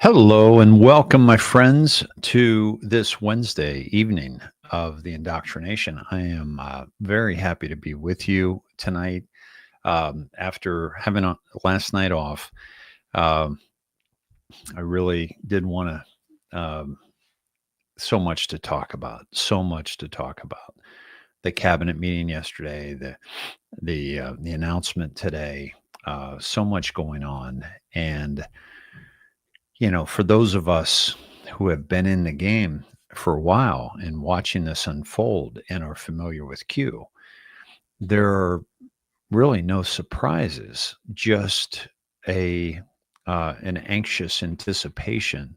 Hello and welcome, my friends, to this Wednesday evening of the indoctrination. I am very happy to be with you tonight. After having last night off, um, I really did want to. So much to talk about. So much to talk about. The cabinet meeting yesterday, the announcement today. So much going on, and for those of us who have been in the game for a while and watching this unfold and are familiar with Q, there are really no surprises, just a an anxious anticipation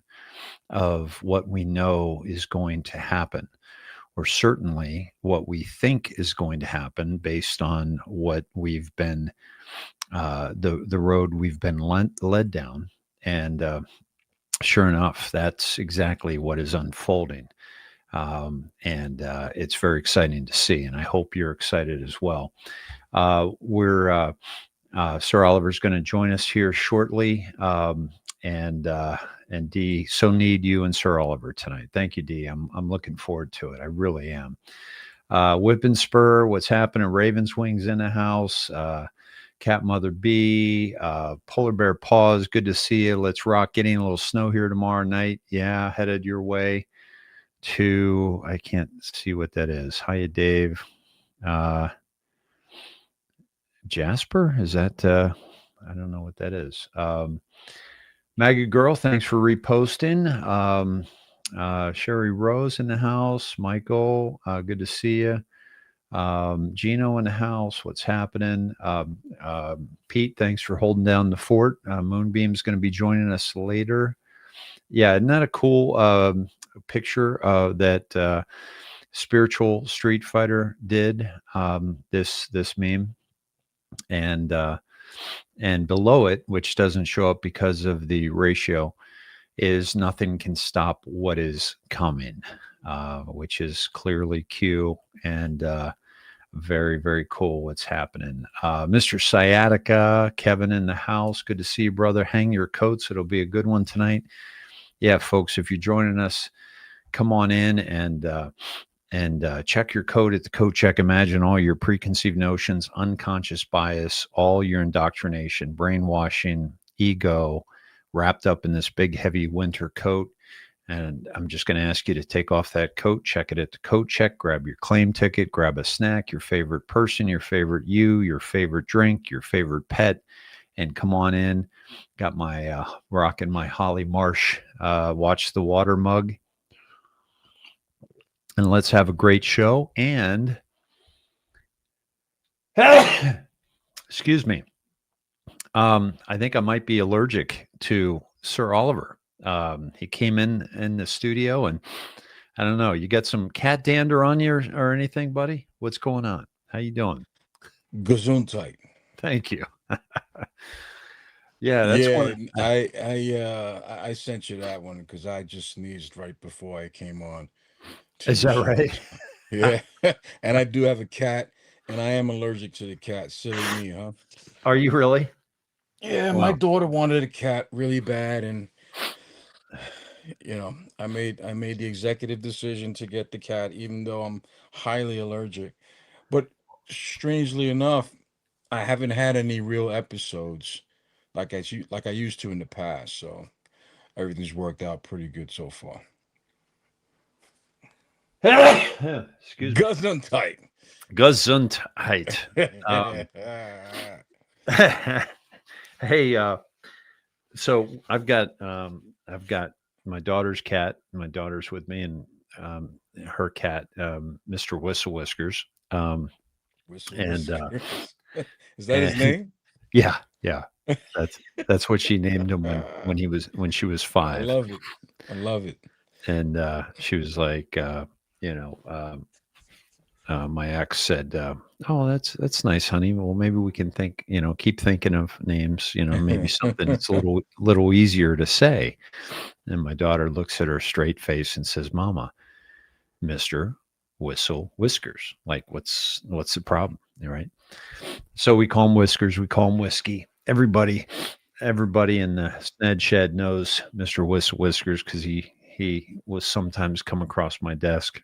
of what we know is going to happen, or certainly what we think is going to happen based on what we've been the road we've been led down. And sure enough, that's exactly what is unfolding. And it's very exciting to see. And I hope you're excited as well. Sir Oliver's going to join us here shortly. And Dee, so need you and Sir Oliver tonight. Thank you, Dee. I'm looking forward to it. I really am. Whip and Spur, what's happening? Ravens Wings in the house. Cat Mother B, Polar Bear Paws, good to see you. Let's rock. Getting a little snow here tomorrow night. Yeah, headed your way to, I can't see what that is. Hiya, Dave. Jasper, is that, I don't know what that is. Maggie Girl, thanks for reposting. Sherry Rose in the house. Michael, good to see you. Gino in the house, what's happening? Pete, thanks for holding down the fort. Moonbeam's going to be joining us later. Yeah, isn't that a cool picture that Spiritual Street Fighter did? This meme, and below it, which doesn't show up because of the ratio, is nothing can stop what is coming, which is clearly Q, and very, very cool what's happening. Mr. Sciatica, Kevin in the house. Good to see you, brother. Hang your coats. It'll be a good one tonight. Yeah, folks, if you're joining us, come on in and check your code at the code check. Imagine all your preconceived notions, unconscious bias, all your indoctrination, brainwashing, ego, wrapped up in this big, heavy winter coat. And I'm just going to ask you to take off that coat, check it at the coat check, grab your claim ticket, grab a snack, your favorite person, your favorite you, your favorite drink, your favorite pet, and come on in. Got my rocking my Holly Marsh Watch the Water mug. And let's have a great show. And excuse me. I think I might be allergic to Sir Oliver. He came in the studio, and I don't know. You got some cat dander on you or anything, buddy? What's going on? How you doing? Gesundheit. Thank you. Yeah, that's one. I sent you that one because I just sneezed right before I came on to Is the that show. right? Yeah, and I do have a cat, and I am allergic to the cat. Silly me, huh? Are you really? Yeah, my Wow. daughter wanted a cat really bad, and I made the executive decision to get the cat, even though I'm highly allergic. But strangely enough, I haven't had any real episodes like I used to in the past. So everything's worked out pretty good so far. Excuse me. Gesundheit. Gesundheit. Um, hey, so I've got my daughter's cat. My daughter's with me, and her cat, Mr. Whistle Whiskers. Whistle And whiskers. Is that his and name? yeah, yeah, that's what she named him when she was I 5. love it. I love it. And she was like, my ex said, "Oh, that's nice, honey. Well, maybe we can keep thinking of names. Maybe something that's a little easier to say." And my daughter looks at her straight face and says, "Mama, Mister Whistle Whiskers. Like, what's the problem? All right." So we call him Whiskers. We call him Whiskey. Everybody everybody in the Sned shed knows Mr. Whiskers because he was sometimes come across my desk.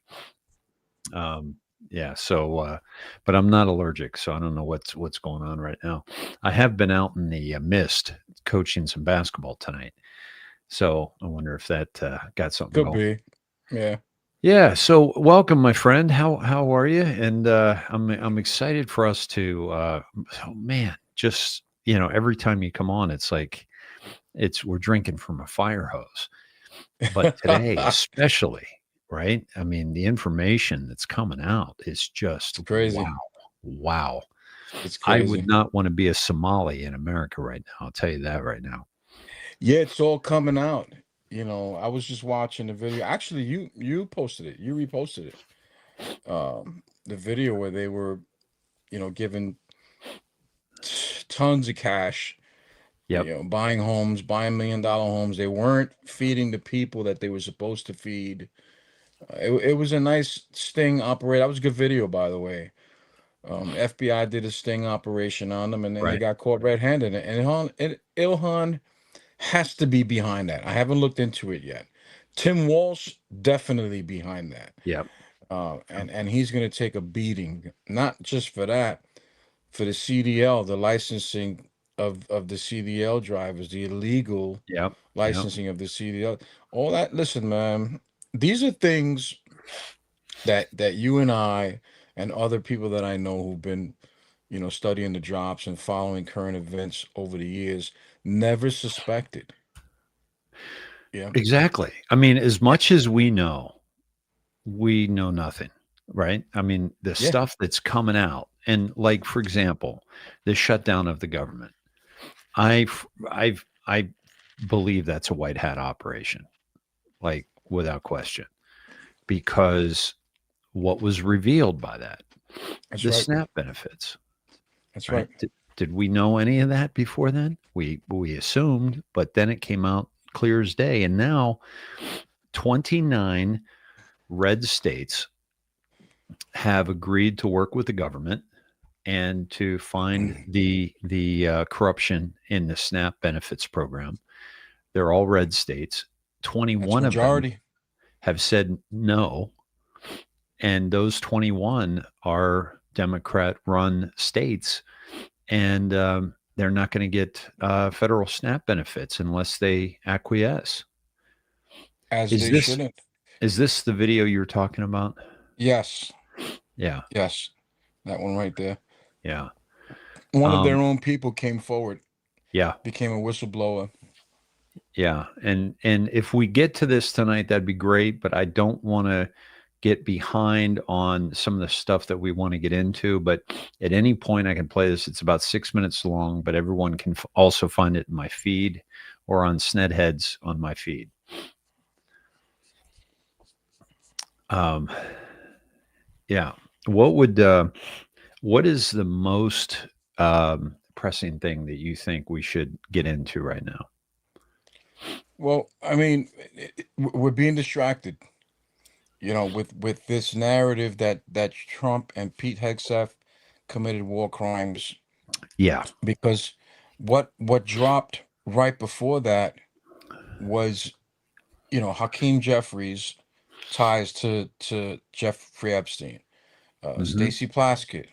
Um, yeah, so but I'm not allergic, so I don't know what's going on right now. I have been out in the mist coaching some basketball tonight, so I wonder if that got something Could going. be. Yeah. Yeah, so welcome, my friend. How are you? And I'm excited for us to. Oh man, just every time you come on, it's like we're drinking from a fire hose. But today, It's especially, right? I mean, the information that's coming out is just wow, crazy. wow. It's I would crazy. not want to be a Somali in America right now. I'll tell you that right now. Yeah, it's all coming out. I was just watching the video. Actually, you posted it. You reposted it. The video where they were, giving tons of cash, Yep, buying homes, buying $1 million homes. They weren't feeding the people that they were supposed to feed. It was a nice sting operate. That was a good video, by the way. FBI did a sting operation on them, and then they right. got caught red-handed. And Ilhan has to be behind that. I haven't looked into it yet. Tim Walsh definitely behind that. Yep, And he's going to take a beating, not just for that, for the CDL, the licensing of the CDL drivers, the illegal yep, yep. licensing of the CDL, all that. Listen, man, these are things that you and I and other people that I know who've been, studying the drops and following current events over the years never suspected. Yeah. Exactly. I mean, as much as we know nothing, right? I mean, the Yeah. stuff that's coming out, and like for example, the shutdown of the government. I believe that's a white hat operation, like without question, because what was revealed by that, That's the right. SNAP benefits, That's right? right. Did we know any of that before then? We assumed, but then it came out clear as day, and now 29 red states have agreed to work with the government and to find the corruption in the SNAP benefits program. They're all red states. That's 21 of them majority. have said no, and those 21 are Democrat-run states, and they're not going to get federal SNAP benefits unless they acquiesce. As Is they this shouldn't. is this the video you're talking about? Yes. Yeah, Yes. That one right there. yeah, One of their um, own people came forward, yeah. became a whistleblower. Yeah, and if we get to this tonight, that'd be great, but I don't wanna get behind on some of the stuff that we wanna get into, but at any point, I can play this. It's about 6 minutes long, but everyone can f also find it in my feed or on Snedheads on my feed. Um, yeah. What would, what is the most, pressing thing that you think we should get into right now? Well, I mean, we're being distracted, with this narrative that Trump and Pete Hegseth committed war crimes, Yeah. because what dropped right before that was, Hakeem Jeffries' ties to Jeffrey Epstein, Mhm. Stacey Plaskett,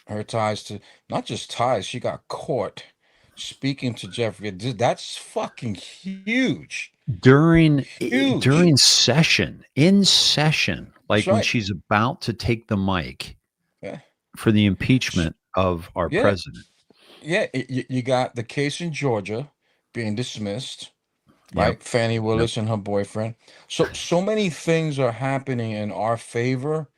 her ties to, not just ties, she got caught speaking to Jeffrey. That's fucking huge, huge. During session, in session, That's like when right. she's about to take the mic Yeah. for the S- impeachment of our Yeah. president. Yeah. You got the case in Georgia being dismissed, Yep, right? Fannie yep, Willis and her boyfriend. So many things are happening in our favor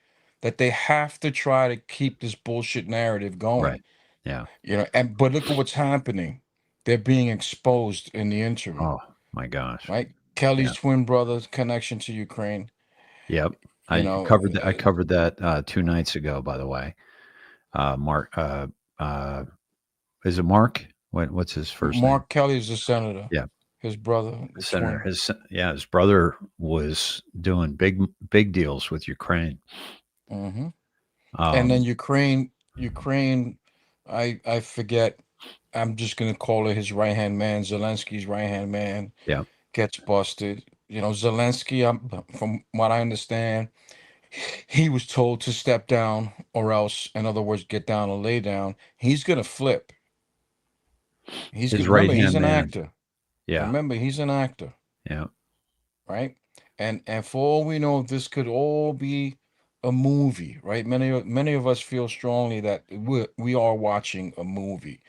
that they have to try to keep this bullshit narrative going. right. Yeah. And but look at what's happening. They're being exposed in the interim, Oh my gosh. right? Kelly's Yeah. twin brother's connection to Ukraine, Yep. you know, I covered that 2 nights ago, by the way. Mark, uh, is it Mark? What's his first name? Mark Kelly is the senator, Yeah, his brother, the Senator. twin. His brother was doing big deals with Ukraine. Hmm. And then Um, Ukraine, I forget. I'm just gonna call it his right hand man, Zelensky's right hand man, Yeah. gets busted. You know, Zelensky, from what I understand, he was told to step down or else, in other words, get down or lay down. He's gonna flip. He's His gonna right remember he's hand an man. actor. Yeah. Remember he's an actor, Yeah. right? And for all we know, this could all be a movie, right? Many of us feel strongly that we are watching a movie,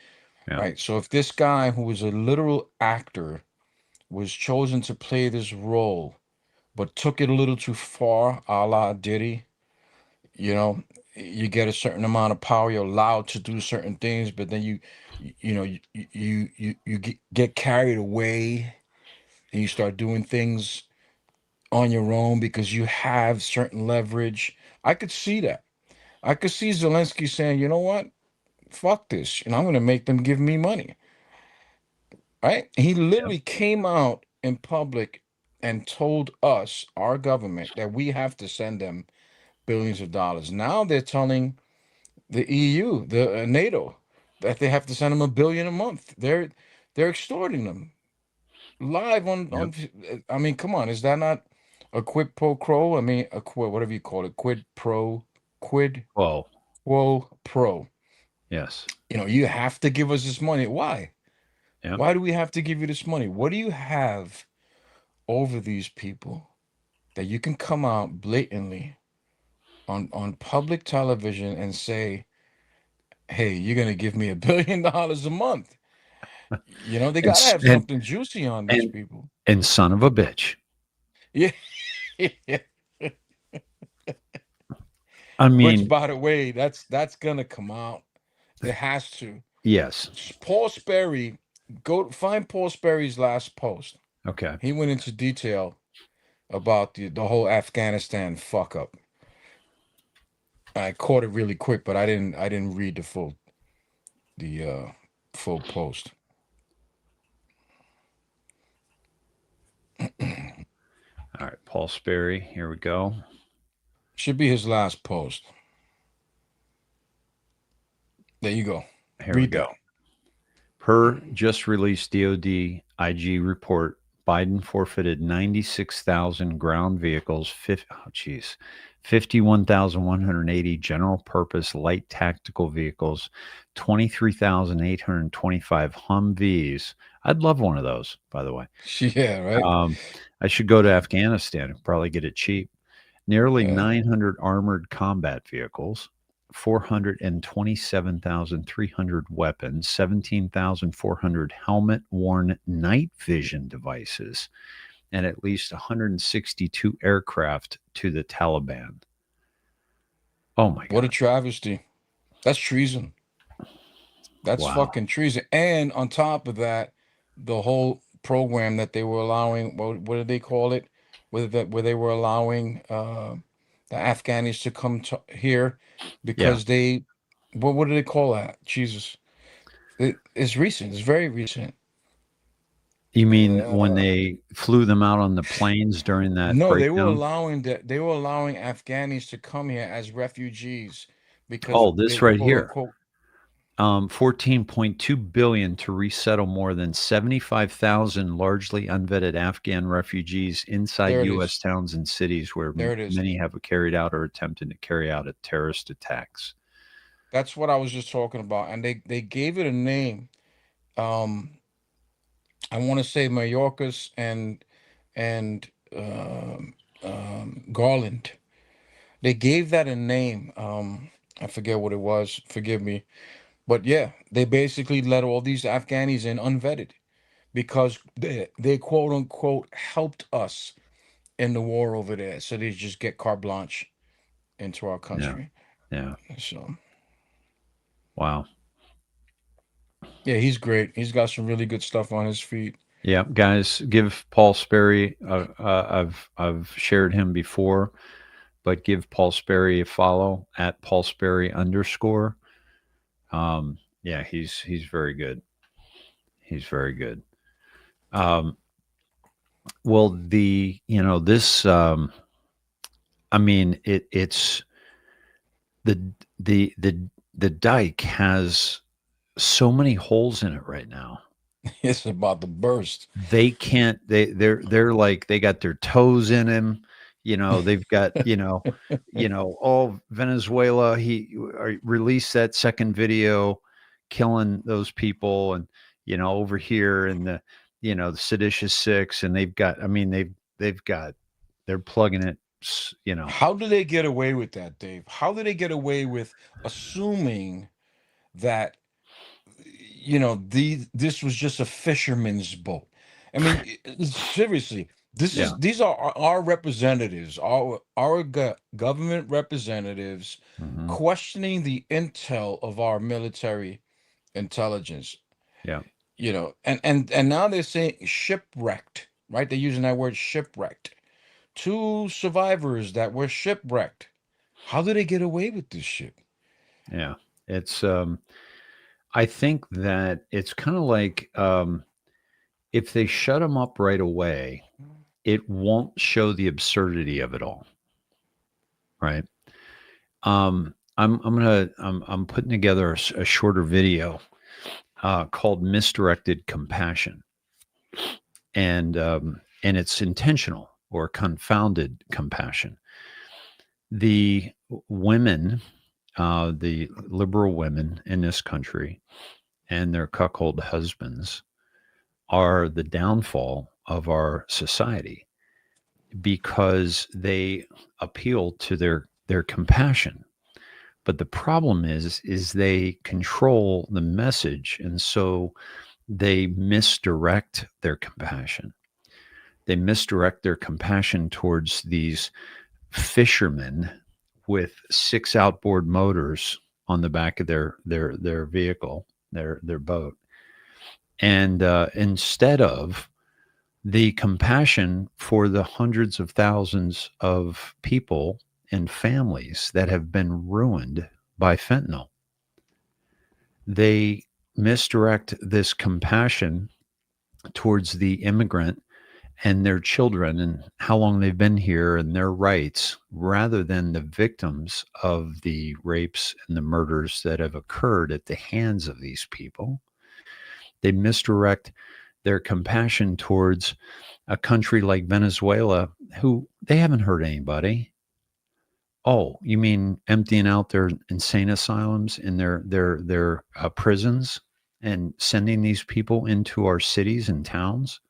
Yeah. right? So if this guy who was a literal actor was chosen to play this role, but took it a little too far, a la Diddy, you know, you get a certain amount of power, you're allowed to do certain things, but then you know, you get carried away and you start doing things on your own because you have certain leverage. I could see that. I could see Zelensky saying, you know what? Fuck this. I'm going to make them give me money. Right? He Yeah. literally came out in public and told us, our government, that we have to send them billions of dollars. Now they're telling the EU, the NATO, that they have to send them $1 billion a month. They're extorting them live Yep. on. I mean, come on, is that not a quid pro quo? I mean, a quid, whatever you call it, quid Whoa. quo pro. Yes. You have to give us this money. Why? Yep. Why do we have to give you this money? What do you have over these people that you can come out blatantly on public television and say, "Hey, you're gonna give me $1 billion a month"? They And gotta s- have something juicy on these and people. and son of a bitch. Yeah. I Which, mean, by the way, that's gonna come out. It has to. yes. Paul Sperry, go find Paul Sperry's last post. Okay. He went into detail about the whole Afghanistan fuck up. I caught it really quick, but I didn't read the full post. All right. Paul Sperry. Here we go. Should be his last post. There you go. Here we Read go. that. Per just released DOD IG report, Biden forfeited 96,000 ground vehicles, 51,180 general purpose light tactical vehicles, 23,825 Humvees. I'd love one of those, by the way. Yeah, right. Um, I should go to Afghanistan and probably get it cheap. Nearly Yeah. 900 armored combat vehicles, 427,300 weapons, 17,400 helmet worn night vision devices, and at least 162 aircraft to the Taliban. Oh my What a God. travesty. That's treason. That's Wow. fucking treason. And on top of that, the whole program that they were allowing, what did they call it? Where they were allowing the Afghanis to come to here Yeah. because what do they call that? Jesus. It's recent. It's very recent. You mean when Uh, they flew them out on the planes during that no, breakdown? they were allowing Afghanis to come here as refugees because Oh, this they right quote here. unquote 14.2 billion to resettle more than 75,000 largely unvetted Afghan refugees inside there it U.S. is. towns and cities where There it is. many have carried out or attempted to carry out a terrorist attacks. That's what I was just talking about. And they gave it a name. Um, I want to say Mayorkas and Garland. They gave that a name. I forget what it was. Forgive me. But yeah, they basically let all these Afghanis in unvetted because they quote unquote helped us in the war over there. So they just get carte blanche into our Yeah. country. Yeah. So Wow. yeah, he's great. He's got some really good stuff on his feet. Yeah, guys, give Paul Sperry. I've shared him before, but give Paul Sperry a follow at Paul Sperry _. Yeah, he's very good. He's very good. Um, well, this. I mean, it's the the dike has so many holes in it right now. It's about to burst. They can't. They're like they got their toes in him. They've got all Venezuela. He released that second video, killing those people, and over here in the seditious six, and they've got. I mean, they've got. They're plugging it. How do they get away with that, Dave? How do they get away with assuming that this was just a fisherman's boat? I mean, seriously, Yeah. these are our representatives, our government representatives, Hmm. questioning the intel of our military intelligence. Yeah. And now they're saying shipwrecked, right? They're using that word shipwrecked. Two survivors that were shipwrecked. How do they get away with this shit? Yeah. It's. I think that it's kind of like if they shut them up right away, it won't show the absurdity of it all, right? I'm putting together a shorter video called "Misdirected Compassion," and it's intentional or confounded compassion. The women, the liberal women in this country, and their cuckold husbands are the downfall of our society because they appeal to their compassion. But the problem is they control the message, and so they misdirect their compassion. They misdirect their compassion towards these fishermen with six outboard motors on the back of their vehicle, their boat, and instead of the compassion for the hundreds of thousands of people and families that have been ruined by fentanyl. They misdirect this compassion towards the immigrant and their children and how long they've been here and their rights rather than the victims of the rapes and the murders that have occurred at the hands of these people. They misdirect their compassion towards a country like Venezuela, who they haven't hurt anybody. Oh, you mean emptying out their insane asylums in their prisons and sending these people into our cities and towns,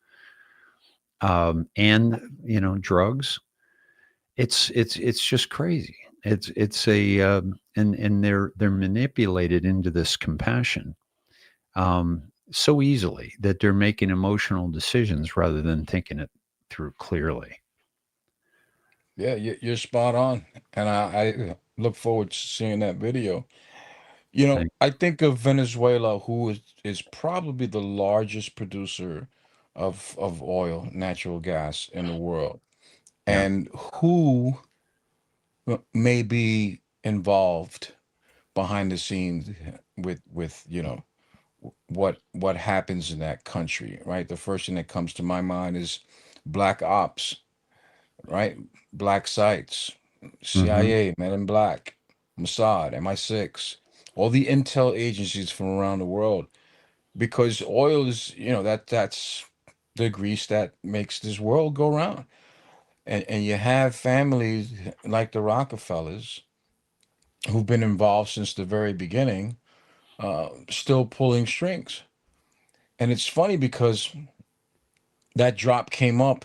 and drugs? It's just crazy. It's a and they're manipulated into this compassion so easily that they're making emotional decisions rather than thinking it through clearly. Yeah, you're spot on, and I look forward to seeing that video. Thank, I think of Venezuela, who is probably the largest producer of oil, natural gas in the world, yeah. and who may be involved behind the scenes with what happens in that country, right? The first thing that comes to my mind is black ops, right? Black sites, Hmm. CIA, Men in Black, Mossad, MI6, all the intel agencies from around the world. Because oil is, that's the grease that makes this world go round. And you have families like the Rockefellers who've been involved since the very beginning, still pulling strings. And it's funny because that drop came up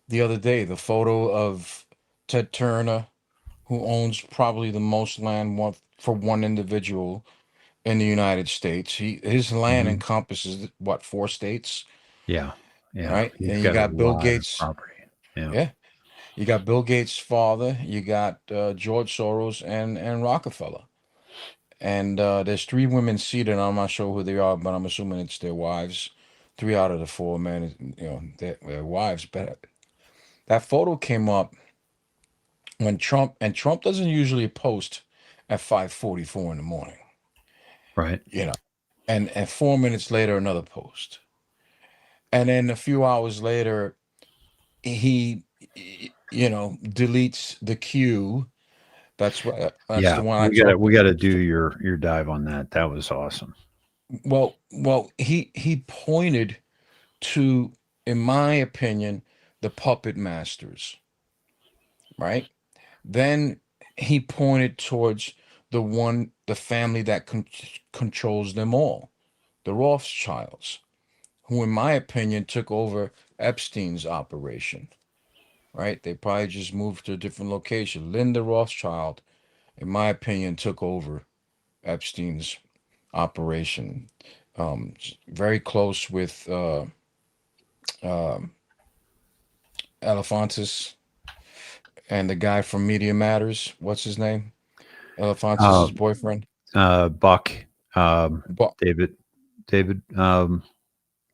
the other day, the photo of Ted Turner, who owns probably the most land for one individual in the United States. His land Hmm. encompasses what, four states, Yeah, yeah. right? He's And you got a got Bill lot of Gates. property. Yeah. Yeah, you got Bill Gates' father. You got George Soros and Rockefeller. And there's three women seated. I'm not sure who they are, but I'm assuming it's their wives. Three out of the four men, their wives. But that photo came up when Trump doesn't usually post at 5:44 in the morning, Right. you know, and 4 minutes later another post, and then a few hours later he deletes the queue. That's the Yeah, one I we got to talked we about. got to do your dive on that. That was awesome. Well, he pointed to, in my opinion, the puppet masters, right? Then he pointed towards the family that controls them all, the Rothschilds, who, in my opinion, took over Epstein's operation, right? They probably just moved to a different location. Linda Rothschild, in my opinion, took over Epstein's operation. Very close with um Elefantis and the guy from Media Matters. What's his name? Elefantis' Uh, boyfriend. Buck, um, Bo- David, David,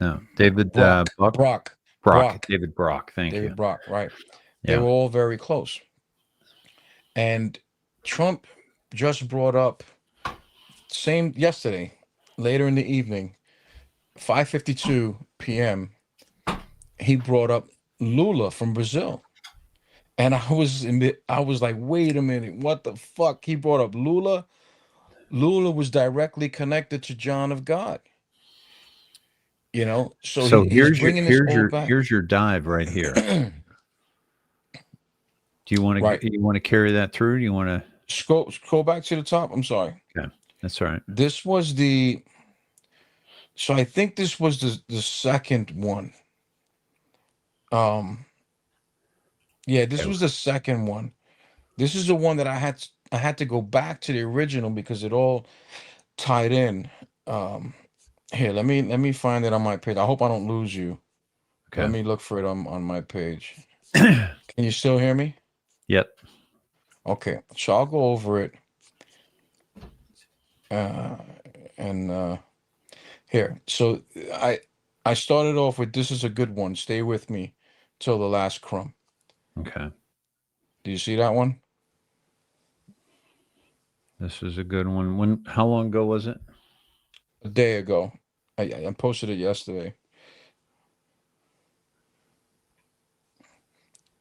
no, David Brock. Buck, Brock. Brock, Brock. David Brock. Thank you. David Brock. Right. They Yeah. were all very close. And Trump just brought up, same yesterday, later in the evening, 5:52 p.m. He brought up Lula from Brazil. And I was like, wait a minute, what the fuck? He brought up Lula. Lula was directly connected to John of God. So So he's bringing this all back. here's your dive right here. Do Right. you want to carry that through? Do you want to? Scroll back to the top. I'm sorry. Okay, that's all right. This was the so I think this was the second one. Um yeah, this Okay. was the second one. This is the one that I had to go back to the original because it all tied in. Um Here, let me find it on my page. I hope I don't lose you. Let Okay. me look for it on my page. Can you still hear me? Yep. Okay, so I'll go over it. Uh, and Here, so I I started off with, this is a good one. Stay with me till the last crumb. Okay. Do you see that one? This is a good one. When? How long ago was it? A day ago. I posted it yesterday.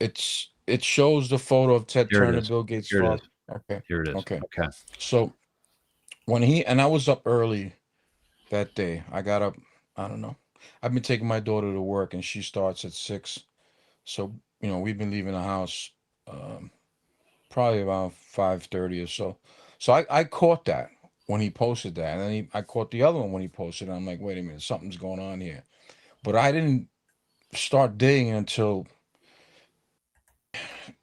It shows the photo of Ted Here it Turner, is. Bill Gates' Here it is. father. Okay. Here it is. Okay. Okay. So I was up early that day. I got up, I don't know. I've been taking my daughter to work and she starts at 6. So, we've been leaving the house um, probably around 5:30 or so. So I caught that when he posted that. And then I caught the other one when he posted it. I'm like, wait a minute, something's going on here. But I didn't start digging until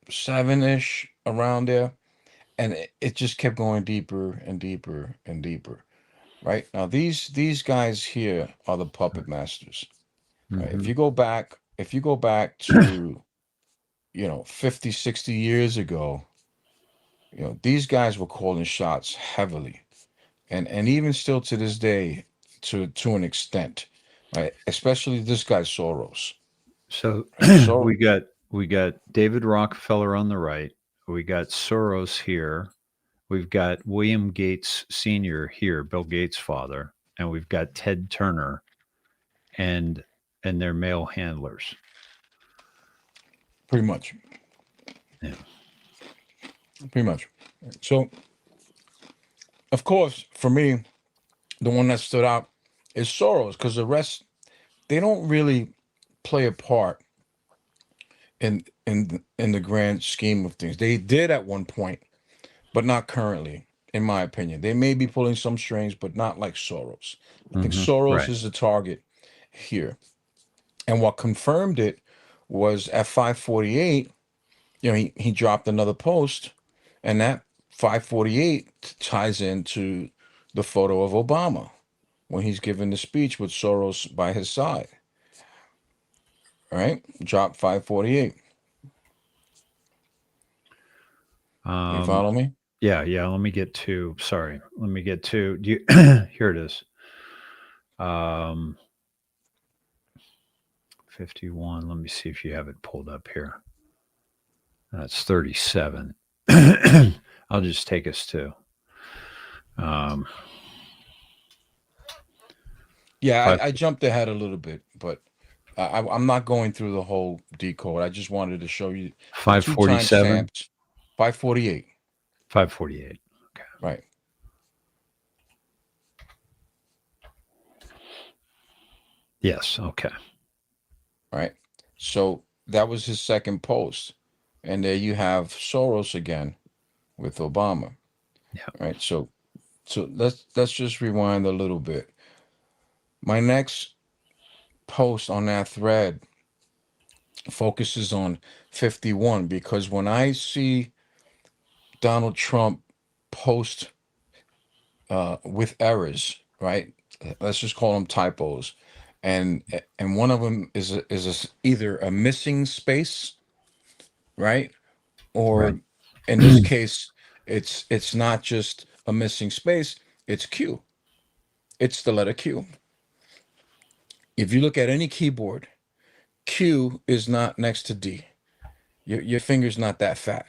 7-ish, around there. And it just kept going deeper and deeper and deeper. Right now, these guys here are the puppet masters. Right? Mm-hmm. If you go back to 50, 60 years ago, these guys were calling shots heavily, and even still to this day, to an extent, right? Especially this guy Soros, So right? So we got David Rockefeller on the right. We got Soros here. We've got William Gates Sr. here, Bill Gates' father, and we've got Ted Turner and their male handlers. pretty much, Yeah. pretty much. So of course, for me, the one that stood out is Soros, because the rest, they don't really play a part in the grand scheme of things. They did at one point, but not currently, in my opinion. They may be pulling some strings, but not like Soros. I think Mm-hmm. Soros Right. is the target here. And what confirmed it was at 5:48, he dropped another post, and that 5:48 ties into the photo of Obama when he's giving the speech with Soros by his side. All right, drop 5:48. You Um, follow me? yeah, yeah. Let me get to. Sorry. Let me get to. Do you, here it is. Um, 51. Let me see if you have it pulled up here. That's 37. I'll just take us to um, Yeah, five I jumped ahead a little bit, but I'm not going through the whole decode. I just wanted to show you the five two forty seven. timestamps. 5:48. 548. Okay. Right. Yes. Okay. right? So that was his second post. And there you have Soros again with Obama, Yeah. right? So let's just rewind a little bit. My next post on that thread focuses on 51 because when I see Donald Trump post with errors, right? Let's just call them typos, and one of them either a missing space, right? Right. Or in this case, it's not just a missing space; it's Q. It's the letter Q. If you look at any keyboard, Q is not next to D. Your finger's not that fat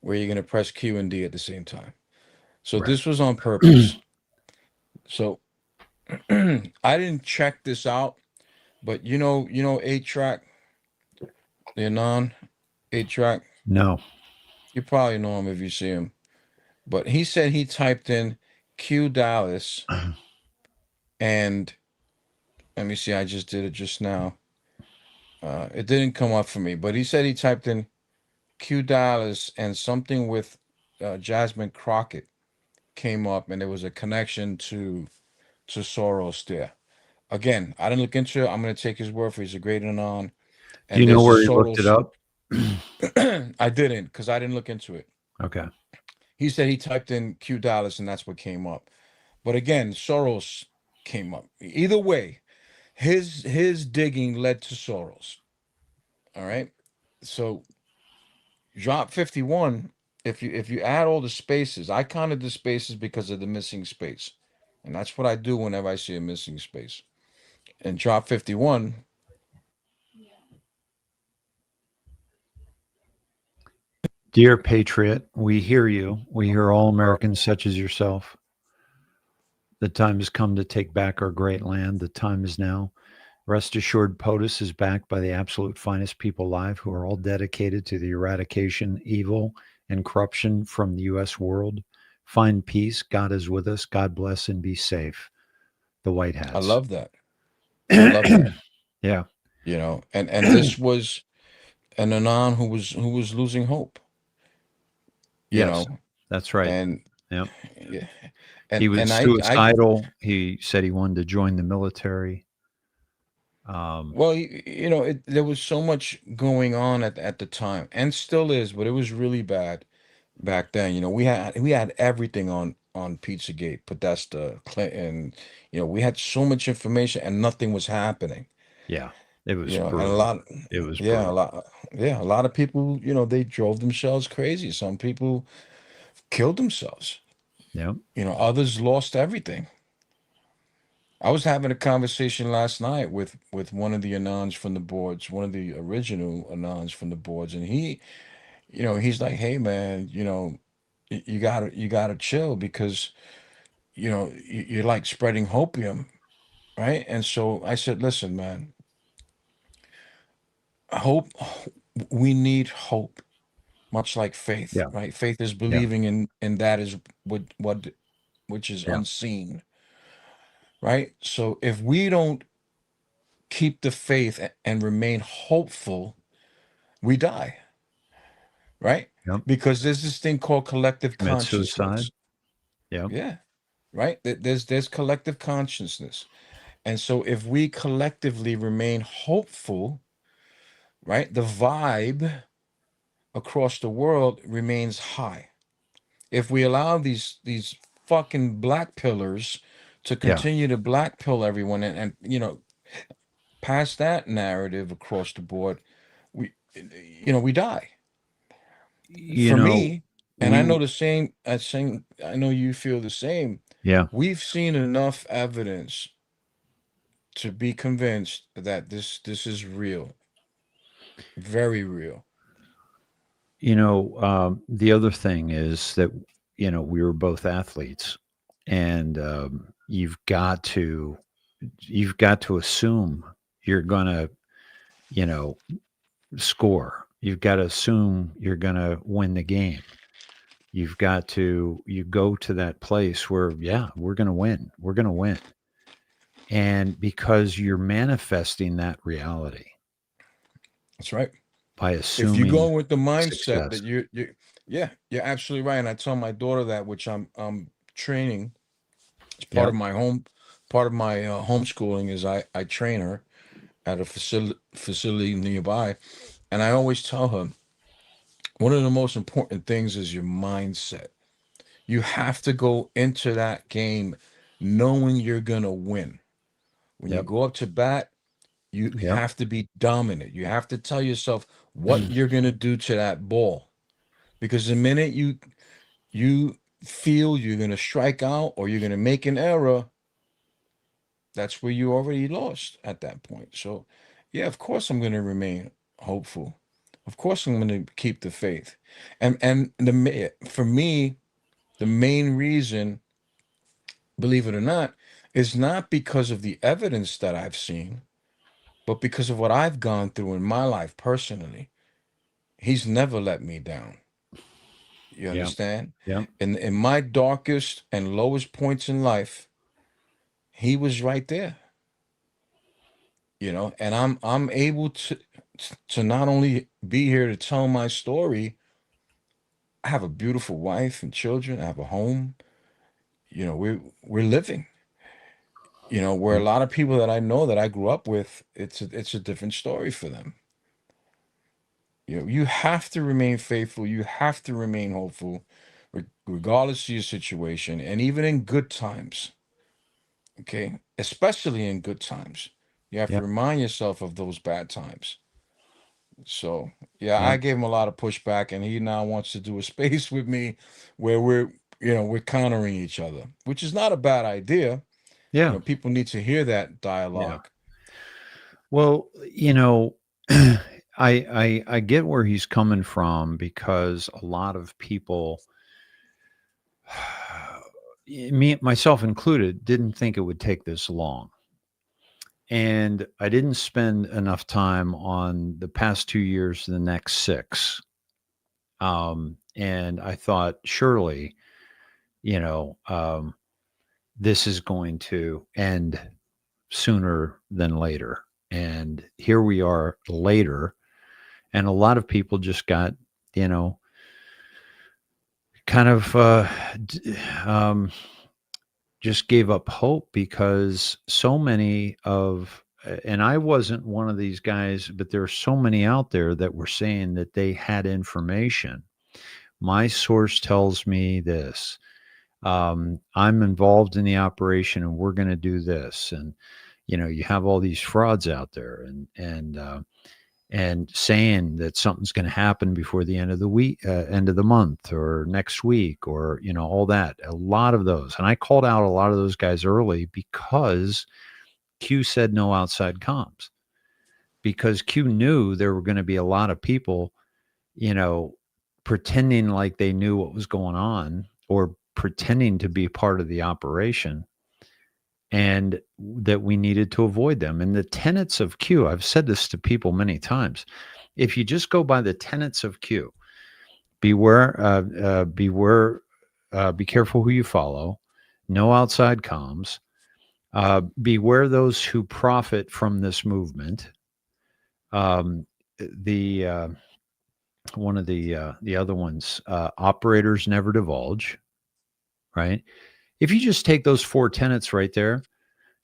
where you're gonna press Q and D at the same time. So Right. this was on purpose. So I didn't check this out, but eight track, the Anon eight track. No. You probably know him if you see him. But he said he typed in Q Dallas, and let me see, I just did it just now. It didn't come up for me, but he said he typed in Q Dallas and something with Jasmine Crockett came up, and there was a connection to Soros there. Again, I didn't look into it. I'm gonna take his word for it. He's a great Anon, Do and you know there's a where he looked it Soros. up? I didn't because I didn't look into it. Okay. He said he typed in Q Dallas and that's what came up. But again, Soros came up. Either way, his digging led to Soros. All right. So drop 51. If you add all the spaces, I counted the spaces because of the missing space. And that's what I do whenever I see a missing space. And drop 51. Dear Patriot, we hear you. We hear all Americans such as yourself. The time has come to take back our great land. The time is now. Rest assured, POTUS is backed by the absolute finest people alive who are all dedicated to the eradication, evil, and corruption from the U.S. world. Find peace. God is with us. God bless and be safe. The White I Hats. love that. I love that. Yeah. And this was an Anon who was losing hope, you Yes, know, that's right. and Yeah. yeah, He was and I suicidal. He said he wanted to join the military. Um, well, there was so much going on at the time, and still is, but it was really bad back then. We had everything on Pizzagate, Podesta, Clinton. We had so much information, and nothing was happening. yeah, it was And a brutal. lot, It was yeah, a brutal. lot, yeah, a lot of people, they drove themselves crazy. Some people killed themselves. Yeah. Others lost everything. I was having a conversation last night with one of the Anons from the boards, one of the original Anons from the boards, and he's like, "Hey, man, you gotta chill because you're like spreading hopium, right?" And so I said, "Listen, man, hope we need hope, much like faith, Yeah. right? Faith is Yeah. believing in that is what which is Yeah. unseen, right? So if we don't keep the faith and remain hopeful, we die, right? Yep. Because there's this thing called collective Commit suicide. consciousness. Yep. Yeah, right. There's collective consciousness, and so if we collectively remain hopeful, right, the vibe across the world remains high. If we allow these fucking black pillars to Yeah. continue to black pill everyone and pass that narrative across the board, we die. You For know, me, and I we, know the same, I know you feel the same. yeah, We've seen enough evidence to be convinced that this is real, very real. the other thing is that, we were both athletes and you've got to assume you're going to, you know, score. You've got to assume you're going to win the game. You go to that place where, yeah, we're going to win. We're going to win. And because you're manifesting that reality That's right. by If you assuming go with the mindset success. that yeah, you're absolutely right. And I tell my daughter that, which I'm training. It's Yep. part of my homeschooling is I train her at a facility nearby, and I always tell her one of the most important things is your mindset. You have to go into that game knowing you're gonna win. When you Yep. go up to bat, you Yep. have to be dominant. You have to tell yourself what you're gonna do to that ball. Because the minute you feel you're gonna strike out or you're gonna make an error, that's where you already lost at that point. So, yeah, of course I'm going to remain hopeful. Of course I'm going to keep the faith. And for me, the main reason, believe it or not, is not because of the evidence that I've seen, but because of what I've gone through in my life personally. He's never let me down. You Yep. understand? Yep. In my darkest and lowest points in life, he was right there. And I'm able to not only be here to tell my story. I have a beautiful wife and children. I have a home. We're living. Where a Yep. lot of people that I know that I grew up with, it's a different story for them. You have to remain faithful. You have to remain hopeful, regardless of your situation, and even in good times. Okay, especially in good times, you have to Yep. remind yourself of those bad times. So yeah, I Yep. gave him a lot of pushback, and he now wants to do a space with me where we're countering each other, which is not a bad idea. Yeah. People need to hear that Yeah. dialogue. Well, I get where he's coming from because a lot of people, me myself included, didn't think it would take this long. And I didn't spend enough time on the past 2 years, the next six. And I thought, surely, you know, um, this is going to end sooner than later. And here we are later. And a lot of people just got, you know, kind of just gave up hope because so many of, and I wasn't one of these guys, but there are so many out there that were saying that they had information. My source tells me this. I'm involved in the operation and we're going to do this. And, you have all these frauds out there and saying that something's going to happen before the end of the week, end of the month or next week, or, all that, a lot of those. And I called out a lot of those guys early because Q said no outside comms, because Q knew there were going to be a lot of people, you know, pretending like they knew what was going on or pretending to be part of the operation, and that we needed to avoid them. And the tenets of Q, I've said this to people many times. If you just go by the tenets of Q, beware, be careful who you follow, no outside comms, beware those who profit from this movement. The One of the other ones, operators never divulge. Right. If you just take those four tenets right there,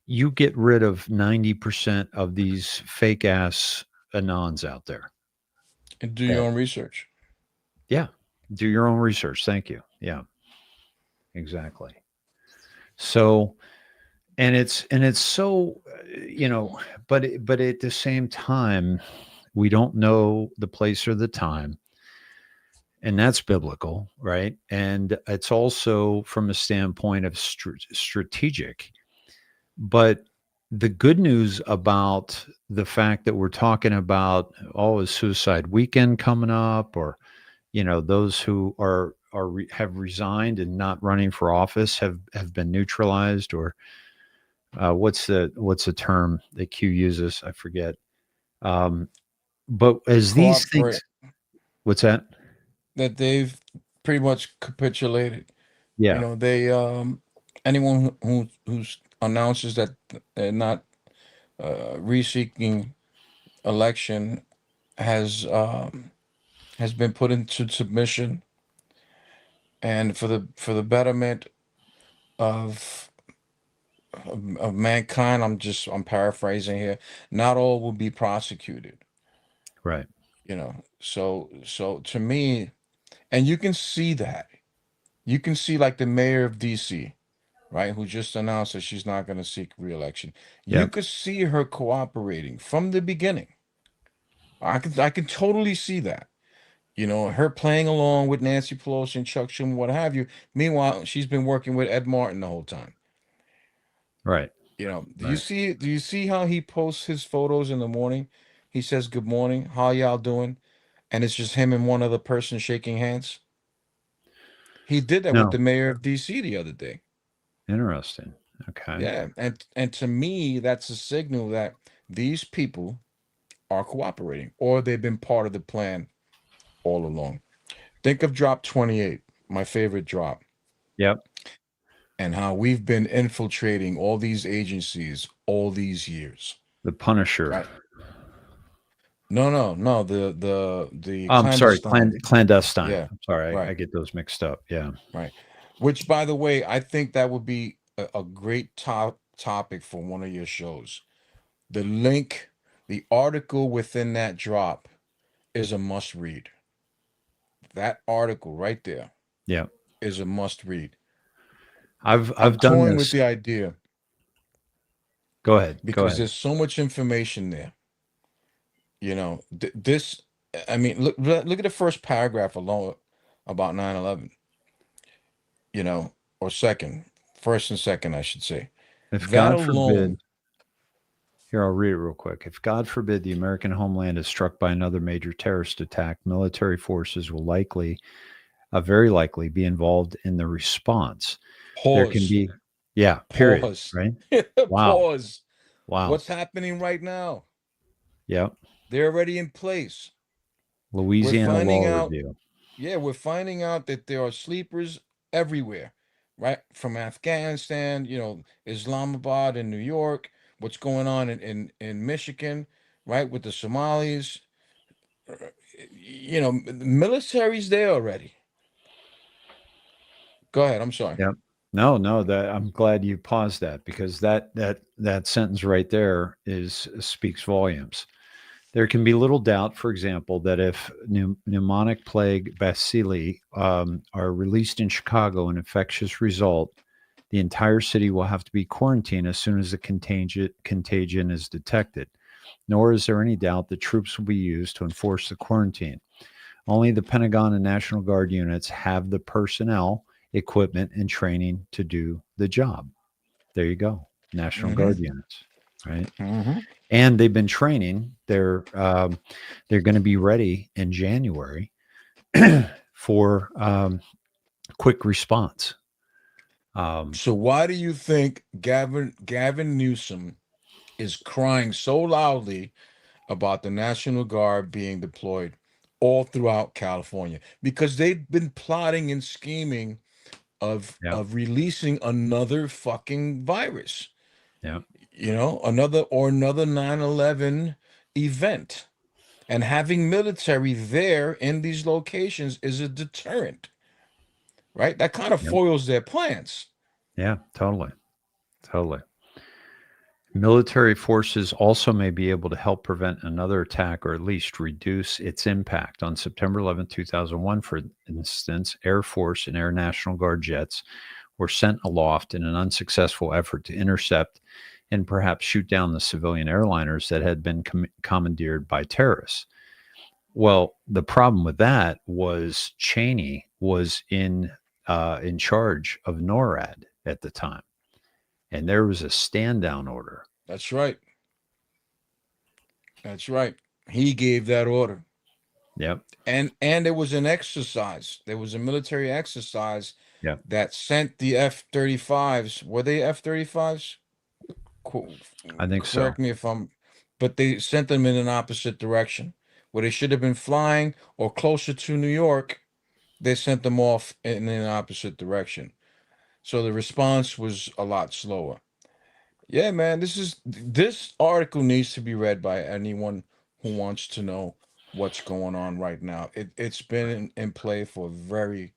you get rid of 90% of these fake ass anons out there. And do your That, own research. yeah, do your own research. Thank you. Yeah, exactly. So, and it's so, but at the same time, we don't know the place or the time, and that's biblical, right? And it's also from a standpoint of strategic. But the good news about the fact that we're talking about, oh, is suicide weekend coming up, or those who have resigned and not running for office have been neutralized, or what's the term that Q uses? I forget. Um, but as these Cooperate. things, what's that? That they've pretty much capitulated. Yeah, They anyone who's announces that they're not reseeking election has been put into submission, and for the betterment of of mankind, I'm paraphrasing here. Not all will be prosecuted. Right. So to me, and you can see that. You can see like the mayor of DC, right, who just announced that she's not going to seek reelection. You Yep. could see her cooperating from the beginning. I can totally see that. Her playing along with Nancy Pelosi and Chuck Schumer, what have you. Meanwhile, she's been working with Ed Martin the whole time. Right. Right. Do you see how he posts his photos in the morning? He says, "Good morning. How y'all doing?" And it's just him and one other person shaking hands. He did that with No. the mayor of DC the other day. Interesting. Okay. Yeah, and to me, that's a signal that these people are cooperating or they've been part of the plan all along. Think of drop 28, my favorite drop, Yep. and how we've been infiltrating all these agencies all these years. The Punisher. Right. No, no, no, the I'm sorry, clandestine. clandestine. Yeah, I'm sorry, I right, get those mixed up. Yeah. right. Which, by the way, I think that would be a great topic for one of your shows. The link, the article within that drop is a must read. That article right there Yeah. is a must read. I'm I've done toying with this. the idea Go ahead. Go because ahead. there's so much information there. This, I mean, look at the first paragraph alone about 9/11. Or first and second, I should say. If That God alone, forbid, here I'll read it real quick. If God forbid the American homeland is struck by another major terrorist attack, military forces will very likely be involved in the response. There can pause, be, yeah, period. pause, Right? Wow. pause. Wow. What's happening right now? Yep. They're already in place. We're Louisiana finding law out, review. yeah, we're finding out that there are sleepers everywhere, right? From Afghanistan, Islamabad and New York, what's going on in Michigan, right, with the Somalis. The military's there already. Go ahead. I'm sorry. Yep. No, no, that I'm glad you paused that because that sentence right there is speaks volumes. There can be little doubt, for example, that if pneumonic plague bacilli are released in Chicago, an infectious result, the entire city will have to be quarantined as soon as the contagion is detected. Nor is there any doubt that troops will be used to enforce the quarantine. Only the Pentagon and National Guard units have the personnel, equipment, and training to do the job. There you go. National Guard Mm-hmm. units, right? Mm-hmm. And they've been training. They're going to be ready in January for quick response. So why do you think Gavin Newsom is crying so loudly about the National Guard being deployed all throughout California? Because they've been plotting and scheming Yeah, of releasing another fucking virus, yeah, another 9/11 event. And having military there in these locations is a deterrent, right? That kind of yeah, foils their plans. yeah. Totally, totally. Military forces also may be able to help prevent another attack or at least reduce its impact. On September 11th, 2001, for instance, Air Force and Air National Guard jets were sent aloft in an unsuccessful effort to intercept and perhaps shoot down the civilian airliners that had been commandeered by terrorists. Well, the problem with that was Cheney was in charge of NORAD at the time, and there was a stand down order. That's right. That's right. He gave that order. Yep. And there was an exercise. There was a military exercise Yep. that sent the F-35s. Were they F-35s? Co- I think so. Correct me if I'm, but they sent them in an opposite direction. Where they should have been flying or closer to New York, they sent them off in an opposite direction. So the response was a lot slower. Yeah, man, this article needs to be read by anyone who wants to know what's going on right now. It's been in play for a very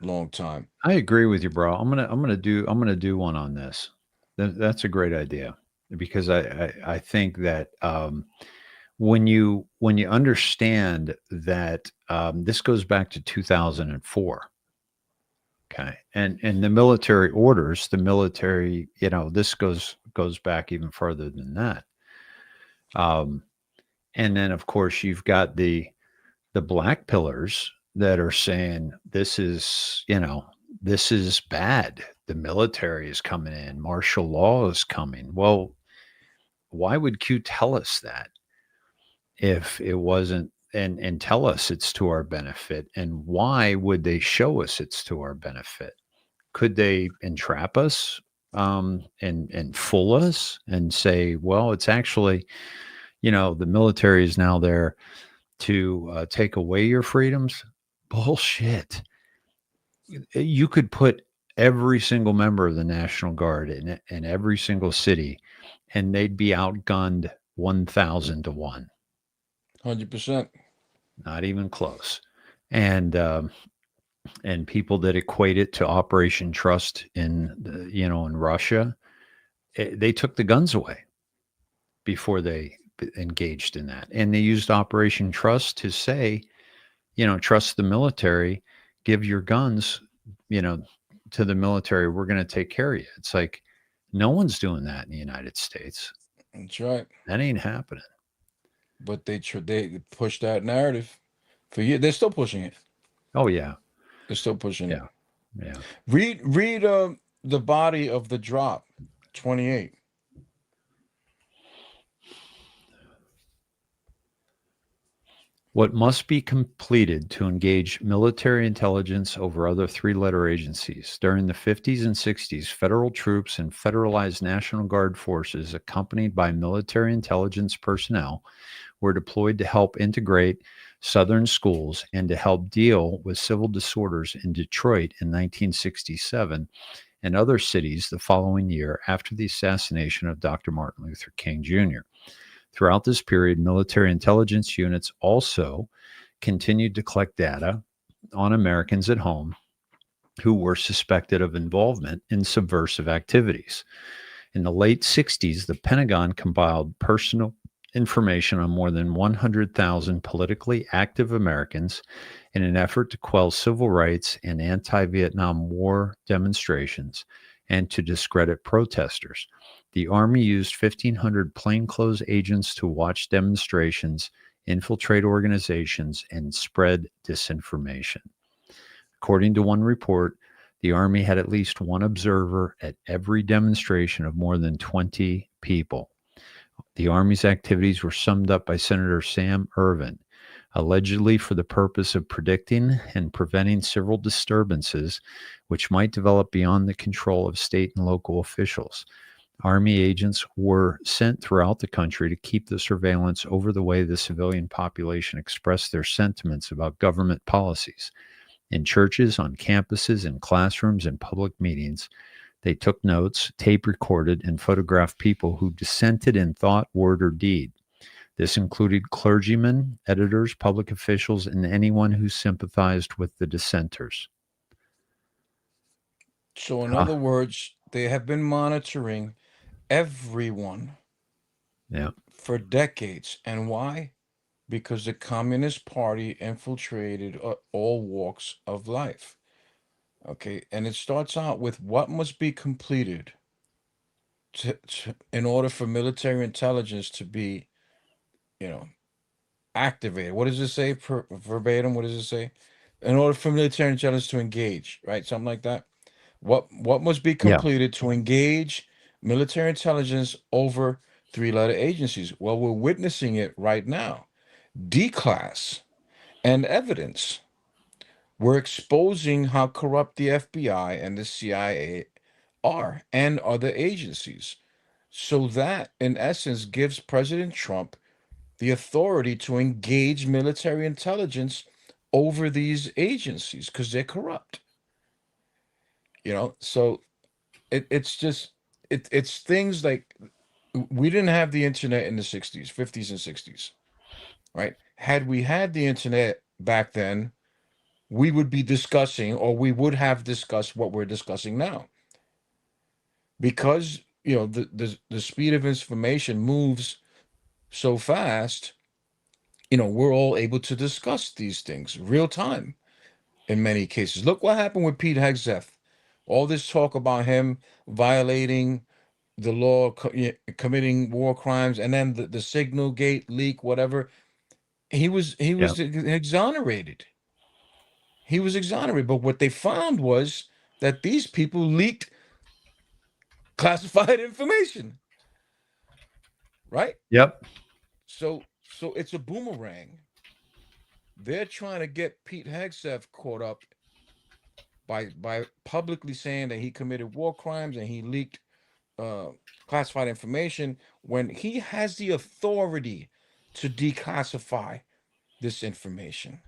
long time. I agree with you, bro. I'm gonna do one on this. That's a great idea because I think that when you understand that this goes back to 2004. Okay. And the military orders, the military, this goes back even further than that. Um, and then of course you've got the black pillars that are saying this is bad. The military is coming in, martial law is coming. Well, why would Q tell us that if it wasn't and tell us it's to our benefit? And why would they show us it's to our benefit? Could they entrap us and fool us and say, well, it's actually, the military is now there to take away your freedoms? Bullshit. You could put every single member of the National Guard in every single city, and they'd be outgunned 1,000 to 1, 100%. not even close. And people that equate it to Operation Trust in Russia, they took the guns away before they engaged in that. And they used Operation Trust to say, trust the military, give your guns, you know, to the military. We're going to take care of you. It's like no one's doing that in the United States. That's right. That ain't happening. But they push that narrative for you. They're still pushing it. Oh yeah, They're still pushing it. yeah, yeah. Read the body of the drop 28. What must be completed to engage military intelligence over other three-letter agencies? During the 50s and 60s, federal troops and federalized National Guard forces, accompanied by military intelligence personnel, were deployed to help integrate Southern schools and to help deal with civil disorders in Detroit in 1967 and other cities the following year after the assassination of Dr. Martin Luther King Jr. Throughout this period, military intelligence units also continued to collect data on Americans at home who were suspected of involvement in subversive activities. In the late 60s, the Pentagon compiled personal information on more than 100,000 politically active Americans in an effort to quell civil rights and anti Vietnam War demonstrations and to discredit protesters. The Army used 1,500 plainclothes agents to watch demonstrations, infiltrate organizations, and spread disinformation. According to one report, the Army had at least one observer at every demonstration of more than 20 people. The Army's activities were summed up by Senator Sam Ervin, allegedly for the purpose of predicting and preventing civil disturbances which might develop beyond the control of state and local officials. Army agents were sent throughout the country to keep the surveillance over the way the civilian population expressed their sentiments about government policies. In churches, on campuses, in classrooms, and public meetings, they took notes, tape recorded, and photographed people who dissented in thought, word, or deed. This included clergymen, editors, public officials, and anyone who sympathized with the dissenters. So, in Huh? other words, they have been monitoring everyone Yeah. for decades. And why? Because the Communist Party infiltrated all walks of life. Okay. And it starts out with what must be completed in order for military intelligence to be, you know, activated. What does it say verbatim? What does it say? In order for military intelligence to engage, right? Something like that. What must be Yeah. completed to engage military intelligence over three-letter agencies? Well, we're witnessing it right now. D-class and evidence. We're exposing how corrupt the FBI and the CIA are and other agencies. So that, in essence, gives President Trump the authority to engage military intelligence over these agencies because they're corrupt. So it's just it's things like we didn't have the internet in the 60s, 50s and 60s, right? Had we had the internet back then, we would be discussing, or we would have discussed what we're discussing now. Because, the speed of information moves so fast, we're all able to discuss these things real time in many cases. Look what happened with Pete Hegseth. All this talk about him violating the law, committing war crimes, and then the Signal Gate leak, whatever. He was Yep. exonerated. He was exonerated. But what they found was that these people leaked classified information, right? Yep. So it's a boomerang. They're trying to get Pete Hegseth caught up by publicly saying that he committed war crimes and he leaked uh, classified information when he has the authority to declassify this information.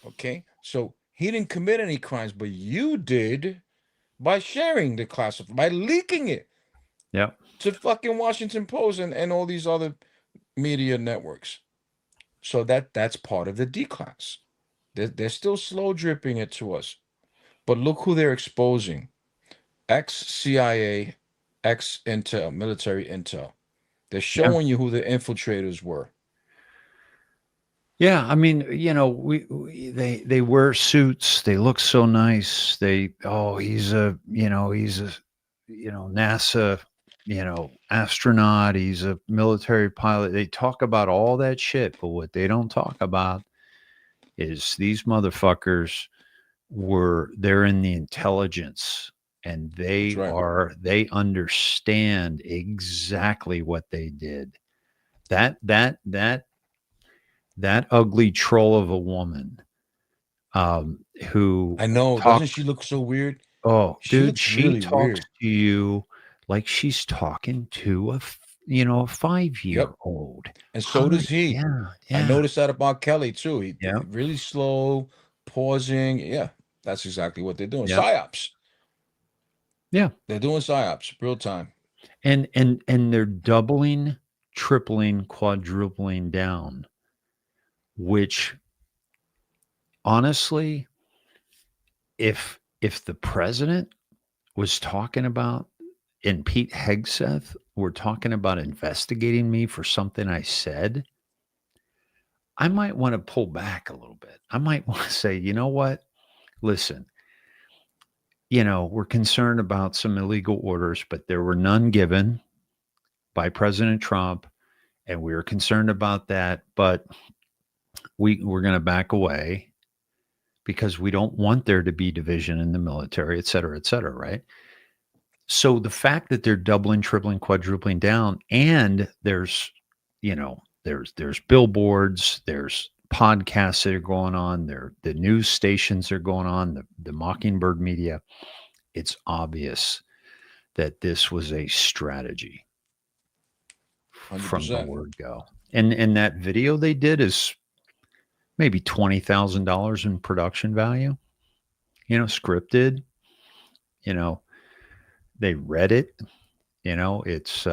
Okay, so he didn't commit any crimes, but you did by sharing the classified, by leaking it Yep. to fucking Washington Post and all these other media networks. So that's part of the declass. They're still slow dripping it to us. But look who they're exposing. Ex CIA, ex Intel, military intel. They're Yeah. showing you who the infiltrators were. Yeah, I mean, they wear suits. They look so nice. He's a NASA, astronaut. He's a military pilot. They talk about all that shit, but what they don't talk about is these motherfuckers they're in the intelligence, and That's right. they understand exactly what they did. That ugly troll of a woman, who I know. Doesn't talks. she look so weird? Oh, She dude, looks she really talks weird. to you like she's talking to a 5 year Yep. old. And Hi, so does he. yeah, I yeah, noticed that about Kelly too. He yeah, really slow, pausing. Yeah, that's exactly what they're doing. yeah, Psyops. yeah, They're doing psyops real time. and they're doubling, tripling, quadrupling down. Which honestly, if the president was talking about, and Pete Hegseth were talking about investigating me for something I said, I might want to pull back a little bit. I might want to say, you know what? Listen, we're concerned about some illegal orders, but there were none given by President Trump, and we were concerned about that, but we're going to back away because we don't want there to be division in the military, et cetera, right? So the fact that they're doubling, tripling, quadrupling down, and there's billboards, there's podcasts that are going on, the news stations are going on, the Mockingbird media. It's obvious that this was a strategy from the 100%. word go. And that video they did is maybe $20,000 in production value. Scripted. You know, they read it. It's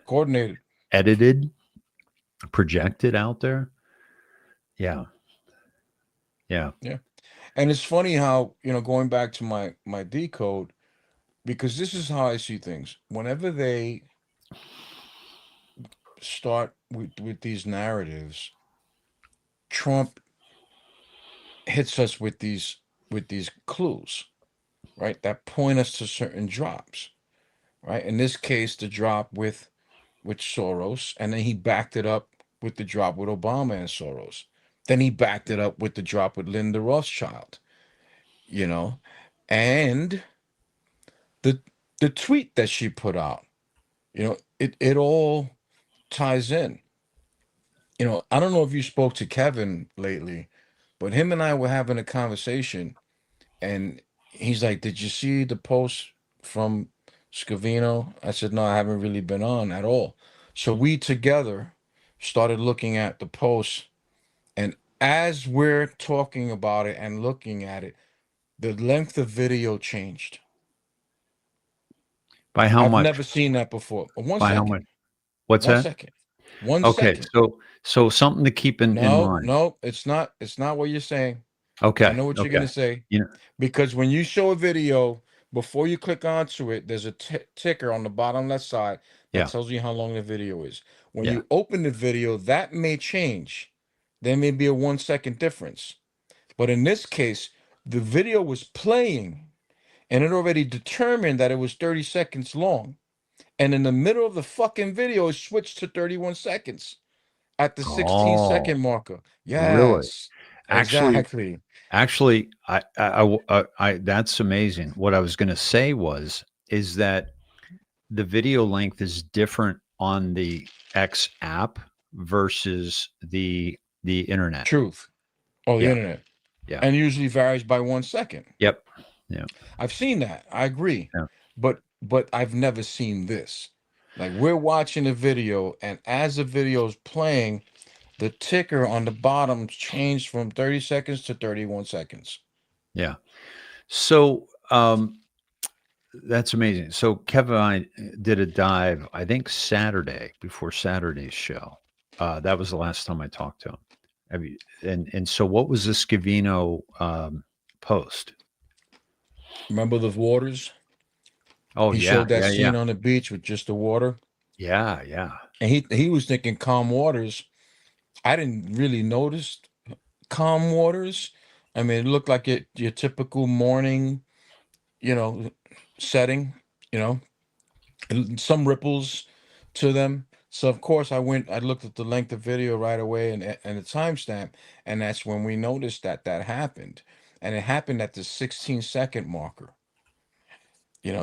Coordinated. edited, projected out there. Yeah, yeah, Yeah. And it's funny how, going back to my decode, because this is how I see things. Whenever they start with these narratives, Trump hits us with these clues, right? That point us to certain drops, right? In this case, the drop with Soros, and then he backed it up with the drop with Obama and Soros. Then he backed it up with the drop with Linda Rothschild, you know, and the the tweet that she put out, it all ties in. I don't know if you spoke to Kevin lately, but him and I were having a conversation, and he's like, "Did you see the post from Scavino?" I said, "No, I haven't really been on at all." So we together started looking at the post, and as we're talking about it and looking at it, the length of video changed. By how I've much? never seen that before. One By how second. much? What's One that? second. One Okay, second. so something to keep in No, mind. no, it's not. It's not what you're saying. I Okay, know what you're okay. gonna say. You know, Because when you show a video, before you click onto it, there's a ticker on the bottom left side that yeah, tells you how long the video is. When yeah. you open the video, that may change. There may be a 1 second difference. But in this case, the video was playing and it already determined that it was 30 seconds long. And in the middle of the fucking video, it switched to 31 seconds at the 16-second Oh, marker. really? Yes, Actually, exactly. actually, that's amazing. What I was going to say is that the video length is different on the X app versus the internet. Truth. Oh, the Yeah, internet. yeah, And usually varies by 1 second. yep, yeah, I've seen that. I agree. yeah, But I've never seen this. Like we're watching a video, and as the video is playing, the ticker on the bottom changed from 30 seconds to 31 seconds. yeah. So, that's amazing. So Kevin and I did a dive, I think Saturday before Saturday's show. That was the last time I talked to him. Have you, and so what was the Scavino post? Remember the waters? Oh He yeah, showed that yeah, yeah, scene on the beach with just the water. yeah, yeah. And he was thinking calm waters. I didn't really notice calm waters. I mean, it looked like your typical morning, you know, setting, you know, and some ripples to them. So of course I looked at the length of video right away and the timestamp, and that's when we noticed that that happened. And it happened at the 16-second marker.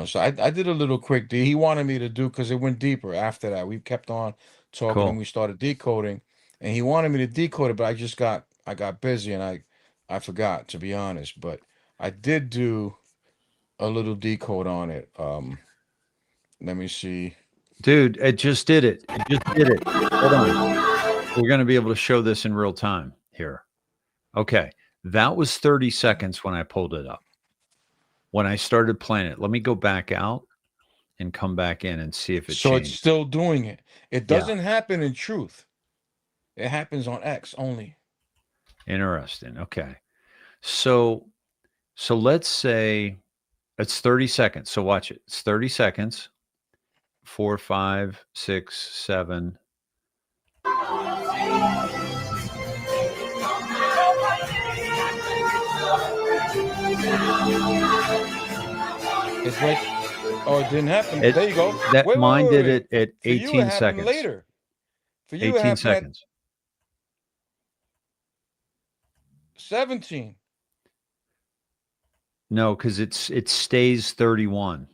So I did a little quick he wanted me to do because it went deeper after that. We kept on talking and Cool. we started decoding, and he wanted me to decode it, but I got busy and I forgot, to be honest. But I did do a little decode on it. Let me see. Dude, it just did it. It just did it. Hold on. We're going to be able to show this in real time here. Okay. That was 30 seconds when I pulled it up. When I started playing it, let me go back out and come back in and see if it So it's changed. still doing it. It Yeah. doesn't happen in truth. It happens on X only. Interesting. Okay. So let's say it's 30 seconds. So watch it. It's 30 seconds. 4, 5, 6, 7. It's right. Oh, it didn't happen. It There you go. that Wait, wait, mine wait, did wait. it at For you, it 18 happened seconds. later. For you, it 18 happened at seconds. 17. No, because it stays 31.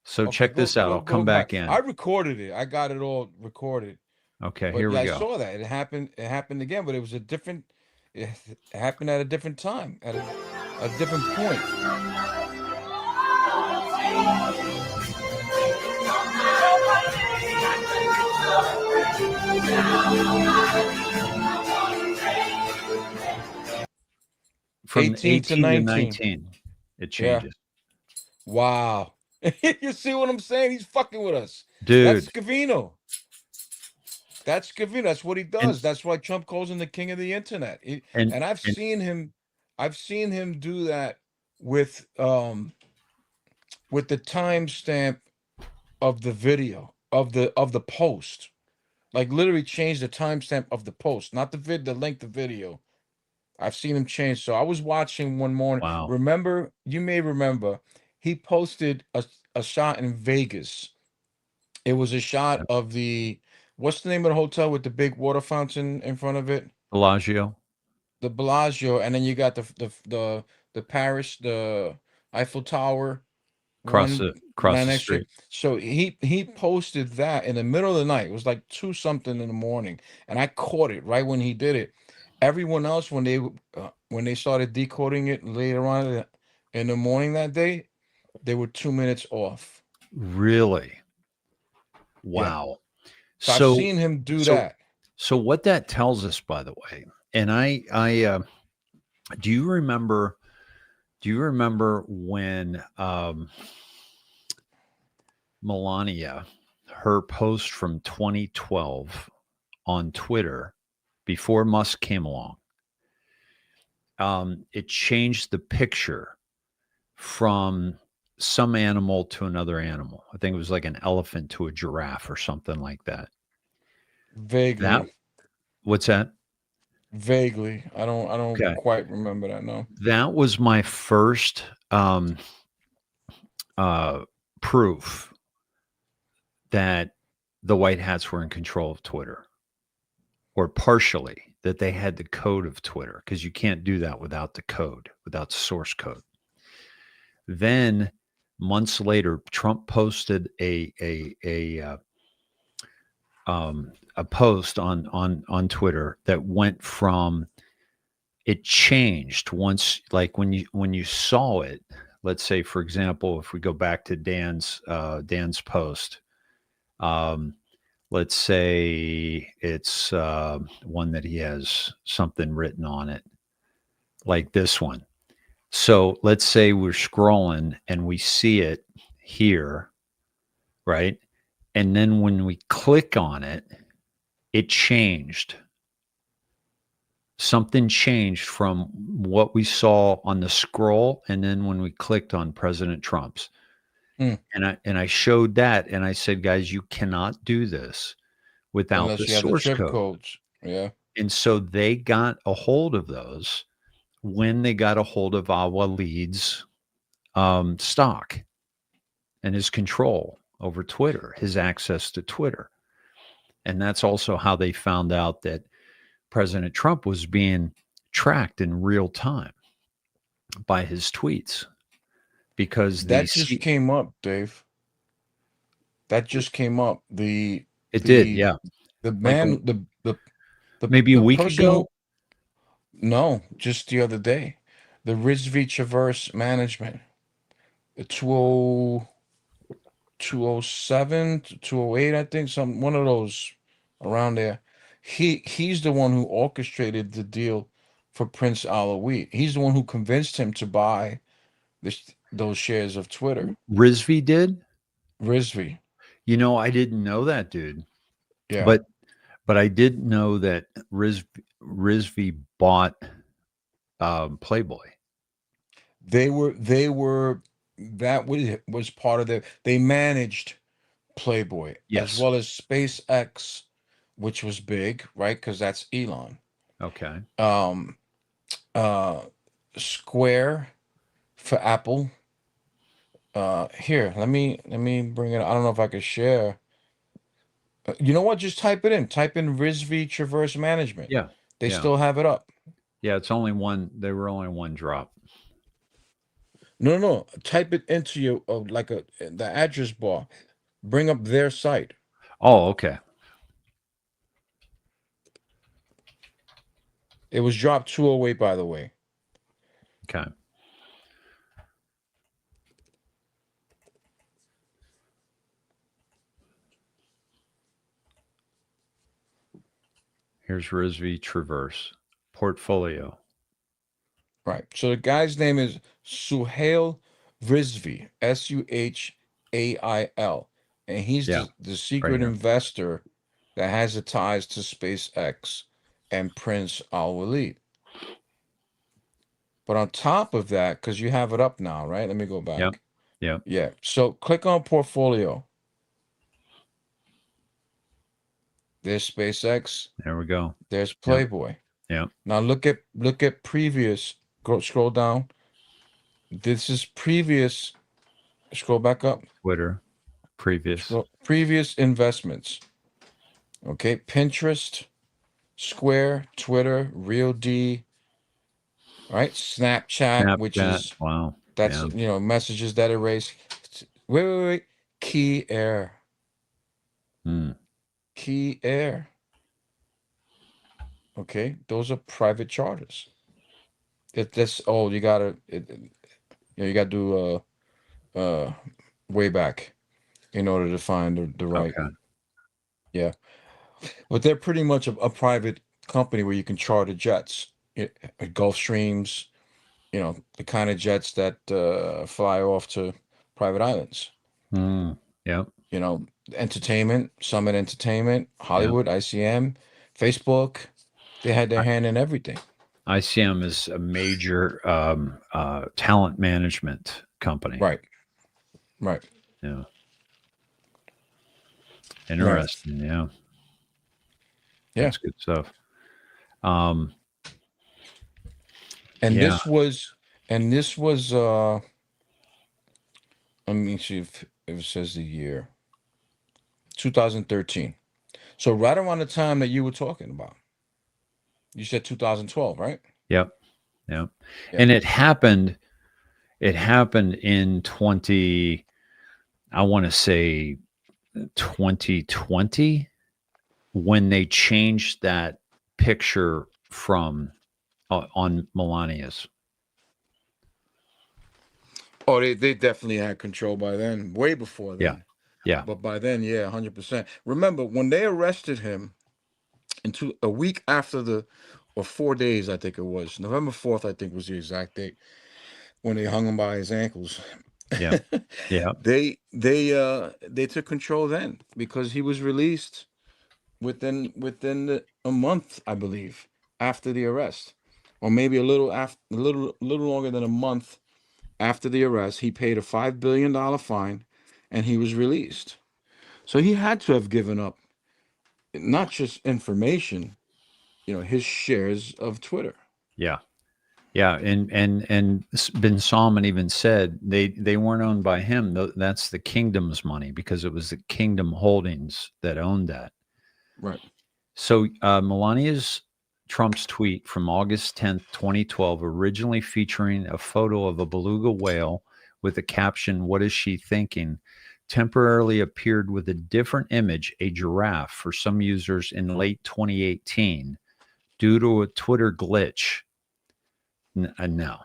So Okay, check this out. I'll go come back. back in. I recorded it. I got it all recorded. Okay, But here yeah, we I go. saw that. It happened again, but it was a different it happened at a different time, at a different point. From 18 to 18 to 19. 19, it Yeah. changes. Wow. You see what I'm saying? He's fucking with us. That's Dude, Scavino. That's Scavino. That's what he and does. That's why Trump calls him the king of the internet. and And and I've seen him do that with the timestamp of the video of the post. Like literally change the timestamp of the post, not the length of video. I've seen him change. So I was watching one morning. wow. Remember, you may remember, he posted a shot in Vegas. It was a shot of what's the name of the hotel with the big water fountain in front of it? Bellagio, The Bellagio, and then you got the Paris, the Eiffel Tower, one across right the next to it. street. So he posted that in the middle of the night. It was like 2 something in the morning, and I caught it right when he did it. Everyone else, when they started decoding it later on in the morning that day, they were 2 minutes off. Really? Yeah. Wow. So I've So seen him do so that. so what that tells us, by the way, and do you remember when Melania, her post from 2012 on Twitter before Musk came along, it changed the picture from some animal to another animal. I think it was like an elephant to a giraffe or something like that. That Vaguely, what's that? vaguely. I don't Okay. quite remember that. No. That was my first uh, proof that the white hats were in control of Twitter, or partially that they had the code of Twitter, because you can't do that without the code, without the source code. Then months later, Trump posted a post on Twitter that went from, it changed once, like when you saw it. Let's say, for example, if we go back to Dan's post, um, let's say it's one that he has something written on it, like this one. So let's say we're scrolling and we see it here, right? And then when we click on it, it changed. Something changed from what we saw on the scroll, and then when we clicked on President Trump's. Hmm. And I showed that, and I said, guys, you cannot do this without the Unless you have the source trip code. codes. Yeah. And so they got a hold of those when they got a hold of Awa Lead's stock and his control over Twitter, his access to Twitter. And that's also how they found out that President Trump was being tracked in real time by his tweets, because That just came up, Dave. That just came up. it did, The yeah. the Like man maybe a the week person ago. who, no, just the other day, the Rizvi Traverse Management, the 207 to 208, I think, some one of those around there. He's the one who orchestrated the deal for Prince Alawi. He's the one who convinced him to buy those shares of Twitter. Rizvi did. Rizvi. I didn't know that, dude. Yeah. But I did know that Rizvi bought Playboy. They were that was part of they managed Playboy as Yes. well as SpaceX, which was big, right? Because that's Elon. Okay. Um, uh, Square for Apple. Here, let me bring it. I don't know if I could share. You know what? Just type it in. Type in Rizvi Traverse Management. Yeah. They Yeah. still have it up. Yeah. It's only one. They were only one drop. No, no, no. Type it into your like the address bar. Bring up their site. Oh, okay. It was dropped 208, by the way. Okay. Here's Rizvi Traverse portfolio. Right. So the guy's name is Suhail Rizvi, Suhail, and he's Yeah. the Right secret here. investor that has the ties to SpaceX and Prince Al Walid. But on top of that, because you have it up now, right? Let me go Yep. back. Yep. Yeah. So click on portfolio. There's SpaceX. There we go. There's Yep. Playboy. Yep. Now look at previous. Go scroll down. This is previous. Scroll back up. Twitter. Previous. Scroll previous investments. Okay, Pinterest, Square, Twitter, Real D, right? Snapchat, which Snapchat. is Wow. that's Yeah. messages that erase. Wait. Key Air. Mm. Key Air. Okay, those are private charters. That's oh you gotta do way back in order to find the right. Okay. Yeah, but they're pretty much a private company where you can charter jets, Gulfstreams, the kind of jets that fly off to private islands. Mm. Yep. You know, entertainment, Summit Entertainment, Yep. Hollywood, ICM, Facebook. They had their hand in everything. ICM is a major talent management company. Right. Right. Yeah. Right. Interesting. Yeah. Yeah. That's good stuff. Um, And yeah. this was let me see if it says the year. 2013. So right around the time that you were talking about. You said 2012, right? Yep. Yep. Yeah. And it happened in 20, I want to say 2020, when they changed that picture from on Melania's. Oh, they definitely had control by then, way before Yeah. then. Yeah. But by then, yeah, 100%. Remember when they arrested him into a week after or 4 days, I think it was. November 4th, I think was the exact date when they hung him by his ankles. Yeah. Yeah. They took control then because he was released within a month, I believe, after the arrest, or maybe a little longer than a month after the arrest. He paid a $5 billion fine, and he was released. So he had to have given up not just information, his shares of Twitter. Yeah. Yeah, and Bin Salman even said they weren't owned by him. That's the kingdom's money because it was the Kingdom Holdings that owned that. Right. So Melania's Trump's tweet from August 10th, 2012, originally featuring a photo of a beluga whale with the caption "What is she thinking?" temporarily appeared with a different image, a giraffe, for some users in late 2018 due to a Twitter glitch. No.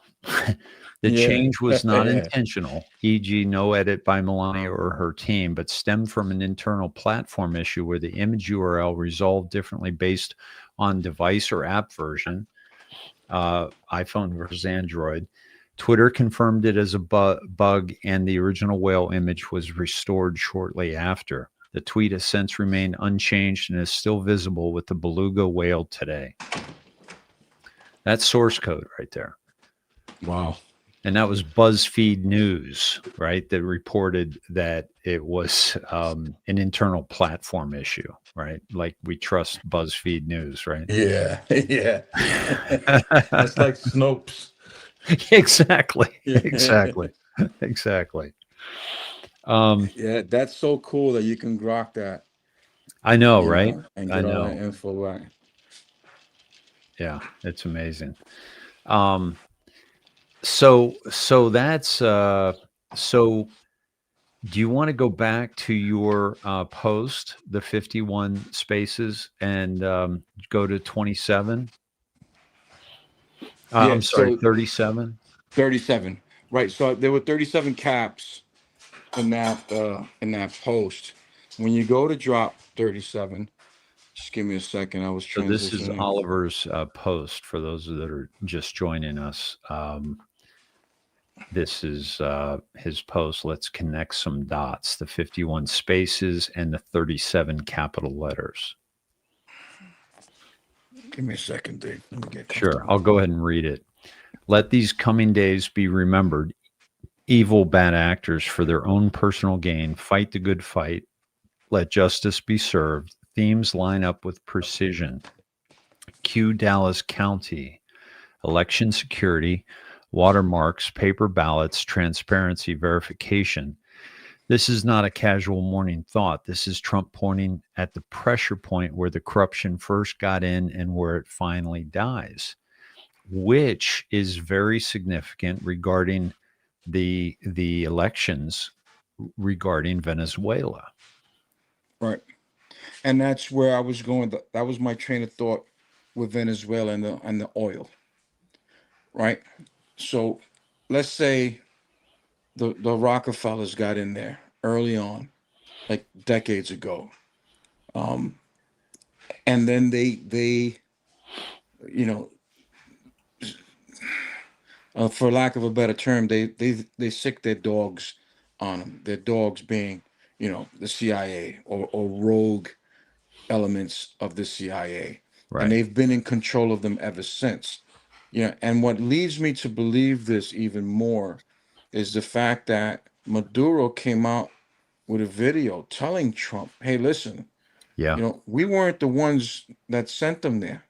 The Yeah. change was not intentional, e.g., no edit by Melania or her team, but stemmed from an internal platform issue where the image URL resolved differently based on device or app version, iPhone versus Android. Twitter confirmed it as a bug, and the original whale image was restored shortly after. The tweet has since remained unchanged and is still visible with the beluga whale today. That's source code right there. Wow. And that was BuzzFeed News, right? That reported that it was an internal platform issue, right? Like we trust BuzzFeed News, right? Yeah. Yeah. That's like Snopes. Exactly. Yeah. Exactly. Exactly. Um, Yeah, that's so cool that you can grok that, I know, right? and I get all that know. info right. Yeah, it's amazing. Um, so that's so do you want to go back to your post, the 51 spaces, and go to 27? Yeah, I'm sorry, so 37. 37. Right. So there were 37 caps in that post. When you go to drop 37, just give me a second. I was So this is transitioning. Oliver's post for those that are just joining us. This is his post. Let's connect some dots, the 51 spaces and the 37 capital letters. Give me a second, Dave. Let me get Sure, comfortable. I'll go ahead and read it. Let these coming days be remembered. Evil bad actors for their own personal gain fight the good fight. Let justice be served. Themes line up with precision. Q Dallas County, election security, watermarks, paper ballots, transparency, verification. This is not a casual morning thought. This is Trump pointing at the pressure point where the corruption first got in and where it finally dies, which is very significant regarding the elections regarding Venezuela. Right. And that's where I was going. That was my train of thought with Venezuela and the oil. Right. So let's say the Rockefellers got in there early on, like decades ago. Um, and then they you know for lack of a better term, they sick their dogs on them. Their dogs being the CIA or rogue elements of the CIA. Right. And they've been in control of them ever since. And what leads me to believe this even more is the fact that Maduro came out with a video telling Trump, hey, listen, Yeah. we weren't the ones that sent them there.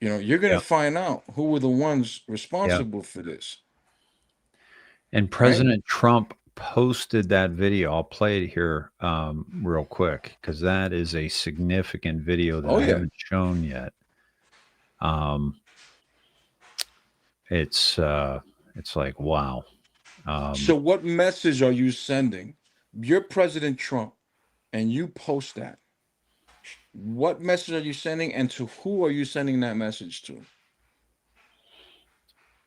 You're going to Yeah. find out who were the ones Yeah. responsible for this. And Right? President Trump posted that video. I'll play it here real quick because that is a significant video that Oh, I yeah. haven't shown yet. It's like, wow. So what message are you sending? You're President Trump and you post that. What message are you sending, and to who are you sending that message to?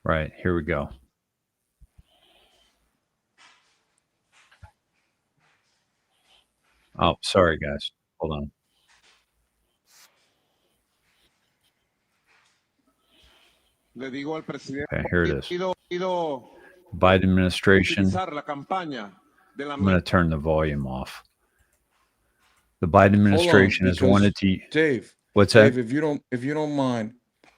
Right. Here we go. Oh, sorry, guys. Hold on. Le digo al presidente, Okay, here it is. pido Biden administration. utilizar la campaña de la I'm going to turn the volume off. The Biden administration has because wanted to. Dave, What's that? Dave, if you don't mind,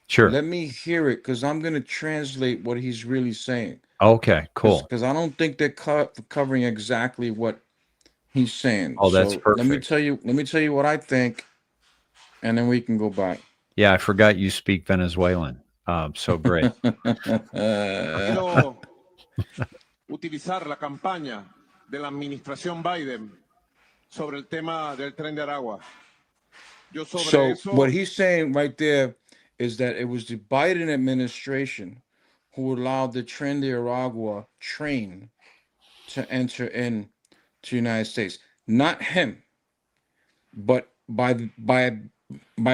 Sure. let me hear it, because I'm going to translate what he's really saying. Okay, cool. Because I don't think they're covering exactly what he's saying. Oh, that's so perfect. Let me tell you what I think, and then we can go back. Yeah, I forgot you speak Venezuelan. So great. Quiero utilizar la campaña de la administración Biden sobre el tema del tren de Aragua. So what he's saying right there is that it was the Biden administration who allowed the Tren de Aragua train to enter in to the United States. Not him, but by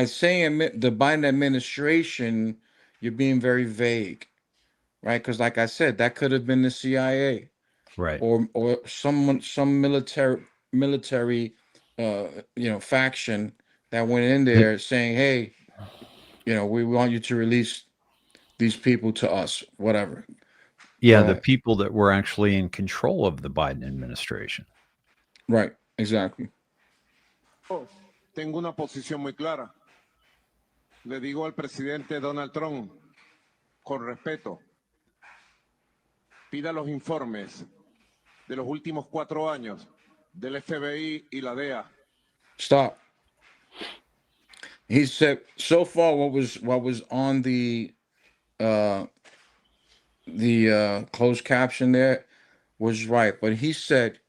saying the Biden administration, you're being very vague, right? Because like I said, that could have been the CIA, Right. or some military faction that went in there saying, hey, we want you to release these people to us, whatever. Yeah, the people that were actually in control of the Biden administration. Right, exactly. Tengo una posición muy clara. Le digo al presidente Donald Trump, con respeto, pida los informes de los últimos 4 años del FBI y la DEA. Stop. He said so far what was on the closed caption there was right, but he said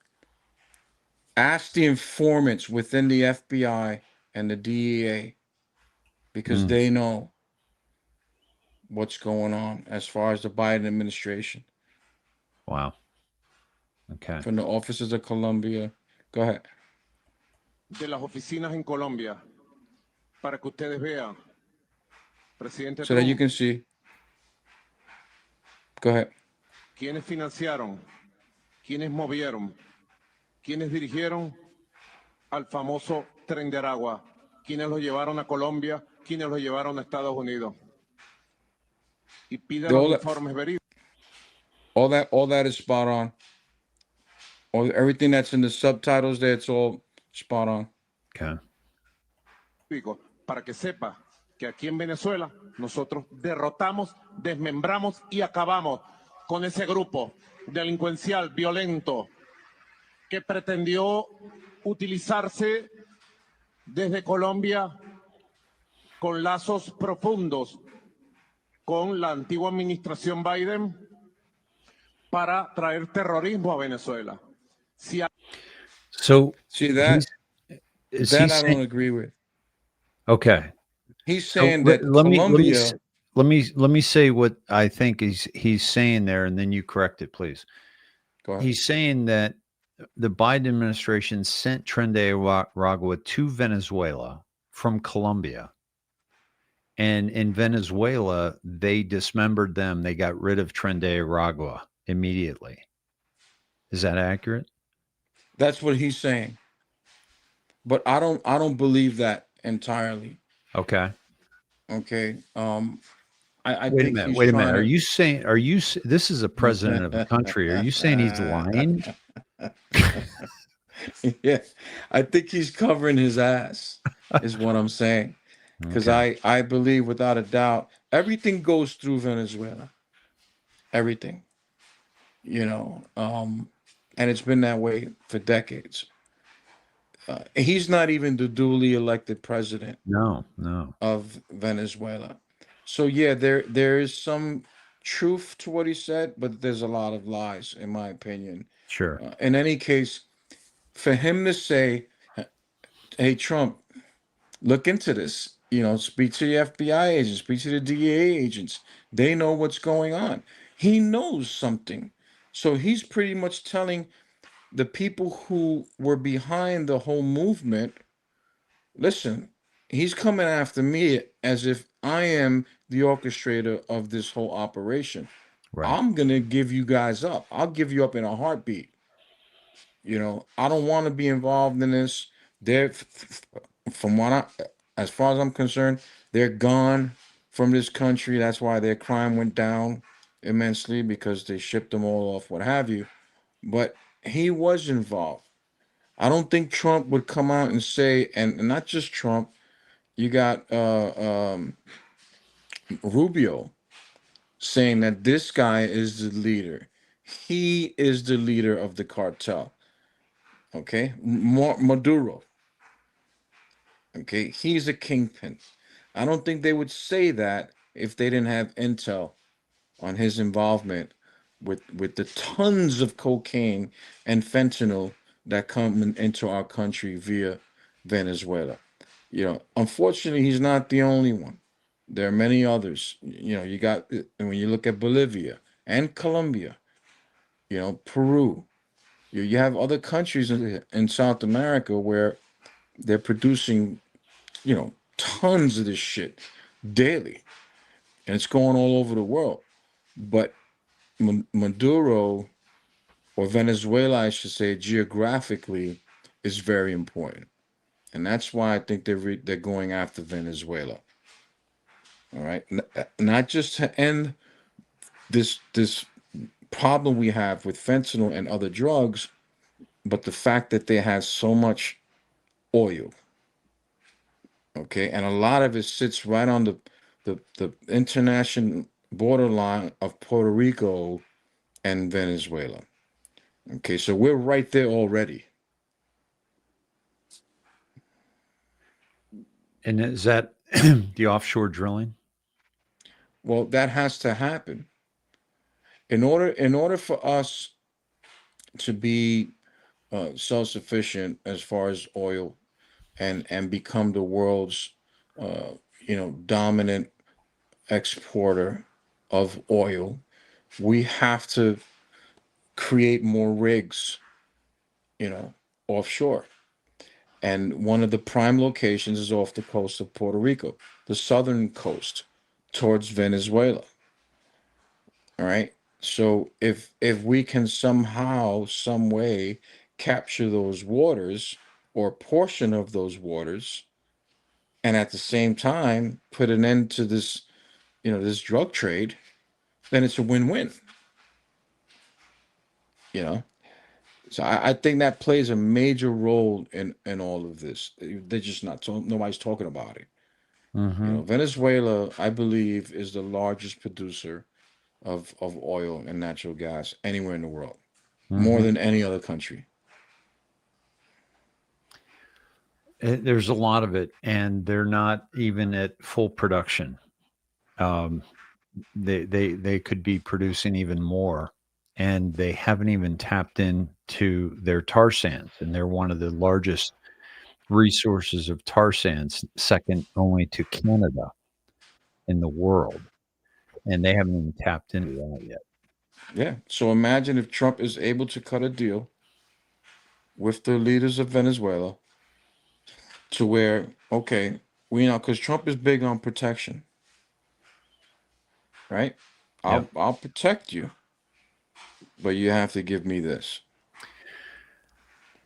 ask the informants within the FBI and the DEA, because they know what's going on as far as the Biden administration. Wow. Okay. From the offices of Colombia. Go ahead. De las oficinas en Colombia, para que ustedes vean, presidente so Trump, that you can see. Go ahead. ¿Quiénes financiaron? ¿Quiénes movieron? ¿Quiénes dirigieron al famoso Tren de Aragua? ¿Quiénes lo llevaron a Colombia? ¿Quiénes lo llevaron a Estados Unidos? Y pide los informes verídicos. All that is spot on. Everything that's in the subtitles there, it's all spot on. Okay. Para que sepa que aquí en Venezuela nosotros derrotamos, desmembramos y acabamos con ese grupo delincuencial violento que pretendió utilizarse desde Colombia con lazos profundos con la antigua administración Biden para traer terrorismo a Venezuela. So see that I don't agree with. Okay. He's saying that Colombia. Let me say what I think he's saying there, and then you correct it, please. Go ahead. He's saying that the Biden administration sent Tren de Aragua to Venezuela from Colombia. And in Venezuela, they dismembered them. They got rid of Tren de Aragua immediately. Is that accurate? That's what he's saying. But I don't believe that entirely. Okay. Okay. I wait think a minute. Wait a minute. Are you saying? This is a president of a country? Are you saying he's lying? Yeah, I think he's covering his ass, is what I'm saying. Because Okay. I believe without a doubt, everything goes through Venezuela. Everything, and it's been that way for decades. He's not even the duly elected president No, no. of Venezuela. So yeah, there is some truth to what he said, but there's a lot of lies, in my opinion. Sure. In any case, for him to say, "Hey, Trump, look into this," speak to the FBI agents, speak to the DEA agents. They know what's going on. He knows something. So he's pretty much telling the people who were behind the whole movement, listen, he's coming after me as if I am the orchestrator of this whole operation. Right. I'm going to give you guys up. I'll give you up in a heartbeat. I don't want to be involved in this. They're, from what as far as I'm concerned, they're gone from this country. That's why their crime went down immensely, because they shipped them all off, what have you. But he was involved. I don't think Trump would come out and say, and not just Trump, you got Rubio saying that this guy is the leader. He is the leader of the cartel. Okay. Maduro. Okay. He's a kingpin. I don't think they would say that if they didn't have intel on his involvement with the tons of cocaine and fentanyl that come into our country via Venezuela. Unfortunately, he's not the only one. There are many others. You got, and when you look at Bolivia and Colombia, Peru, you have other countries in South America where they're producing, tons of this shit daily, and it's going all over the world. But Maduro, or Venezuela, I should say, geographically, is very important, and that's why I think they're going after Venezuela. All right, not just to end this problem we have with fentanyl and other drugs, but the fact that they have so much oil. Okay, and a lot of it sits right on the international borderline of Puerto Rico and Venezuela. Okay, so we're right there already. And is that the offshore drilling? Well, that has to happen in order for us to be self-sufficient as far as oil, and become the world's uh, dominant exporter of oil. We have to create more rigs, offshore. And one of the prime locations is off the coast of Puerto Rico, the southern coast towards Venezuela. All right. So if we can somehow, some way capture those waters, or a portion of those waters, and at the same time put an end to this drug trade, then it's a win-win. You know. So I think that plays a major role in all of this. They're just not nobody's talking about it. Mm-hmm. Venezuela, I believe, is the largest producer of oil and natural gas anywhere in the world, more Mm-hmm. than any other country. There's a lot of it, and they're not even at full production. Um, they could be producing even more, and they haven't even tapped into their tar sands, and they're one of the largest resources of tar sands, second only to Canada in the world, and they haven't even tapped into that yet. Yeah. So imagine if Trump is able to cut a deal with the leaders of Venezuela to where, okay, because Trump is big on protection, right? Yeah. I'll protect you, but you have to give me this.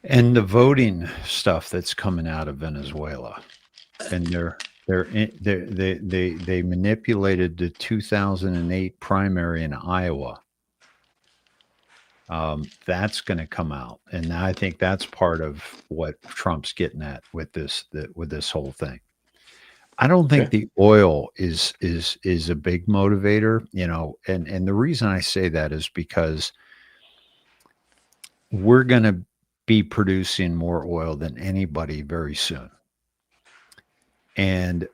And the voting stuff that's coming out of Venezuela, and they manipulated the 2008 primary in Iowa That's going to come out, and I think that's part of what Trump's getting at with this whole thing. I don't think Okay. the oil is a big motivator, and the reason I say that is because we're going to be producing more oil than anybody very soon, and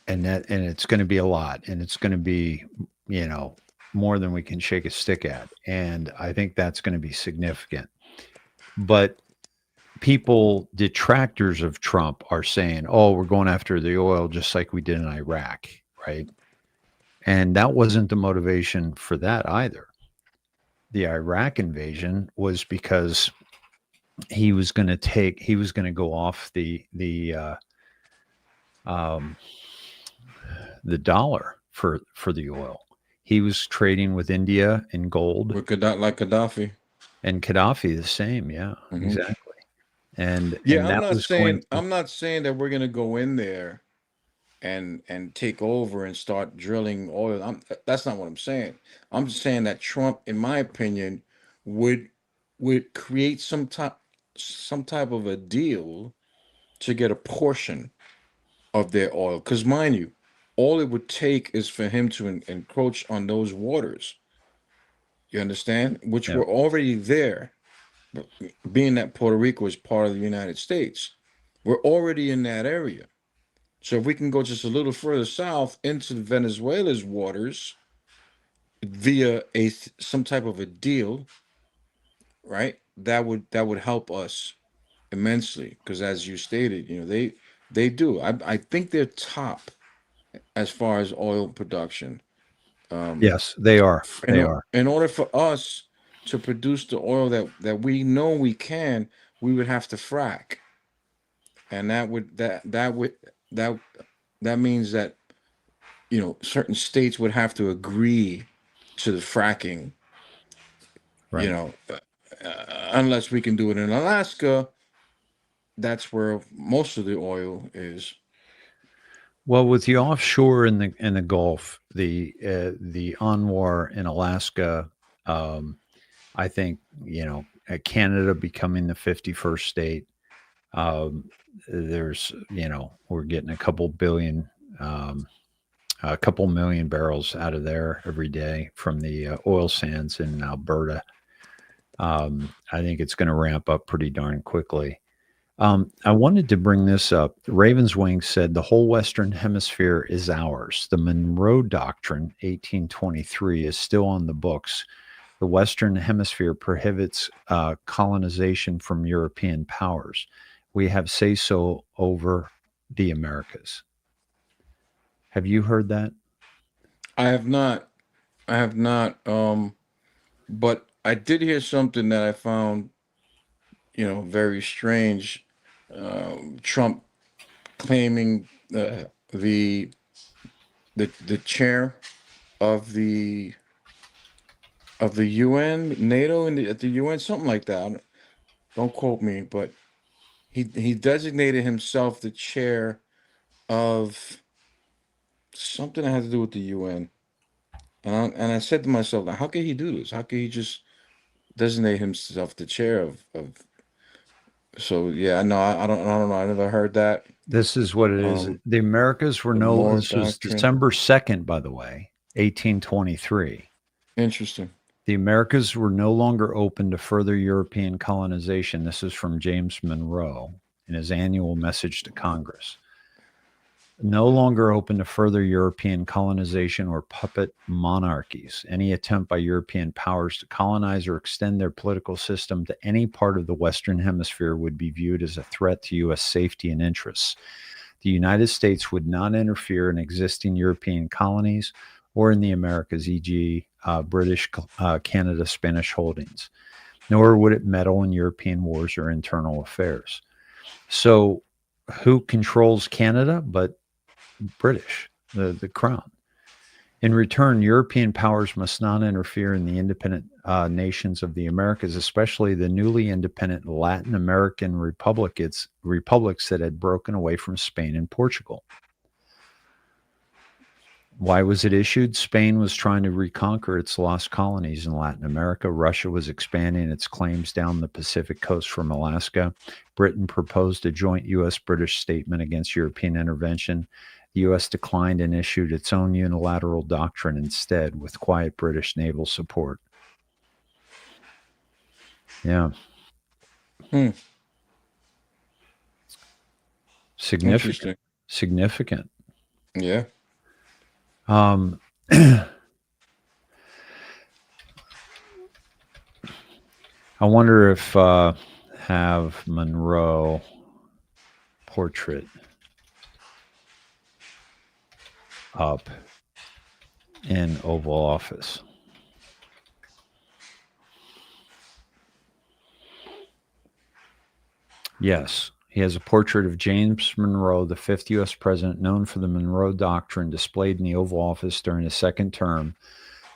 and it's going to be a lot, and it's going to be you know more than we can shake a stick at, and I think that's going to be significant. But detractors of Trump are saying, "Oh, we're going after the oil just like we did in Iraq," right? And that wasn't the motivation for that either. The Iraq invasion was because he was going to go off um, the dollar for the oil. He was trading with India in gold, With Gaddafi. and Gaddafi the same. Yeah, Hmm. exactly. And Yeah, that was going to, I'm not saying that we're gonna go in there and take over and start drilling oil. That's not what I'm saying. I'm just saying that Trump, in my opinion, would create some type of a deal to get a portion of their oil. Because mind you, all it would take is for him to encroach on those waters. You understand? Which yeah. were already there, being that Puerto Rico is part of the United States. We're already in that area. So if we can go just a little further south into Venezuela's waters via some type of a deal, right? That would help us immensely because, as you stated, they do. I think they're top as far as oil production. Um, Yes, they are. They are. in order for us to produce the oil that we know we can, we would have to frack, and that that means that certain states would have to agree to the fracking, you Right. know, unless we can do it in Alaska. That's where most of the oil is. Well, with the offshore in the Gulf, the ANWR in Alaska, um, I think Canada becoming the 51st state. Um, there's we're getting um, a couple million barrels out of there every day from the oil sands in Alberta. I think it's going to ramp up pretty darn quickly. I wanted to bring this up. Ravenswing said the whole Western Hemisphere is ours. The Monroe Doctrine, 1823, is still on the books. The Western Hemisphere prohibits colonization from European powers. We have say so over the Americas. Have you heard that? I have not. I have not. But I did hear something that I found, very strange. Trump claiming the the chair of the UN, NATO, at the UN, something like that. Don't quote me, but he designated himself the chair of something that had to do with the UN. And I said to myself, "Now, how can he do this? How can he just designate himself the chair of?" So yeah, no, I don't know. I never heard that. This is what it is. Um, The Americas were the no, Moore this was Doctrine. December 2nd, by the way, 1823. Interesting. The Americas were no longer open to further European colonization. This is from James Monroe in his annual message to Congress. No longer open to further European colonization or puppet monarchies. Any attempt by European powers to colonize or extend their political system to any part of the Western Hemisphere would be viewed as a threat to U.S. safety and interests. The United States would not interfere in existing European colonies or in the Americas, e.g., British, Canada, Spanish holdings, nor would it meddle in European wars or internal affairs. So, who controls Canada but British, the crown? In return, European powers must not interfere in the independent nations of the Americas, especially the newly independent Latin American republics that had broken away from Spain and Portugal. Why was it issued? Spain was trying to reconquer its lost colonies in Latin America. Russia was expanding its claims down the Pacific coast from Alaska. Britain proposed a joint U.S.-British statement against European intervention. The U.S. declined and issued its own unilateral doctrine instead, with quiet British naval support. Yeah. Significant. Significant. Yeah. I wonder if have Monroe portrait up in Oval Office. Yes, he has a portrait of James Monroe, the fifth U.S. president, known for the Monroe Doctrine, displayed in the Oval Office during his second term.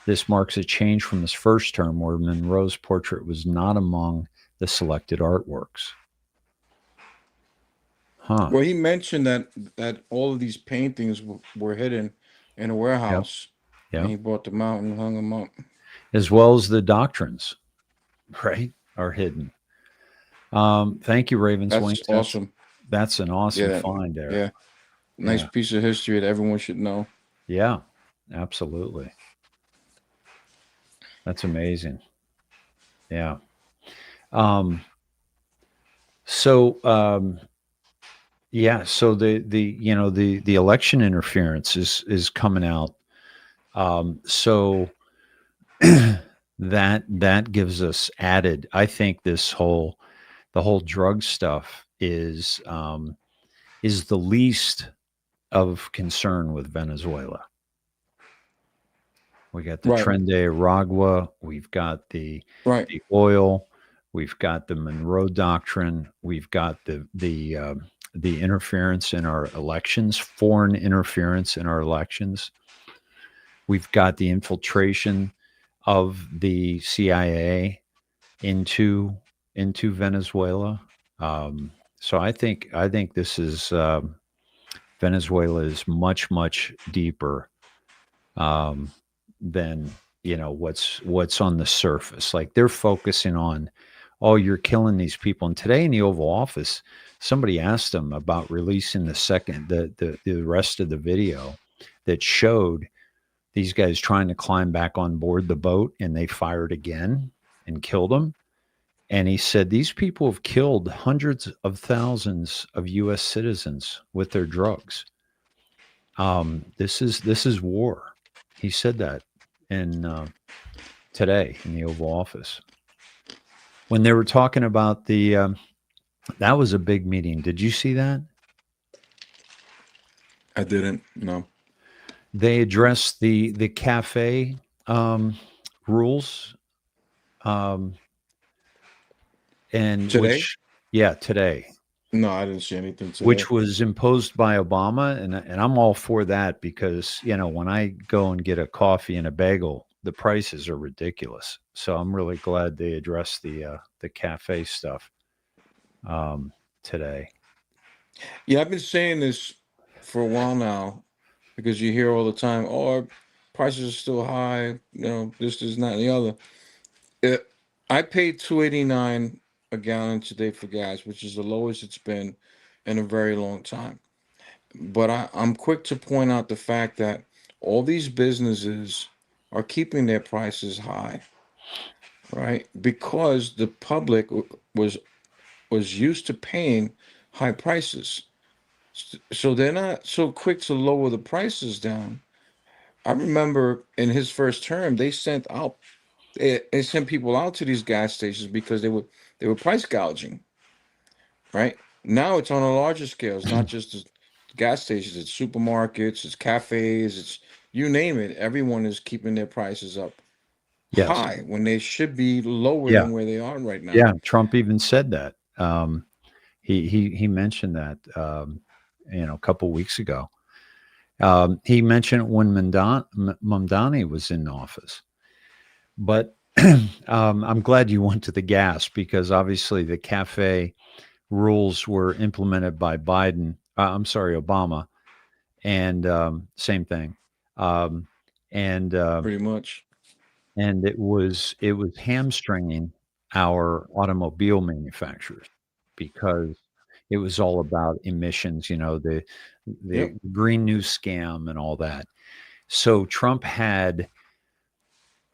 This marks a change from his first term, where Monroe's portrait was not among the selected artworks. Huh. Well, he mentioned that all of these paintings were hidden in a warehouse. Yep. And he brought them out and hung them up. As well as the doctrines, right, are hidden. Thank you, Ravens. That's awesome. That's an awesome find there. Yeah. Nice piece of history that everyone should know. Yeah, absolutely. That's amazing. Yeah. So the election interference is coming out. So that gives us added. I think the whole drug stuff is the least of concern with Venezuela. We got the Tren de Aragua. We've got the oil. We've got the Monroe Doctrine. We've got the interference in our elections, foreign interference in our elections. We've got the infiltration of the CIA into Venezuela. So I think this is Venezuela is much deeper than what's on the surface. Like, they're focusing on, oh, you're killing these people. And today in the Oval Office, somebody asked them about releasing the rest of the video that showed these guys trying to climb back on board the boat, and they fired again and killed them. And he said, these people have killed hundreds of thousands of U.S. citizens with their drugs. This is war. He said that today in the Oval Office. When they were talking about that was a big meeting. Did you see that? I didn't. No. They addressed the cafe rules. And today? Today. No, I didn't see anything today. Which was imposed by Obama, and I'm all for that, because when I go and get a coffee and a bagel, the prices are ridiculous. So I'm really glad they addressed the cafe stuff today. Yeah, I've been saying this for a while now, because you hear all the time, oh, our prices are still high, this is not the other. I paid $2.89 a gallon today for gas, which is the lowest it's been in a very long time. But I'm quick to point out the fact that all these businesses are keeping their prices high, right? Because the public was used to paying high prices. So they're not so quick to lower the prices down. I remember in his first term, they sent people out to these gas stations because they were price gouging, right? Now it's on a larger scale. It's not just the gas stations, it's supermarkets, it's cafes, it's you name it. Everyone is keeping their prices up high when they should be lower than where they are right now. Yeah, Trump even said that. He mentioned that a couple weeks ago. He mentioned it when Mamdani was in office. But I'm glad you went to the gas, because obviously the cafe rules were implemented by Obama, and same thing. um, and Pretty much. it was hamstringing our automobile manufacturers because it was all about emissions, the Yep. green new scam and all that. So Trump had,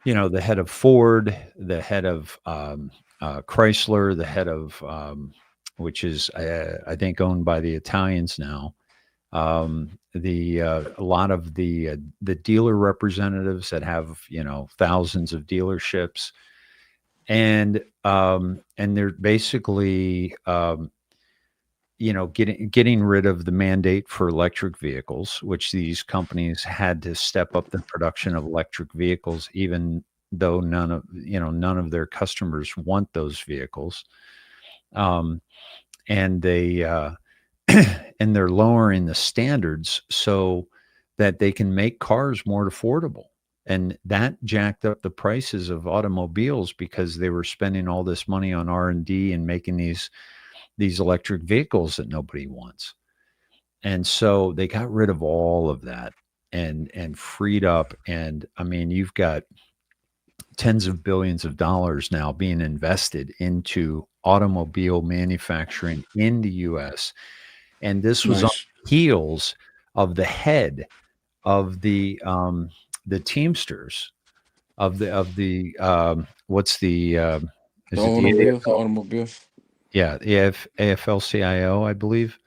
the head of Ford, the head of Chrysler, the head of which is I think owned by the Italians now. The A lot of the dealer representatives that have thousands of dealerships, and they're basically getting rid of the mandate for electric vehicles, which these companies had to step up the production of electric vehicles, even though none of their customers want those vehicles. Um, and they and they're lowering the standards so that they can make cars more affordable. And that jacked up the prices of automobiles because they were spending all this money on R&D and making these electric vehicles that nobody wants. And so they got rid of all of that and freed up. And I mean, you've got tens of billions of dollars now being invested into automobile manufacturing in the US. And this was on Nice. the heels of the head of the Teamsters what's the The is it the automobile, the AFL? automobile. Yeah, the AFL-CIO, I believe,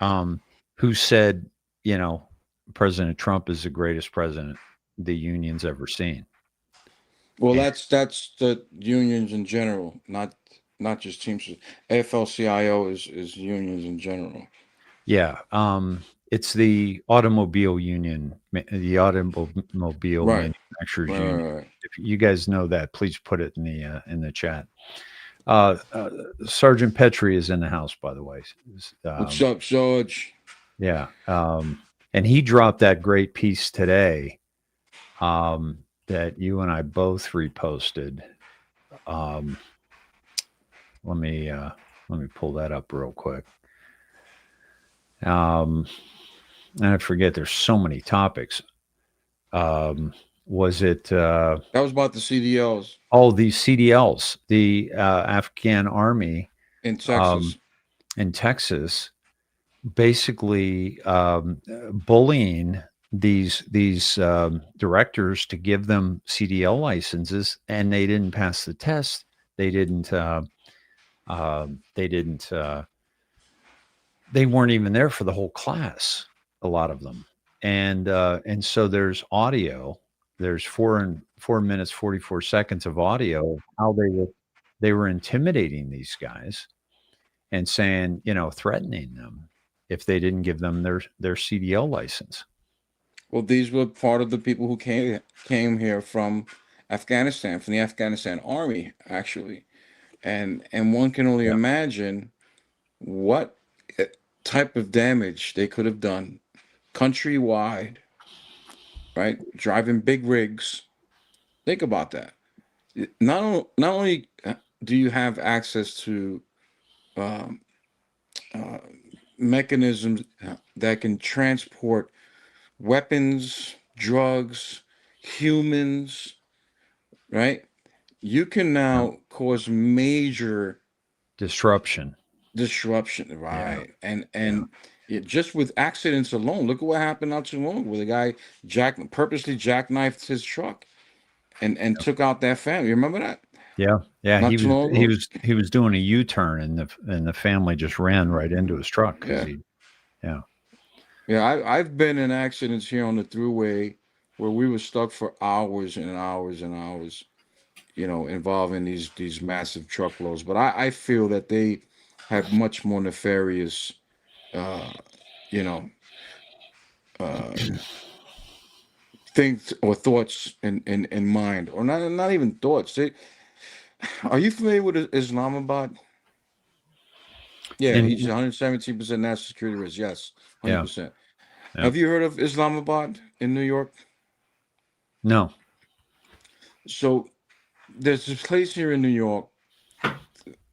who said, you know, President Trump is the greatest president the union's ever seen. Well, And that's the unions in general, not just Teamsters. AFL-CIO is unions in general. yeah, it's the automobile union, the automobile Right. manufacturers Right. union. Right. Right. If you guys know that, please put it in the chat. Uh, uh, Sergeant Petrie is in the house, by the way. What's Um, up, George? yeah, and he dropped that great piece today that you and I both reposted. Um, let me pull that up real quick. And I forget. There's so many topics. Was it? That was about the CDLs These CDLs, the Afghan army in um, Texas. in Texas, basically bullying these directors to give them CDL licenses, and they didn't pass the test. They didn't. They didn't. They weren't even there for the whole class. A lot of them, and so there's audio. There's 4 minutes 44 seconds of audio of how they were intimidating these guys and saying, threatening them if they didn't give them their CDL license. Well, these were part of the people who came here from Afghanistan, from the Afghanistan army, actually, and one can only Yeah. imagine what type of damage they could have done countrywide, right? Driving big rigs. Think about that. Not only do you have access to um, uh, mechanisms that can transport weapons, drugs, humans, right? You can Yeah. now cause major Disruption. disruption, Yeah. right? And Yeah. just with accidents alone, look at what happened not too long ago, where the guy purposely jackknifed his truck and took out that family. You remember that? Yeah. Yeah. Not too long ago. He was doing a U-turn, and the family just ran right into his truck because Yeah, he. Yeah. yeah. I've been in accidents here on the throughway where we were stuck for hours and hours and hours, involving these massive truckloads. But I feel that they have much more nefarious, uh, you know, uh, things or thoughts in mind, or not even thoughts. Are you familiar with Islamabad? Yeah, And he's 117% national security risk. Yes, yeah. 100%. Yeah. Have you heard of Islamabad in New York? No. So there's this place here in New York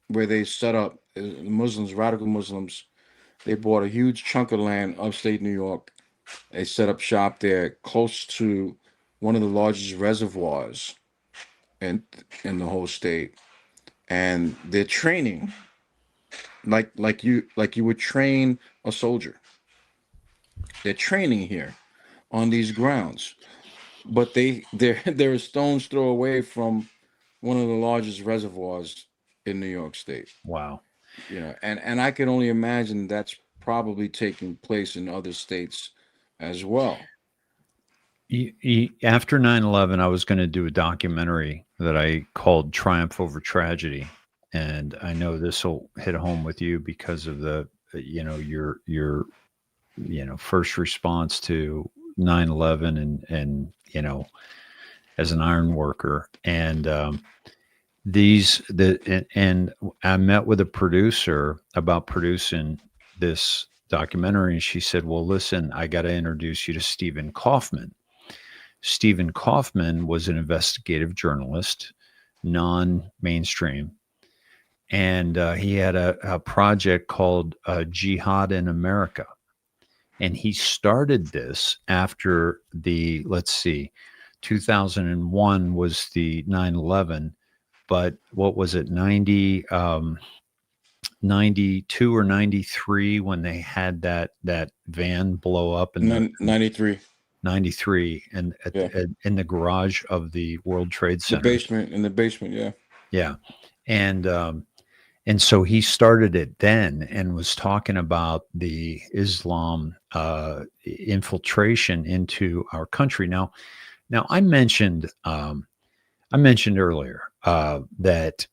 where they set up Muslims, radical Muslims. They bought a huge chunk of land upstate New York, They set up shop there close to one of the largest reservoirs in the whole state, and they're training like you would train a soldier. They're training here on these grounds, but they're a stone's throw away from one of the largest reservoirs in New York State. Wow. And I can only imagine that's probably taking place in other states as well. After 9/11, I was going to do a documentary that I called Triumph Over Tragedy. And I know this will hit home with you because of the, your first response to 9/11 and, as an iron worker. And, and I met with a producer about producing this documentary. And she said, well, listen, I got to introduce you to Stephen Kaufman. Stephen Kaufman was an investigative journalist, non-mainstream, and he had a project called Jihad in America. And he started this after 2001 was the 9/11, but what was it, 92 or 93 when they had that van blow up in 93. 93 and in the garage of the World Trade Center. In the basement, yeah. Yeah. And so he started it then and was talking about the Islam infiltration into our country. Now I mentioned earlier that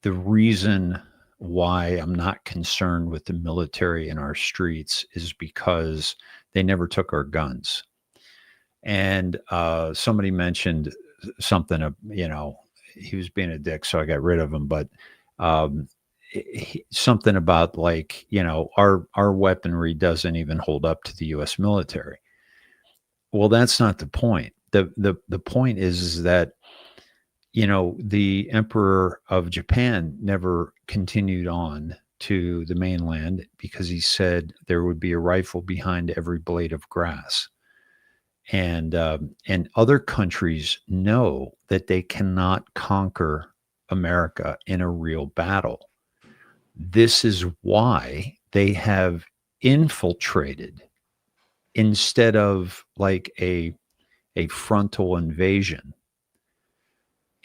the reason why I'm not concerned with the military in our streets is because they never took our guns. And somebody mentioned something of, he was being a dick, so I got rid of him. But something about our weaponry doesn't even hold up to the U.S. military. Well, that's not the point. The point is that the Emperor of Japan never continued on to the mainland because he said there would be a rifle behind every blade of grass. And other countries know that they cannot conquer America in a real battle. This is why they have infiltrated instead of like a frontal invasion.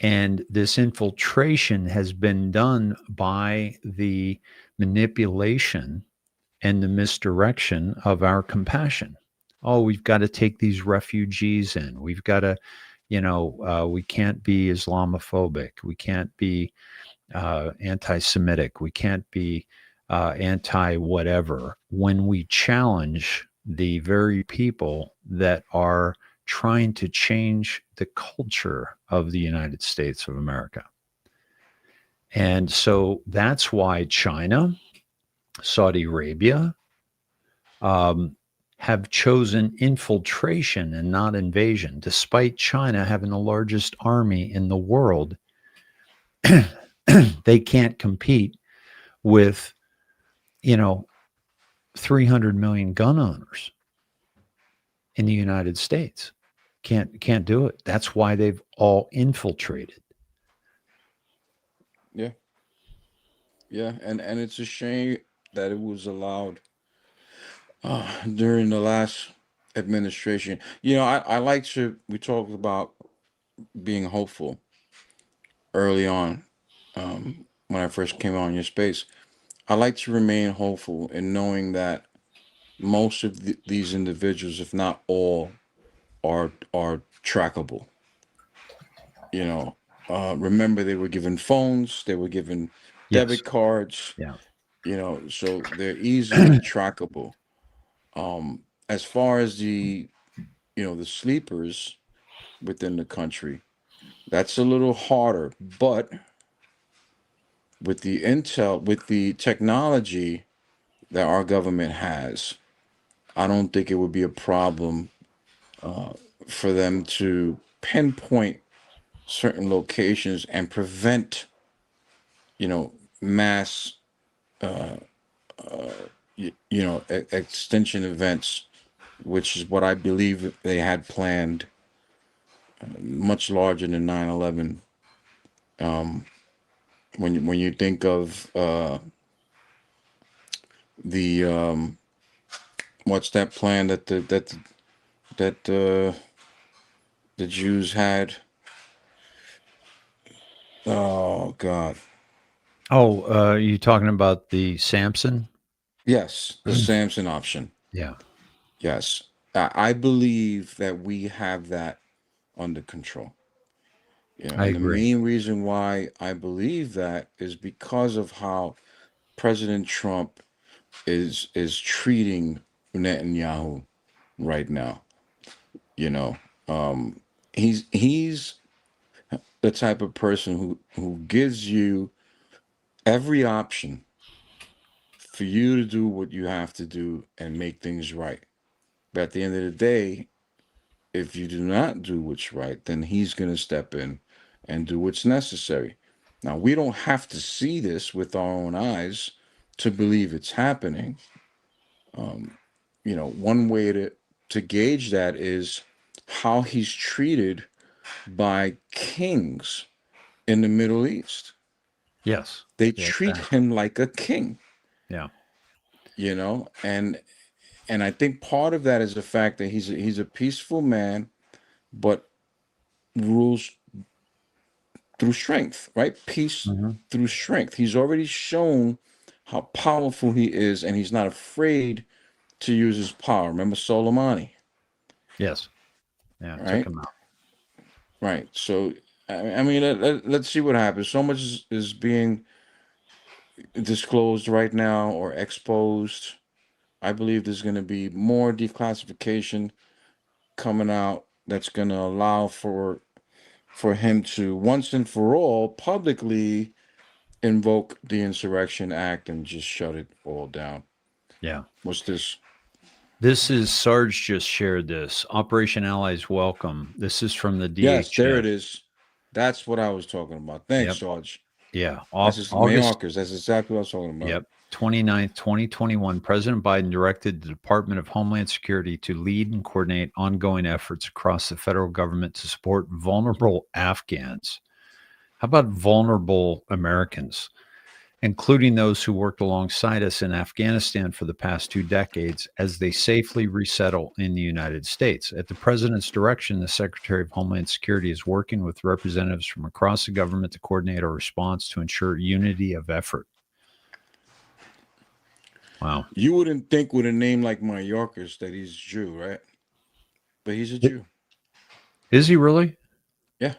And this infiltration has been done by the manipulation and the misdirection of our compassion. Oh, we've got to take these refugees in. We've got to, we can't be Islamophobic. We can't be anti-Semitic. We can't be anti-whatever when we challenge the very people that are trying to change the culture of the United States of America. And so that's why China, Saudi Arabia, have chosen infiltration and not invasion, despite China having the largest army in the world. They can't compete with, 300 million gun owners in the United States. Can't do it. That's why they've all infiltrated. Yeah. Yeah, and it's a shame that it was allowed during the last administration. We talked about being hopeful early on when I first came on your space. I like to remain hopeful in knowing that most of these individuals, if not all, are trackable. Remember, they were given phones, they were given debit cards. Yeah. So they're easily trackable. As far as the sleepers within the country, that's a little harder. But with the intel, with the technology that our government has, I don't think it would be a problem for them to pinpoint certain locations and prevent, mass, extension events which is what I believe they had planned, much larger than 9/11. When you think of the what's that plan that the Jews had? Oh God, Oh, you talking about the Samson? yes, the Samson option. Yeah, Yes, I believe that we have that under control. I And the agree. main reason why I believe that is because of how President Trump is treating Netanyahu right now. You know, he's the type of person who gives you every option for you to do what you have to do and make things right. But at the end of the day, if you do not do what's right, then he's going to step in and do what's necessary. Now, we don't have to see this with our own eyes to believe it's happening. One way to gauge that is how he's treated by kings in the Middle East. Yes. They Yeah, treat exactly. him like a king, Yeah. and I think part of that is the fact that he's a peaceful man, but rules through strength, right? Peace Mhm. through strength. He's already shown how powerful he is, and he's not afraid to use his power. Remember Soleimani, Yes. Yeah, took right? him out. Right. So, I mean, let's see what happens. So much is being disclosed right now or exposed. I believe there's going to be more declassification coming out that's going to allow for him to once and for all publicly invoke the Insurrection Act and just shut it all down. Yeah. What's this? This is Sarge just shared this. Operation Allies Welcome. This is from the Yes, there it DHS. is. That's what I was talking about. Thanks, Yep. Sarge. Yeah. That's just August. Mayorkers. That's exactly what I was talking about. Yep. 29th, 2021, President Biden directed the Department of Homeland Security to lead and coordinate ongoing efforts across the federal government to support vulnerable Afghans. How about vulnerable Americans, including those who worked alongside us in Afghanistan for the past 2 decades as they safely resettle in the United States? At the president's direction, the Secretary of Homeland Security is working with representatives from across the government to coordinate our response to ensure unity of effort. Wow. You wouldn't think with a name like Mayorkers that he's Jew, right? But he's a Jew. Is he really? Yeah.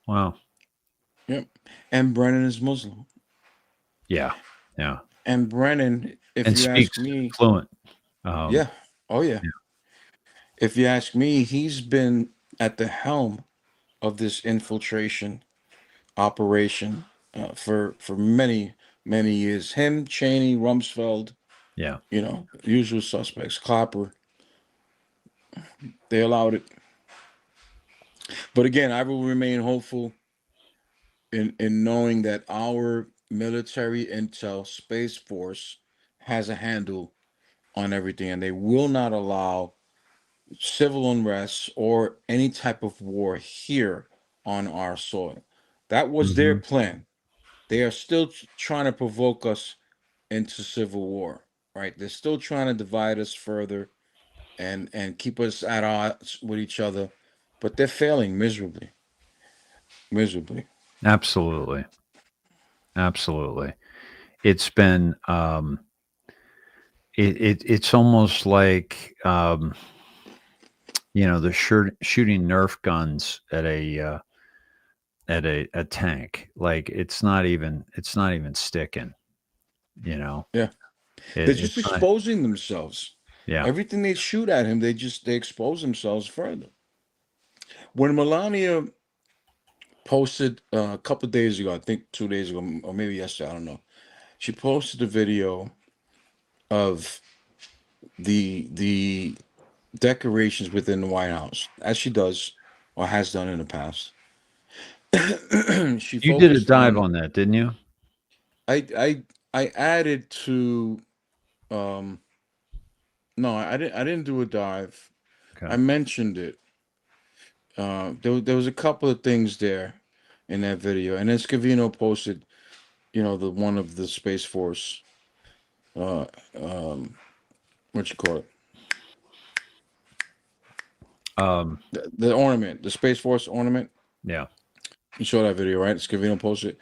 Wow. Yep. And Brennan is Muslim. Yeah. Yeah. And Brennan, if And you ask speaks me, fluent. yeah. Oh, yeah. Yeah. If you ask me, he's been at the helm of this infiltration operation for many years. Him, Cheney, Rumsfeld, Yeah. usual suspects. Clapper, they allowed it. But again, I will remain hopeful in knowing that our military intel space force has a handle on everything, and they will not allow civil unrest or any type of war here on our soil. That was their Mhm. plan. They are still trying to provoke us into civil war, right? They're still trying to divide us further and keep us at odds with each other, but they're failing miserably, miserably. Absolutely. Absolutely. It's been it's almost like the shooting Nerf guns at a tank. Like it's not even sticking. You know, Yeah, they're just it's not. exposing themselves. Yeah. Everything they shoot at him, they expose themselves further. When Melania posted a couple of days ago, I think 2 days ago, or maybe yesterday, I don't know. She posted a video of the decorations within the White House, as she does or has done in the past. She You did a focused dive on on that, didn't you? I I added to um No, I didn't do a dive. I Okay. mentioned it. There was a couple of things there in that video, and then Scavino posted, the one of the Space Force, uh, um, what you call it, the ornament, the Space Force ornament. Yeah. You saw that video, right? Scavino posted.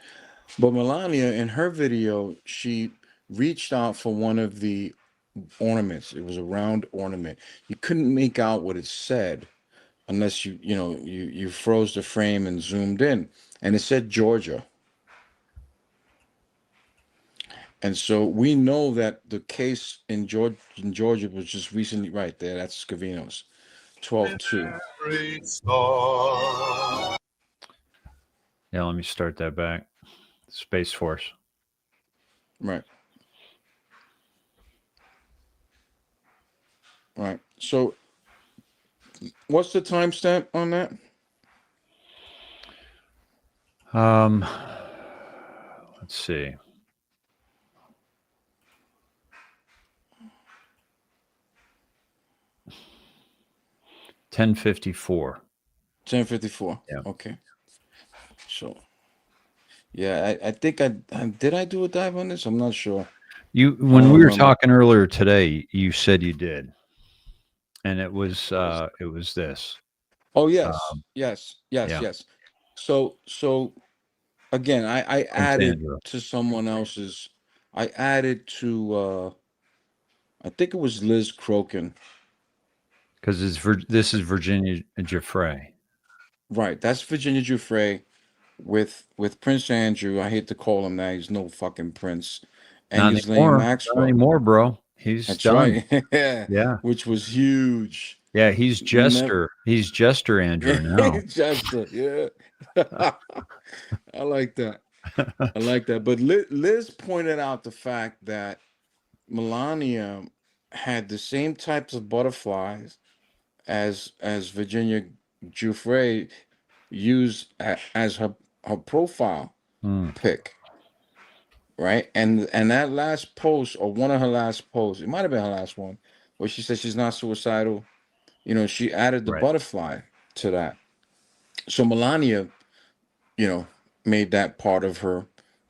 But Melania, in her video, she reached out for one of the ornaments. It was a round ornament. You couldn't make out what it said unless you froze the frame and zoomed in, and it said Georgia. And so we know that the case in Georgia was just recently right there. That's Scavino's 12-2. Yeah. Let me start that back. Space Force. Right. Right. So what's the timestamp on that? Let's see. $10:54. 10:54. Yeah. Okay. So yeah, I think I did I do a dive on this? I'm not sure. You I when don't we were remember. talking earlier today, you said you did, and it was this. Oh yes, Um, yes, yes, yeah. yes. So again, I Prince added Andrew, to someone else's. I added to I think it was Liz Crokin. because this is Virginia Giuffre. Right, that's Virginia Giuffre with Prince Andrew. I hate to call him that. He's no fucking prince. And Not Ghislaine anymore. Not Maxwell. anymore, bro. He's That's done. right. Yeah, Yeah. which was huge. Yeah. He's Never, Jester. He's Jester Andrew now. Chester. Yeah, I like that. I like that. But Liz pointed out the fact that Melania had the same types of butterflies as Virginia Giuffre used as her profile Hmm. pic, right? And that last post, or one of her last posts, it might have been her last one, where she said she's not suicidal. She added the Right. butterfly to that. So Melania, you know, made that part of her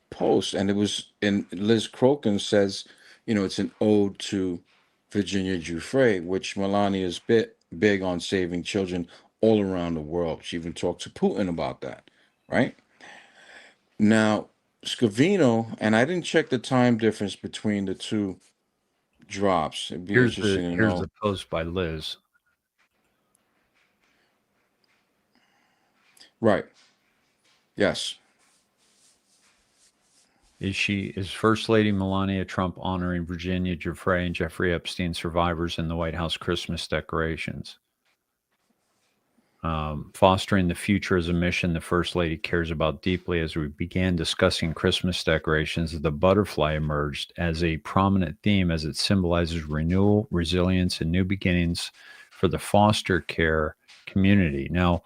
post, and it was. And Liz Crokin says, it's an ode to Virginia Giuffre, which Melania is big on saving children all around the world. She even talked to Putin about that, right? Now, Scavino, and I didn't check the time difference between the two drops. It'd be interesting to Here's know. the post by Liz. Right. Yes. Is First Lady Melania Trump honoring Virginia Giuffre and Jeffrey Epstein survivors in the White House Christmas decorations? Fostering the future is a mission the First Lady cares about deeply. As we began discussing Christmas decorations, the butterfly emerged as a prominent theme as it symbolizes renewal, resilience, and new beginnings for the foster care community. Now,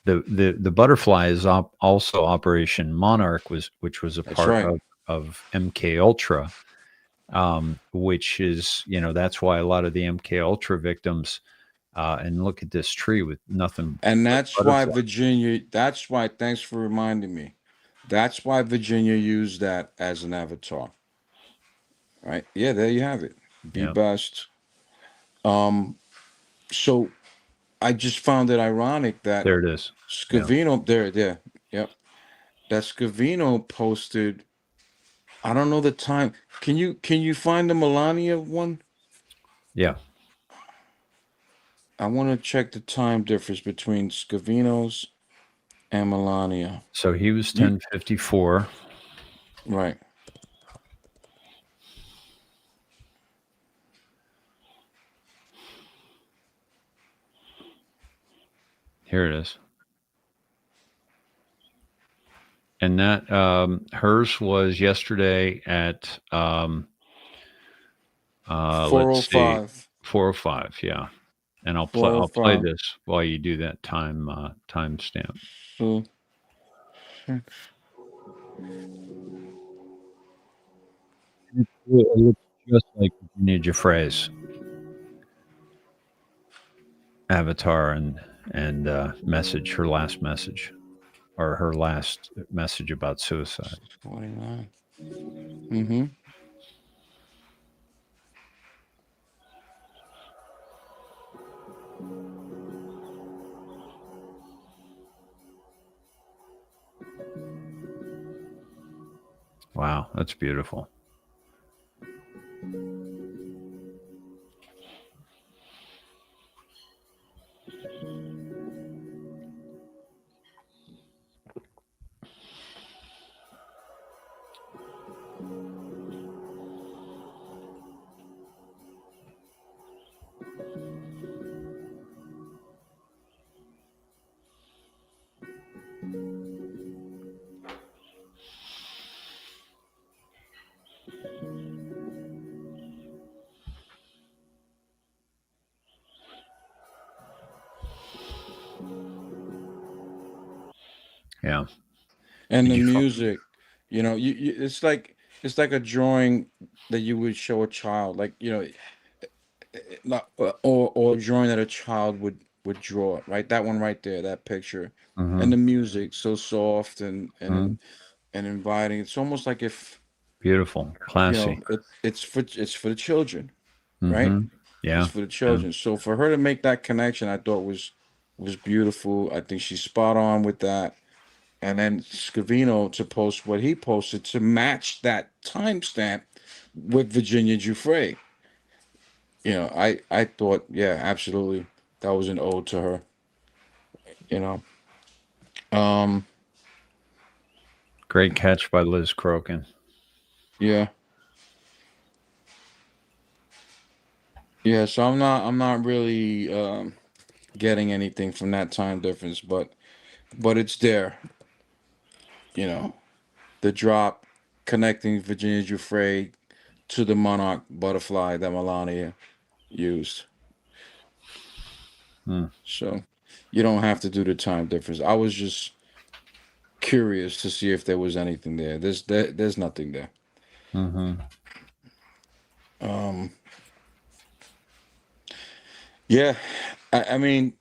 the butterfly is also Operation Monarch, which was a That's part right. of MK Ultra, which is that's why a lot of the MK Ultra victims. And look at this tree with nothing And but that's why butterfly. Virginia, that's why, thanks for reminding me. That's why Virginia used that as an avatar. Right? Yeah, there you have it. Be Yeah, best. Um, so I just found it ironic that there it is. Yeah, Scavino, there, yep. That Scavino posted, I don't know the time. Can you find the Melania one? yeah. I want to check the time difference between Scavino's and Melania. So he was You 10:54. right. Here it is. And that hers was yesterday at let's see, 405. 4:05. Yeah, and I'll play 405. this while you do that timestamp. So It looks just like Virginia Giuffre's. avatar and message, her last message, or her last message about suicide. 49. Mm-hmm. Wow, that's beautiful. Yeah. And Did the you? music, it's like a drawing that you would show a child, like or a drawing that a child would draw, right? That one right there, that picture, and Mm-hmm. the music so soft Mm-hmm. and inviting. It's almost like if Beautiful, classy. it's for the children, right? Mm-hmm. It's Yeah. for the Yeah. children. So for her to make that connection, I thought was beautiful. I think she's spot on with that. And then Scavino to post what he posted to match that timestamp with Virginia Giuffre. I thought, yeah, absolutely, that was an ode to her. You know, um, Great catch by Liz Crokin. yeah, yeah. So I'm not really getting anything from that time difference, but it's there. You know, the drop connecting Virginia Giuffre to the monarch butterfly that Melania used. Hmm. So you don't have to do the time difference. I was just curious to see if there was anything there. There's nothing there. Mm-hmm. Um, yeah, I mean,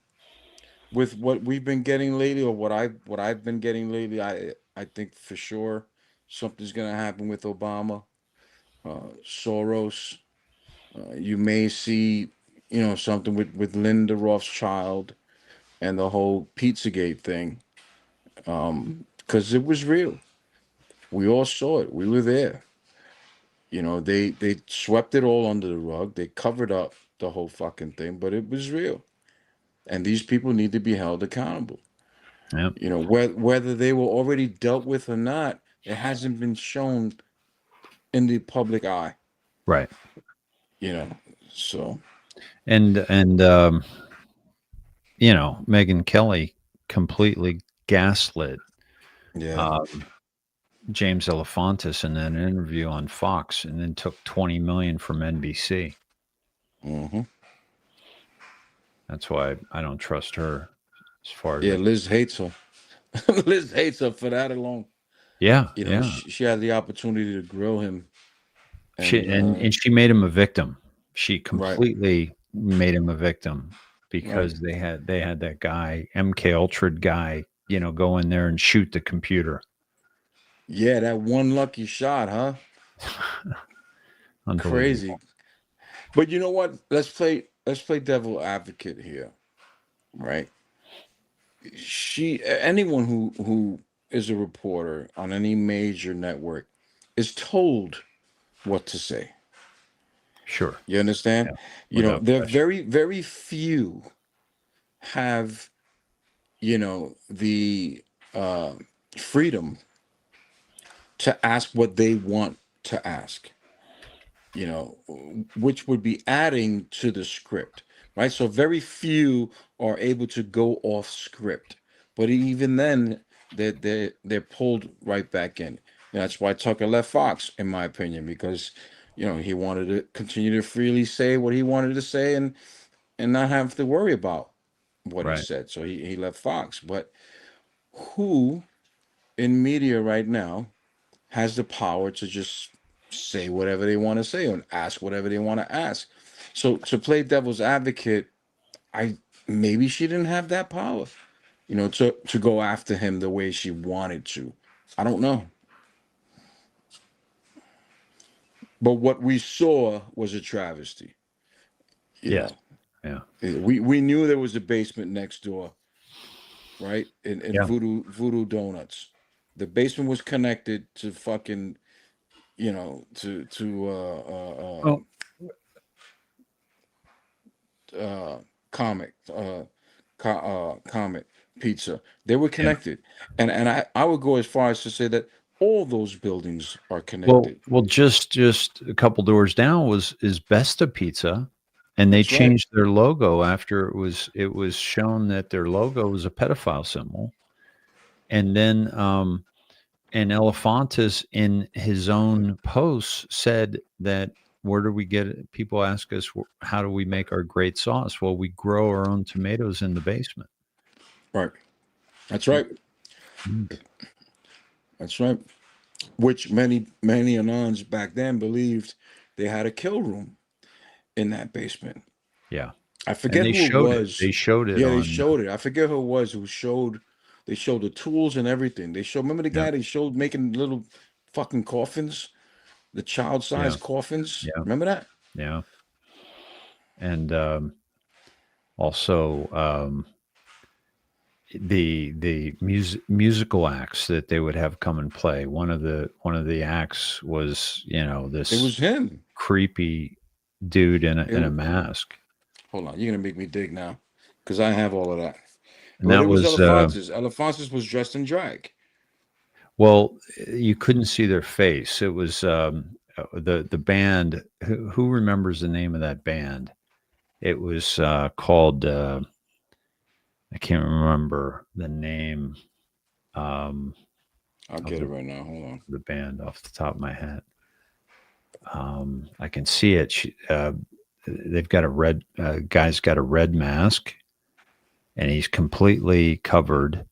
with what we've been getting lately, or what I've been getting lately, I think for sure something's gonna happen with Obama, Soros. You may see, something with Linda Rothschild and the whole Pizzagate thing, because it was real. We all saw it. We were there. They swept it all under the rug. They covered up the whole fucking thing, but it was real. And these people need to be held accountable. Yep. Whether they were already dealt with or not, it hasn't been shown in the public eye. Right. You know, so And Megyn Kelly completely gaslit yeah. um, James Elefantis in an interview on Fox, and then took 20 million from NBC. Hmm. That's why I don't trust her as far as Yeah, I. Liz hates her. Liz hates her for that alone. Yeah, You know, yeah. she had the opportunity to grill him, She and and she made him a victim. She right, completely made him a victim right. because they had that guy, MK Ultra guy, go in there and shoot the computer. Yeah, that one lucky shot, huh? Unbelievable. Crazy. But you know what? Let's play devil advocate here, right? Anyone who is a reporter on any major network is told what to say. Sure. You understand? Yeah. Without There are question. very, very few have, the uh, freedom to ask what they want to ask, you know, which would be adding to the script, right? So very few are able to go off script, but even then, they're pulled right back in. That's why Tucker left Fox, in my opinion, because he wanted to continue to freely say what he wanted to say and not have to worry about what he Right. said. So he left Fox. But who in media right now has the power to just say whatever they want to say and ask whatever they want to ask? So to play devil's advocate, I maybe she didn't have that power, to go after him the way she wanted to. I don't know. But what we saw was a travesty. You Yes. know, Yeah. we knew there was a basement next door, right? In Yeah. Voodoo Donuts. The basement was connected to fucking, Oh, Comic Comet Pizza. They were yeah. connected. And I would go as far as to say that all those buildings are Well, connected. just a couple doors down is Besta Pizza, and they That's right. changed their logo after it was shown that their logo was a pedophile symbol. And then and Elefantis in his own posts said that where do we get it? People ask us how do we make our great sauce? Well, we grow our own tomatoes in the basement. Right. That's right. Mm. That's right. Which many Anons back then believed they had a kill room in that basement. Yeah. I And forget they who it showed it. was. They showed it Yeah, they on showed it. I forget who it was who showed. They showed the tools and everything. Remember the yeah, guy they showed making little fucking coffins, the yeah, child-sized coffins. yeah, Remember that? yeah. And also the musical acts that they would have come and play. One of the acts was It this was him. creepy dude in It a was, mask, hold on, you're gonna make me dig now, because I have all of that. and But that it was was Elefantis. Elefantis was dressed in drag. well, you couldn't see their face. It was the band. Who remembers the name of that band? It was called. I can't remember the name I'll of get it right now. Hold on. the band off the top of my head. I can see it. They've got a red guy's got a red mask, and he's completely covered,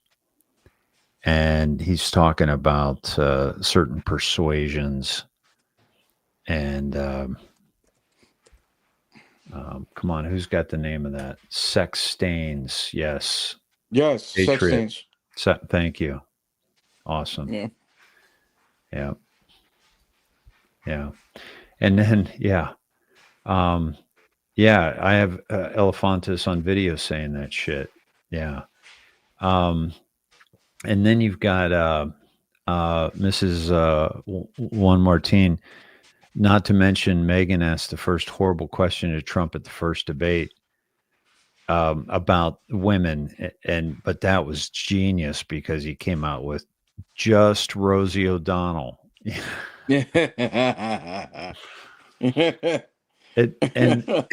and he's talking about certain persuasions. And come on, who's got the name of that? Sex Stains. Yes, Yes, sex Patriot. stains. Thank you. Awesome. Yeah. Yeah. Yeah. And then yeah, I have Elefantis on video saying that shit. Yeah. And then you've got Mrs. Juan Martin. Not to mention, Megan asked the first horrible question to Trump at the first debate about women, but that was genius because he came out with just Rosie O'Donnell. And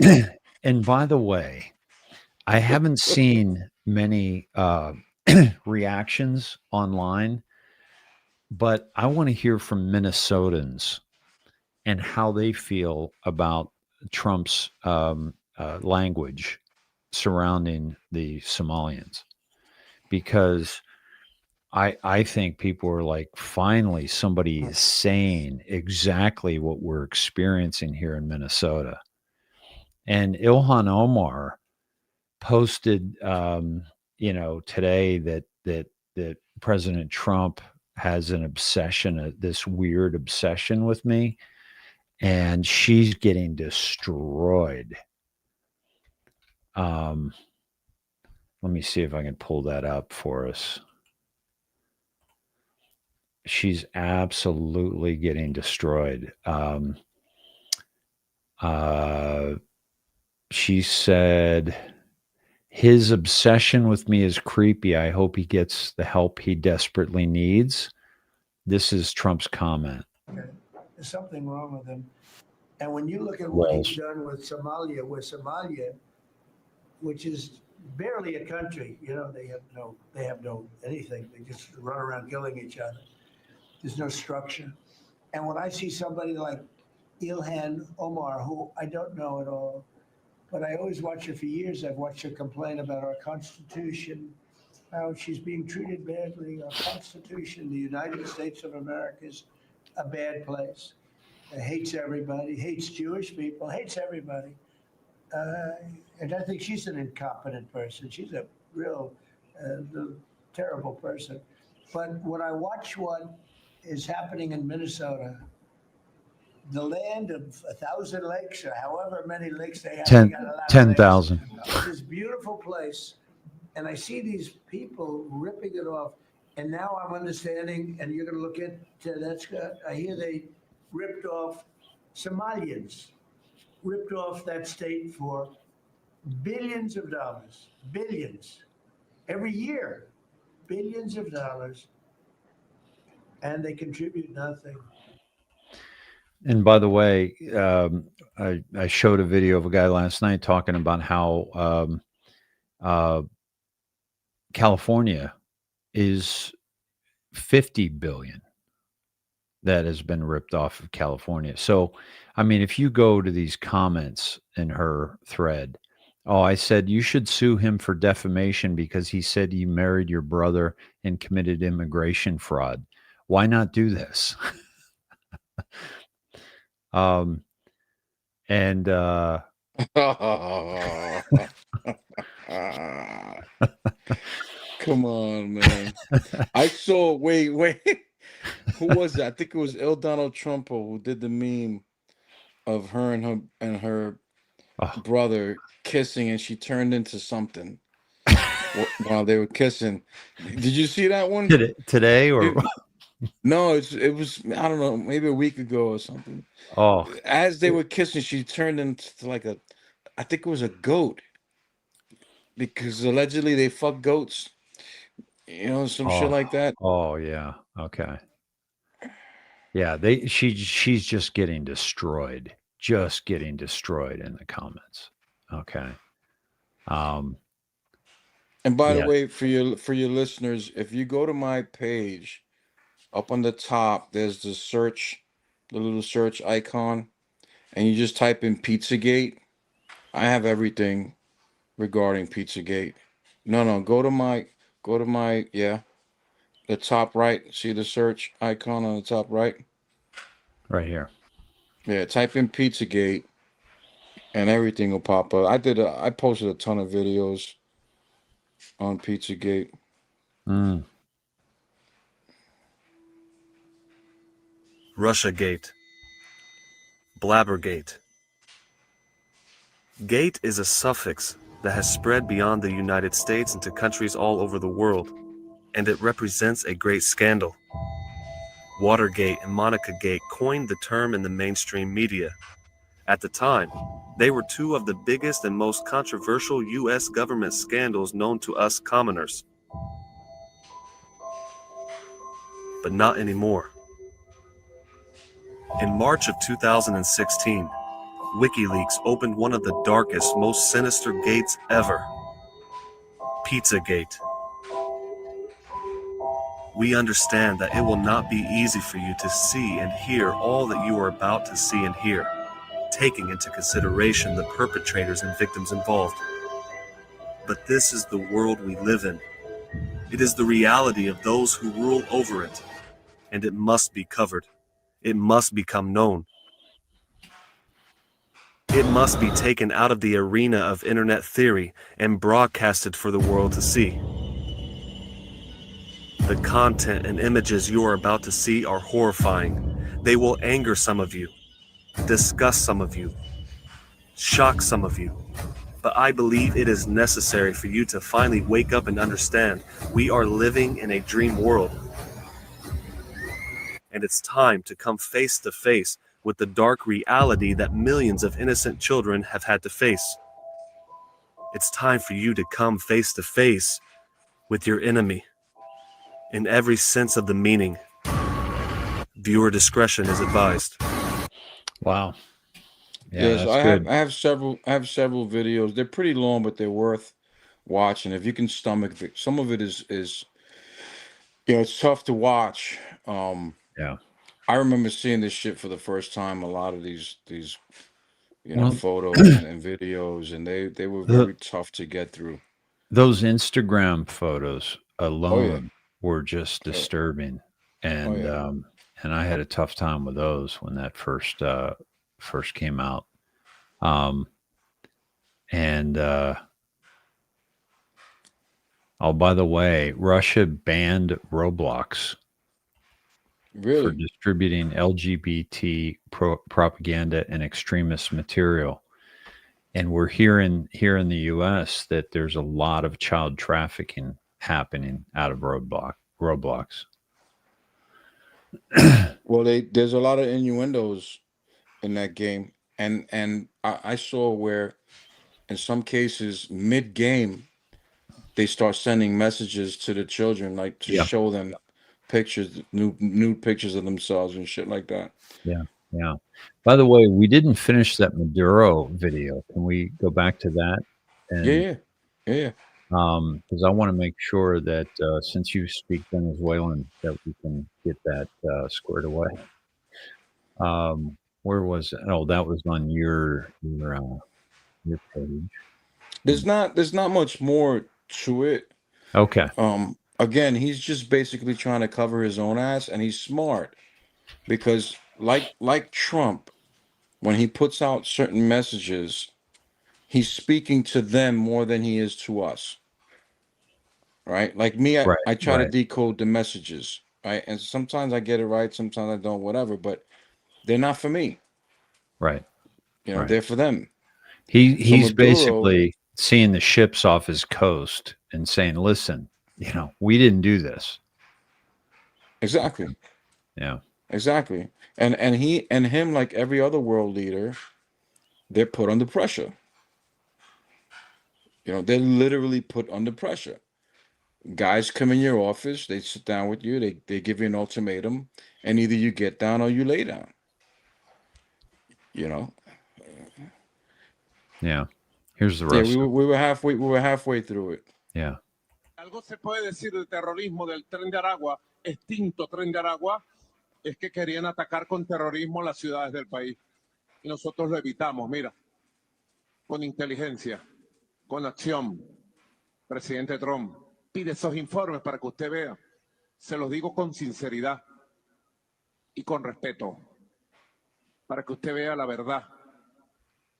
and by the way, I haven't seen many reactions online, but I want to hear from Minnesotans and how they feel about Trump's language surrounding the Somalians, because I think people are like, finally, somebody is saying exactly what we're experiencing here in Minnesota. And Ilhan Omar posted, today that President Trump has an obsession, this weird obsession with me, and she's getting destroyed. Let me see if I can pull that up for us. She's absolutely getting destroyed. She said, his obsession with me is creepy. I hope he gets the help he desperately needs. This is Trump's comment. There's something wrong with him. And when you look at what Well, he's done with Somalia, which is barely a country, they have no anything. They just run around killing each other. There's no structure. And when I see somebody like Ilhan Omar, who I don't know at all, but I always watch her for years. I've watched her complain about our Constitution, how she's being treated badly. Our Constitution, the United States of America, is a bad place. It hates everybody, hates Jewish people, hates everybody. And I think she's an incompetent person. She's a real terrible person. But when I watch what is happening in Minnesota, the land of 1,000 lakes or however many lakes they have, they got a lot of lakes. 10,000. This beautiful place, and I see these people ripping it off. And now I'm understanding, and you're going to look at that's. I hear they ripped off Somalians, ripped off that state for billions of dollars, billions, every year, billions of dollars, and they contribute nothing. And by the way, I showed a video of a guy last night talking about how California is 50 billion that has been ripped off of California. So, I mean, if you go to these comments in her thread, oh, I said you should sue him for defamation because he said you married your brother and committed immigration fraud. Why not do this? And come on, man. I saw, wait. Who was that? I think it was El Donald Trump who did the meme of her and her brother kissing, and she turned into something while they were kissing. Did you see that one? today or no, it was I don't know, maybe a week ago or something. oh, As they were kissing, she turned into like I think it was a goat, because allegedly they fuck goats, some shit like that. Oh yeah, okay. Yeah, she's just getting destroyed in the comments. Okay. And by the Yeah. way, for your listeners, if you go to my page, up on the top, there's the little search icon, and you just type in Pizzagate. I have everything regarding Pizzagate. No, go to my the top right. See the search icon on the top right? Right here. Yeah, type in Pizzagate and everything will pop up. I posted a ton of videos on Pizzagate. Russiagate. Blabbergate. Gate is a suffix that has spread beyond the United States into countries all over the world, and it represents a great scandal. Watergate and Monica-gate coined the term in the mainstream media. At the time, they were two of the biggest and most controversial U.S. government scandals known to us commoners. But not anymore. In March of 2016, WikiLeaks opened one of the darkest, most sinister gates ever. Pizzagate. We understand that it will not be easy for you to see and hear all that you are about to see and hear, taking into consideration the perpetrators and victims involved. But this is the world we live in. It is the reality of those who rule over it, and it must be covered. It must become known. It must be taken out of the arena of internet theory and broadcasted for the world to see. The content and images you are about to see are horrifying. They will anger some of you, disgust some of you, shock some of you. But I believe it is necessary for you to finally wake up and understand we are living in a dream world. And it's time to come face to face with the dark reality that millions of innocent children have had to face. It's time for you to come face to face with your enemy, in every sense of the meaning. Viewer discretion is advised. Wow. Yeah, Yes, that's good. I have several videos. They're pretty long, but they're worth watching if you can stomach it. Some of it is it's tough to watch. Yeah. I remember seeing this shit for the first time. A lot of these Well, photos and videos, and they were very tough to get through. Those Instagram photos alone were just disturbing, and and I had a tough time with those when that first came out. And oh, by the way, Russia banned Roblox for Really? distributing LGBT propaganda and extremist material. And we're hearing here in the U.S. that there's a lot of child trafficking happening out of Roblox. Well, there's a lot of innuendos in that game, and I saw where in some cases mid game they start sending messages to the children, like to Yeah, show them pictures, nude pictures of themselves and shit like that. yeah, yeah. By the way, we didn't finish that Maduro video. Can we go back to that? Yeah, And yeah, yeah, yeah. because I want to make sure that since you speak Venezuelan, that we can get that squared away. Where was it? Oh, that was on your page. There's not much more to it. Okay. Again, he's just basically trying to cover his own ass, and he's smart because like Trump, when he puts out certain messages, he's speaking to them more than he is to us. Right? Like me, Right. I try to Right. decode the messages, right? And sometimes I get it right, sometimes I don't, whatever, but they're not for me. Right. You know, Right. they're for them. He's Maduro, basically seeing the ships off his coast and saying, "Listen, we didn't do this." exactly, Yeah. exactly. And him, like every other world leader, they're put under pressure. You know, they're literally put under pressure. Guys come in your office, they sit down with you, they give you an ultimatum, and either you get down or you lay down. You know? Yeah. Here's the Yeah, rest. we were halfway through it. Yeah. Algo se puede decir del terrorismo del Tren de Aragua, extinto Tren de Aragua, es que querían atacar con terrorismo las ciudades del país. Y nosotros lo evitamos, mira, con inteligencia, con acción. Presidente Trump, pide esos informes para que usted vea. Se los digo con sinceridad y con respeto, para que usted vea la verdad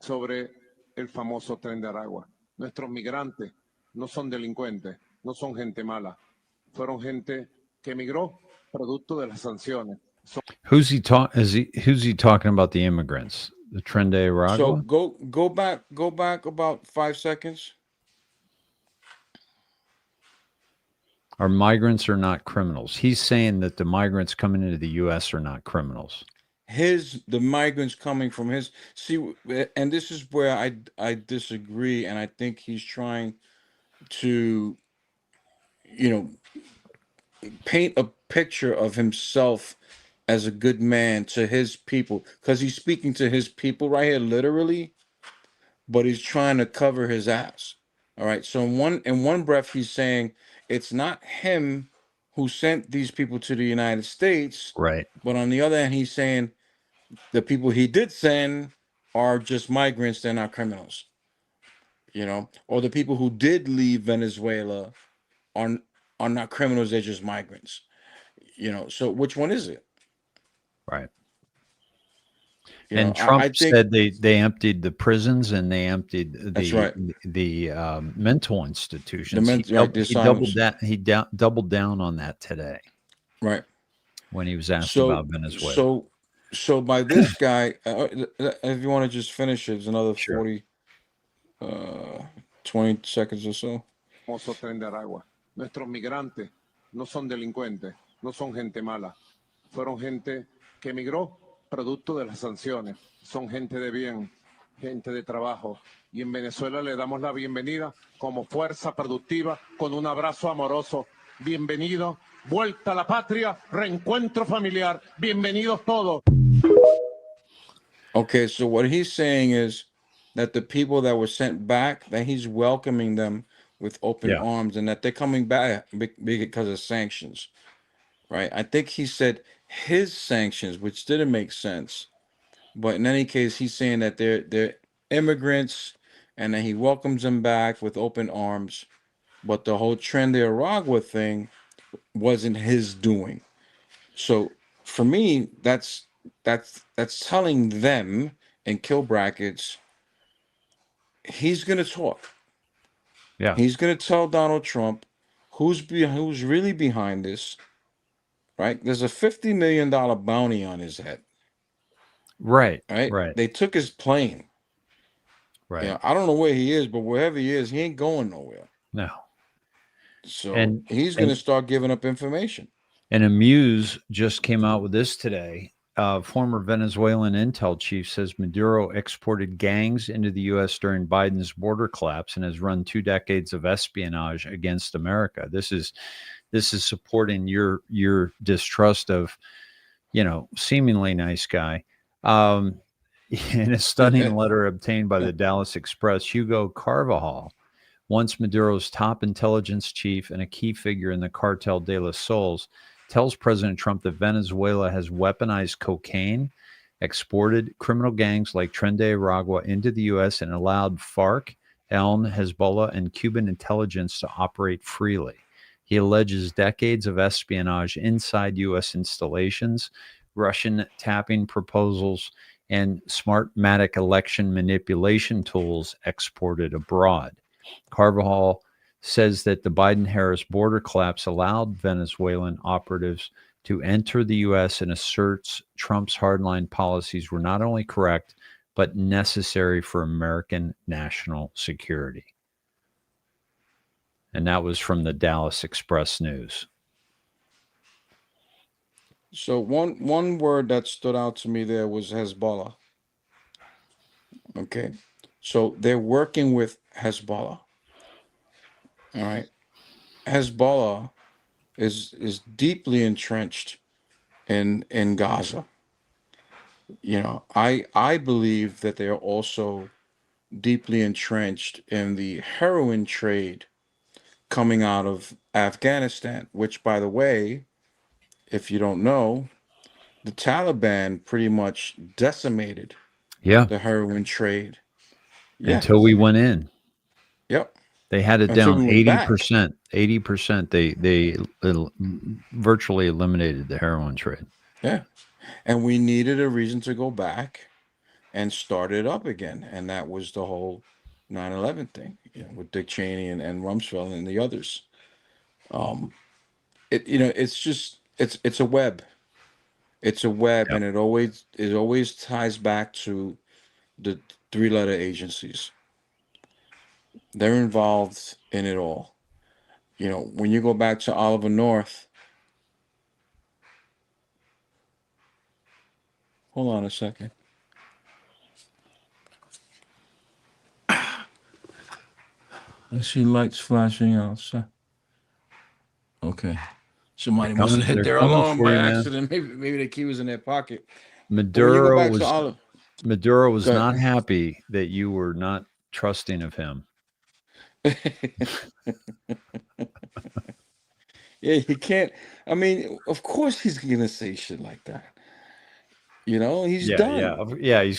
sobre el famoso Tren de Aragua. Nuestros migrantes no son delincuentes, no son gente mala. Fueron gente que emigró producto de las sanciones. Who's he talking about? The immigrants, the Tren de So Aragua? go back about 5 seconds. Our migrants are not criminals. He's saying that the migrants coming into the U.S. are not criminals. The migrants coming from his and this is where I disagree, and I think he's trying to, paint a picture of himself as a good man to his people, because he's speaking to his people right here, literally, but he's trying to cover his ass. All right. So in one breath, he's saying it's not him who sent these people to the United States, Right. but on the other hand, he's saying the people he did send are just migrants, they're not criminals. Or the people who did leave Venezuela are not criminals, they're just migrants. So which one is it? Right. And Trump I think said they emptied the prisons and they emptied that's right. the mental institutions. He doubled down on that today. Right. When he was asked about Venezuela. So by this guy, if you want to just finish it, it's another Sure. 20 seconds or so. Famoso Tren de Aragua. Nuestros migrantes no son delincuentes, no son gente mala. Fueron gente que emigró producto de las sanciones. Son gente de bien, gente de trabajo. Y en Venezuela le damos la bienvenida como fuerza productiva, con un abrazo amoroso. Bienvenido, vuelta a la patria, reencuentro familiar. Bienvenidos todos. Okay, so what he's saying is that the people that were sent back, that he's welcoming them with open arms, and that they're coming back because of sanctions, right? I think he said his sanctions, which didn't make sense, but in any case, he's saying that they're immigrants, and that he welcomes them back with open arms. But the whole Tren de Aragua thing wasn't his doing. So for me, that's telling them in kill brackets, he's going to talk. Yeah. He's going to tell Donald Trump who's really behind this, right? There's a $50 million bounty on his head, Right. right? Right. They took his plane. Right. I don't know where he is, but wherever he is, he ain't going nowhere. No. So And he's going to start giving up information. And Amuse just came out with this today. Former Venezuelan intel chief says Maduro exported gangs into the U.S. during Biden's border collapse and has run 2 decades of espionage against America. This is supporting your distrust of, seemingly nice guy. In a stunning letter obtained by the Dallas Express, Hugo Carvajal, once Maduro's top intelligence chief and a key figure in the Cartel de los Sols, tells President Trump that Venezuela has weaponized cocaine, exported criminal gangs like Tren de Aragua into the U.S., and allowed FARC, ELN, Hezbollah, and Cuban intelligence to operate freely. He alleges decades of espionage inside U.S. installations, Russian tapping proposals, and Smartmatic election manipulation tools exported abroad. Carvajal says that the Biden-Harris border collapse allowed Venezuelan operatives to enter the U.S. and asserts Trump's hardline policies were not only correct, but necessary for American national security. And that was from the Dallas Express News. So one word that stood out to me there was Hezbollah. Okay. So they're working with Hezbollah. All right. Hezbollah is deeply entrenched in Gaza. I believe that they are also deeply entrenched in the heroin trade coming out of Afghanistan, which, by the way, if you don't know, the Taliban pretty much decimated the heroin trade. Yeah. Until we went in. Yep. They had it Until down we went back. 80%. 80%. They virtually eliminated the heroin trade. Yeah. And we needed a reason to go back and start it up again. And that was the whole 9/11 thing, with Dick Cheney and Rumsfeld and the others. It's a web. It's a web, Yep. and it always ties back to the 3-letter agencies. They're involved in it all. When you go back to Oliver North, hold on a second. I see lights flashing outside. Okay. Somebody must have hit their alarm by accident. Maybe the key was in their pocket. Maduro was not happy that you were not trusting of him. Yeah, he can't. I mean, of course he's gonna say shit like that. He's done. Yeah.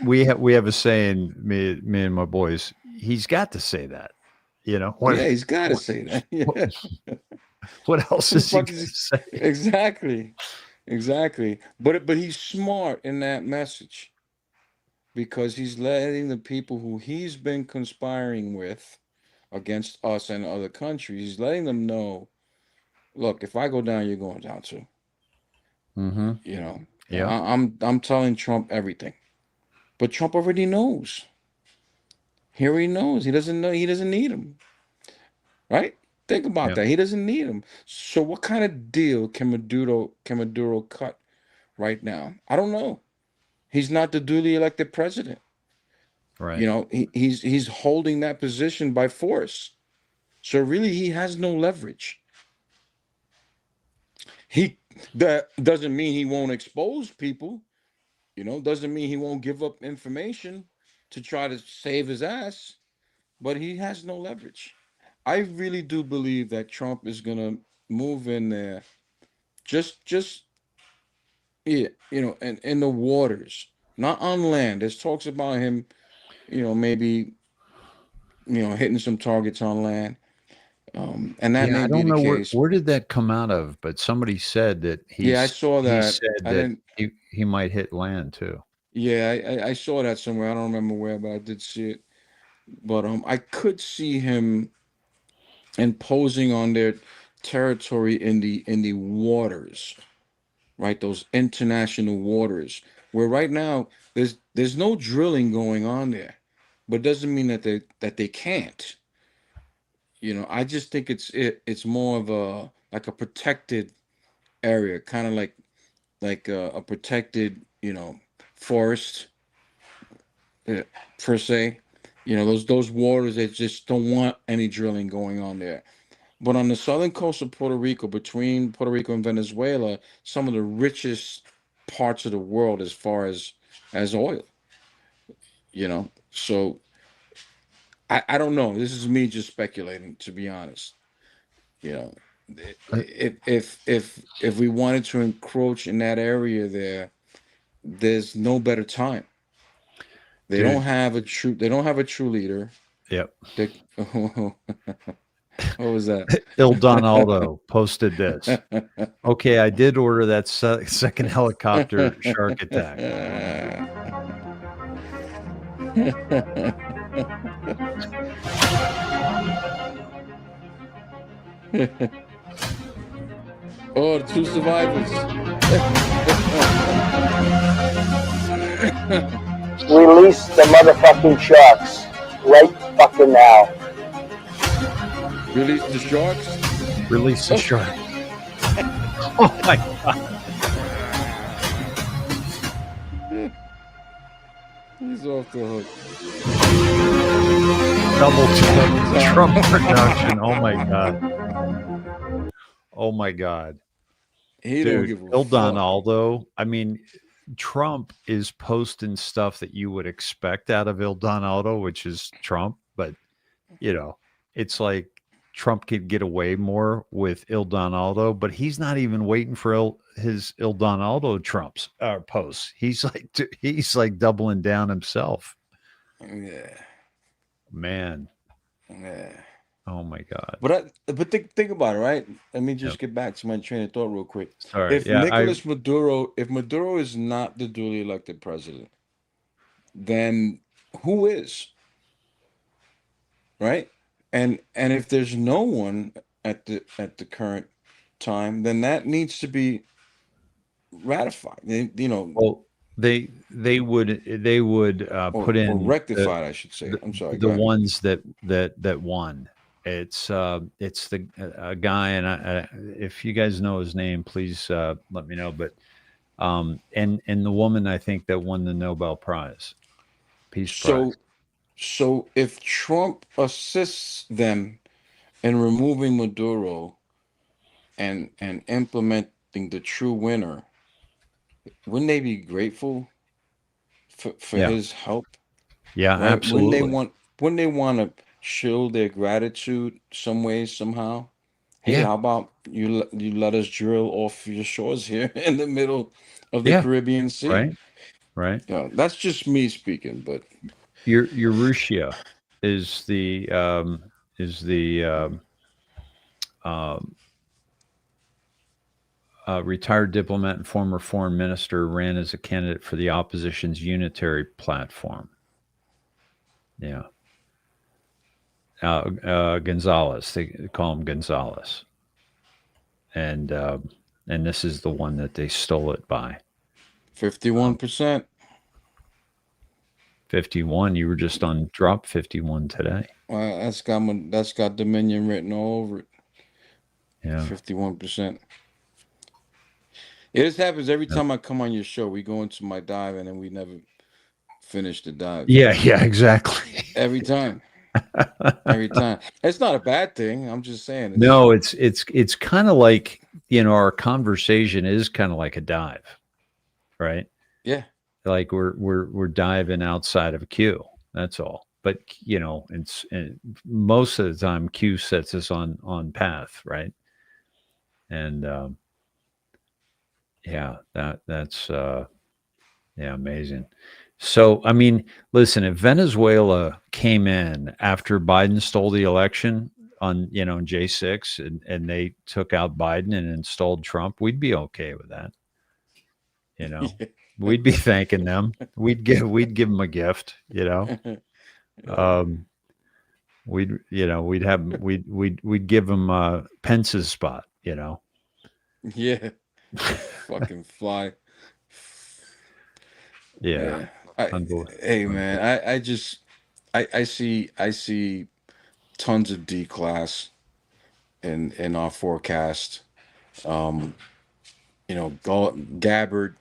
We have a saying, me and my boys. He's got to say that. He's got to say that. Yeah. What else is he going to say? Exactly. But he's smart in that message, because he's letting the people who he's been conspiring with against us and other countries, he's letting them know, look, if I go down, you're going down too. Mm-hmm. Yeah. I'm telling Trump everything, but Trump already knows. He already knows. He doesn't know. He doesn't need him. Right? Think about that. He doesn't need him. So what kind of deal can Maduro cut right now? I don't know. He's not the duly elected president. Right. He's holding that position by force. So really, he has no leverage. That doesn't mean he won't expose people. Doesn't mean he won't give up information to try to save his ass. But he has no leverage. I really do believe that Trump is gonna move in there, in the waters, not on land. There's talks about him, maybe, hitting some targets on land, and that may I be don't the know case. where did that come out of, but somebody said that I saw that. He said that he might hit land too. Yeah, I saw that somewhere. I don't remember where, but I did see it. but I could see him imposing on their territory in the waters, right? Those international waters, where right now there's no drilling going on there, but doesn't mean that they can't. I just think it's more of a protected area, kind of like a protected forest, uh, per se. Those waters that just don't want any drilling going on there. But on the southern coast of Puerto Rico, between Puerto Rico and Venezuela, some of the richest parts of the world as far as oil. So I don't know. This is me just speculating, to be honest. You know, I- if we wanted to encroach in that area there, there's no better time. They Dude, don't have a true leader. yep. They, what was that? Il Donaldo posted this. Okay, I did order that second helicopter shark attack. Oh, the two survivors. Release the motherfucking sharks right fucking now. Release the sharks. Release the shark. Oh my God. He's off the hook. Double Trump production. Oh my God. Oh my God. He don't Dude, give a Il fuck. Donaldo. I mean, Trump is posting stuff that you would expect out of Il Donaldo, which is Trump, but it's like Trump could get away more with Il Donaldo, but he's not even waiting for his Il Donaldo Trump's posts. He's like doubling down himself. Yeah. Man. Yeah. Oh my God. But think about it, right? Let me just get back to my train of thought real quick. Sorry. If Maduro is not the duly elected president, then who is? Right? And if there's no one at the current time, then that needs to be ratified. Well, they would put in or rectified, I should say. I'm sorry. the ones that won. It's the guy, and if you guys know his name, please let me know. But and the woman, I think, that won the Nobel Prize, Peace Prize. So if Trump assists them in removing Maduro and implementing the true winner, wouldn't they be grateful for Yeah. his help? Yeah, Right? absolutely. Wouldn't they want to show their gratitude some way, somehow? Hey, Yeah. how about you let us drill off your shores here in the middle of the Yeah. Caribbean Sea? Right. That's just me speaking, but Russia is the retired diplomat and former foreign minister, ran as a candidate for the opposition's unitary platform. Yeah. Gonzalez, they call him Gonzalez. And this is the one that they stole it by. 51%. 51. You were just on drop 51 today. That's got Dominion written all over it. Yeah. 51%. This happens every time I come on your show. We go into my dive and then we never finish the dive. Yeah, exactly. Every time. Every time. It's not a bad thing. I'm just saying. No, it's kind of like, our conversation is kind of like a dive, right? Yeah. Like we're diving outside of a queue. That's all. But and most of the time Q sets us on path, right? And that's amazing. So I mean, listen, if Venezuela came in after Biden stole the election on in J6 and they took out Biden and installed Trump, we'd be okay with that. We'd be thanking them. We'd give them a gift, we'd we'd give him Pence's spot, you know. Yeah. Fucking fly. Yeah. Hey man, I just I see tons of D class in our forecast. Gabbard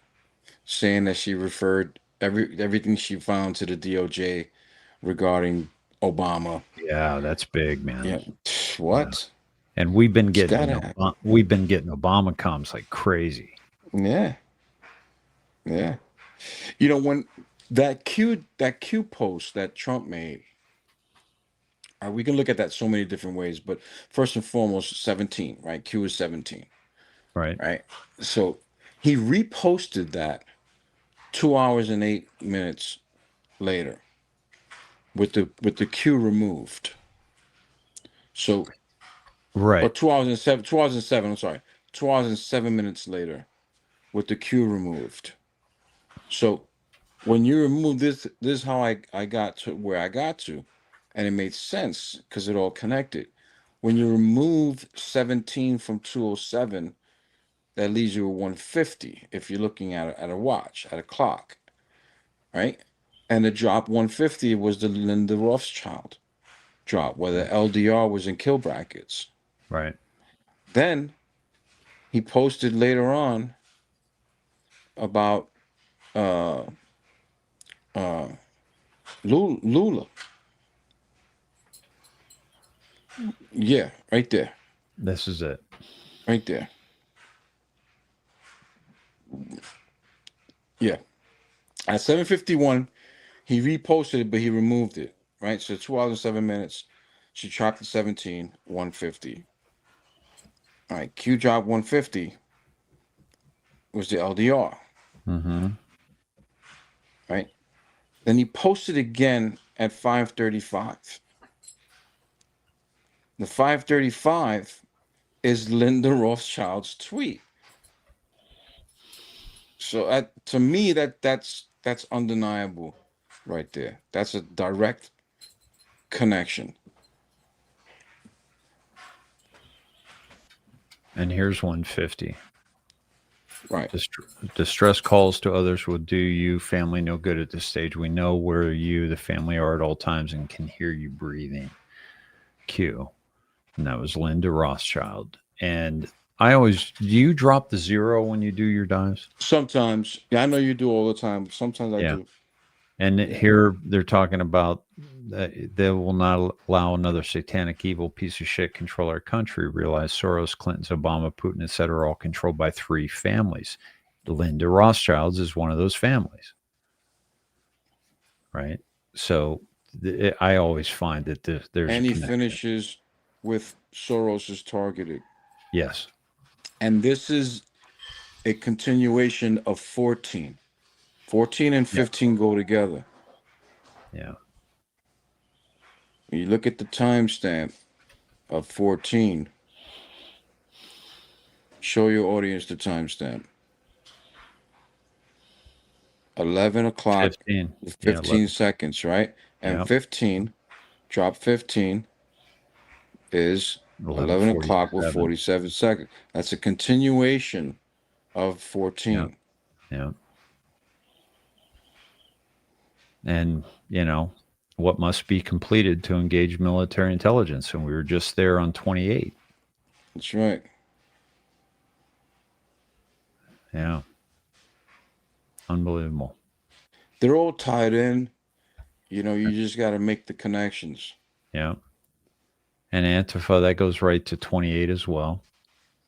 saying that she referred everything she found to the DOJ regarding Obama. Yeah, that's big, man. Yeah. What? And we've been It's getting gotta Obama comms like crazy. Yeah. Yeah. When that Q post that Trump made, we can look at that so many different ways, but first and foremost, 17, right? Q is 17, Right. right? So he reposted that 2 hours and 8 minutes later with the Q removed. So Right. or 2 hours and 7, I'm sorry, 2 hours and 7 minutes later with the Q removed. So when you remove this is how I got to where I got to, and it made sense because it all connected. When you remove 17 from 207, that leaves you with 150 if you're looking at a watch, at a clock, right? And the drop 150 was the Linda Rothschild drop, where the LDR was in kill brackets. Right. Then he posted later on about Lula. Yeah, right there. This is it. Right there. Yeah. At 7:51, he reposted it, but he removed it. Right? So 2 hours and 7 minutes. She dropped the 17, 150. All right, Q drop 150 was the LDR. Mm-hmm. Right? Then he posted again at 5:35. The 5:35 is Linda Rothschild's tweet. So to me, that's undeniable right there. That's a direct connection. And here's 150. Right. Distress calls to others will do you, family, no good at this stage. We know where you, the family, are at all times and can hear you breathing. Q. And that was Linda Rothschild. And do you drop the 0 when you do your dives? Sometimes. Yeah, I know you do all the time. Sometimes I do. And here they're talking about they will not allow another satanic, evil piece of shit control our country. Realize Soros, Clinton's, Obama, Putin, etc., are all controlled by 3 families. Linda Rothschild's is one of those families, right? So I always find that there's. And he finishes with Soros is targeted. Yes. And this is a continuation of 14. 14 and 15 go together. Yeah. When you look at the timestamp of 14, show your audience the timestamp. 11 o'clock, 15 seconds, right? And 15, drop 15 is 11 o'clock with 47 seconds. That's a continuation of 14. Yeah. And, what must be completed to engage military intelligence. And we were just there on 28. That's right. Yeah. Unbelievable. They're all tied in. You just got to make the connections. Yeah. And Antifa, that goes right to 28 as well.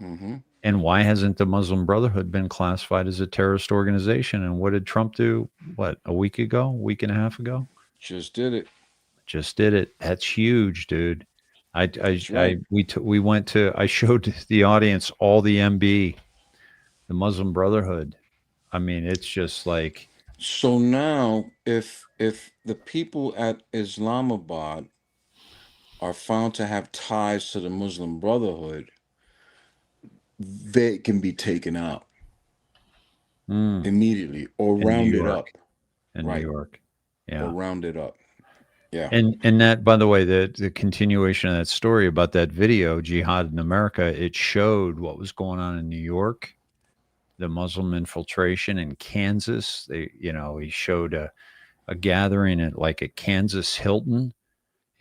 Mm-hmm. And why hasn't the Muslim Brotherhood been classified as a terrorist organization? And what did Trump do? A week and a half ago? Just did it. That's huge, dude. Right. I showed the audience all the MB, the Muslim Brotherhood. I mean, it's just like. So now, if the people at Islamabad are found to have ties to the Muslim Brotherhood, they can be taken out immediately or rounded up. In New York. Yeah. Or rounded up. Yeah. And that, by the way, the continuation of that story about that video, Jihad in America, it showed what was going on in New York, the Muslim infiltration in Kansas. He showed a gathering at like a Kansas Hilton,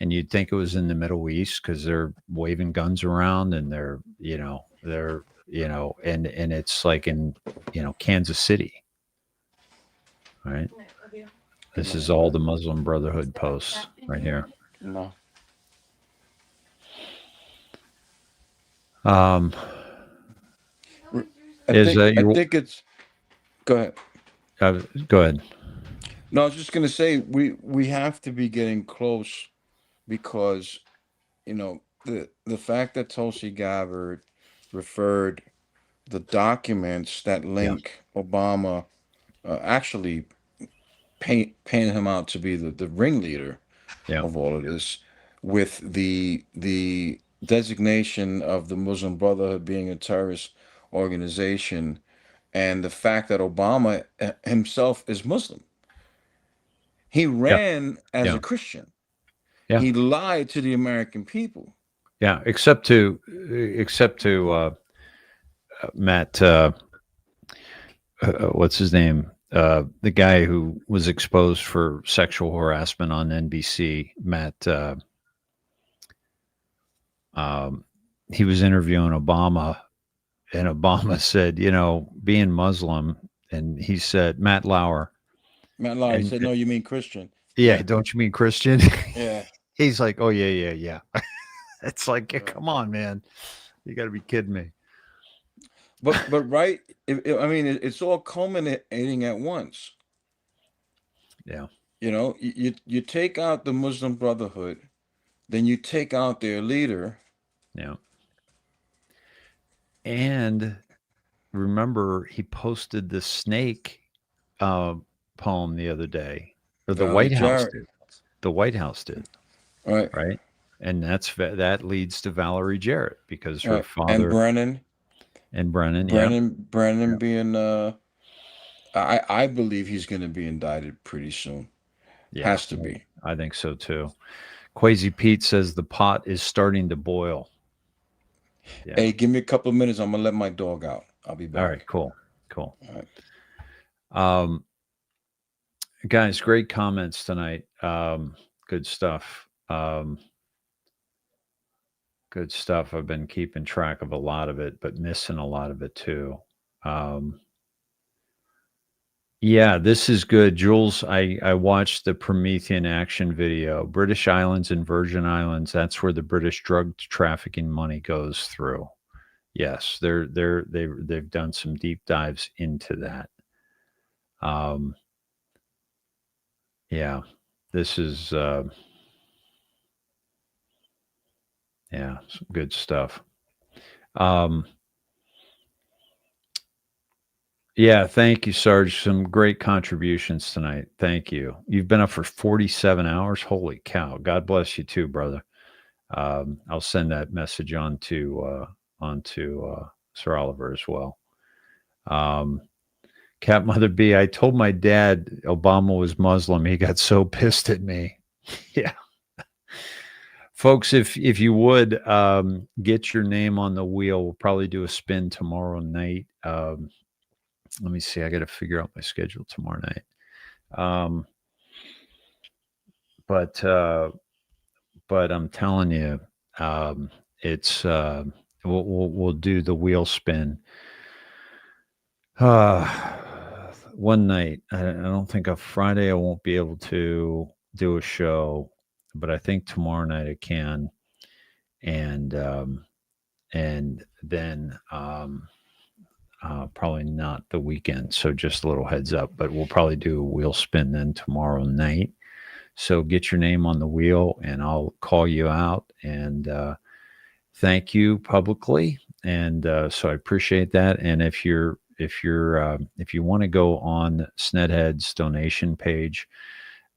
and you'd think it was in the Middle East because they're waving guns around and and it's like in Kansas City, right? This is all the Muslim Brotherhood posts right here. No. Um, I Is think, that I think it's. Go ahead. go ahead. No, I was just gonna say we have to be getting close because the fact that Tulsi Gabbard referred the documents that link Obama actually paint him out to be the ringleader Yeah. of all of this, with the designation of the Muslim Brotherhood being a terrorist organization, and the fact that Obama himself is Muslim. He ran as Yeah. a Christian. Yeah. He lied to the American people. Yeah, except to Matt. What's his name? The guy who was exposed for sexual harassment on NBC. Matt. He was interviewing Obama, and Obama said, being Muslim, and he said, Matt Lauer. Matt Lauer And- said, "No, you mean Christian." Yeah, don't you mean Christian? Yeah. He's like, oh yeah. It's like, come on, man, you got to be kidding me. But right, it's all culminating at once. Yeah. You take out the Muslim Brotherhood, then you take out their leader. Yeah. And remember, he posted the snake poem the other day, or the Valerie White House Jarrett. did. The White House did, Right. and that leads to Valerie Jarrett because her Right. father And Brennan. Yeah. Being I believe he's going to be indicted pretty soon. Yeah, Has to be. I think so too. Quasi Pete says the pot is starting to boil. Yeah. Hey, give me a couple of minutes. I'm gonna let my dog out. I'll be back. All right, cool. All right. Guys, great comments tonight. Good stuff. Good stuff. I've been keeping track of a lot of it, but missing a lot of it too. Yeah, this is good. Jules, I watched the Promethean action video. British Islands and Virgin Islands, that's where the British drug trafficking money goes through. Yes, they've done some deep dives into that. Yeah, this is some good stuff. Yeah, thank you, Sarge. Some great contributions tonight. Thank you. You've been up for 47 hours. Holy cow. God bless you too, brother. I'll send that message on to Sir Oliver as well. Cat Mother B, I told my dad Obama was Muslim. He got so pissed at me. Yeah. Folks, if you would get your name on the wheel, we'll probably do a spin tomorrow night. Let me see. I got to figure out my schedule tomorrow night. But I'm telling you, it's we'll do the wheel spin. One night. I don't think on Friday I won't be able to do a show, but I think tomorrow night I can. And then probably not the weekend. So just a little heads up, but we'll probably do a wheel spin then tomorrow night. So get your name on the wheel and I'll call you out and thank you publicly. And so I appreciate that. And if you want to go on Snedhead's donation page,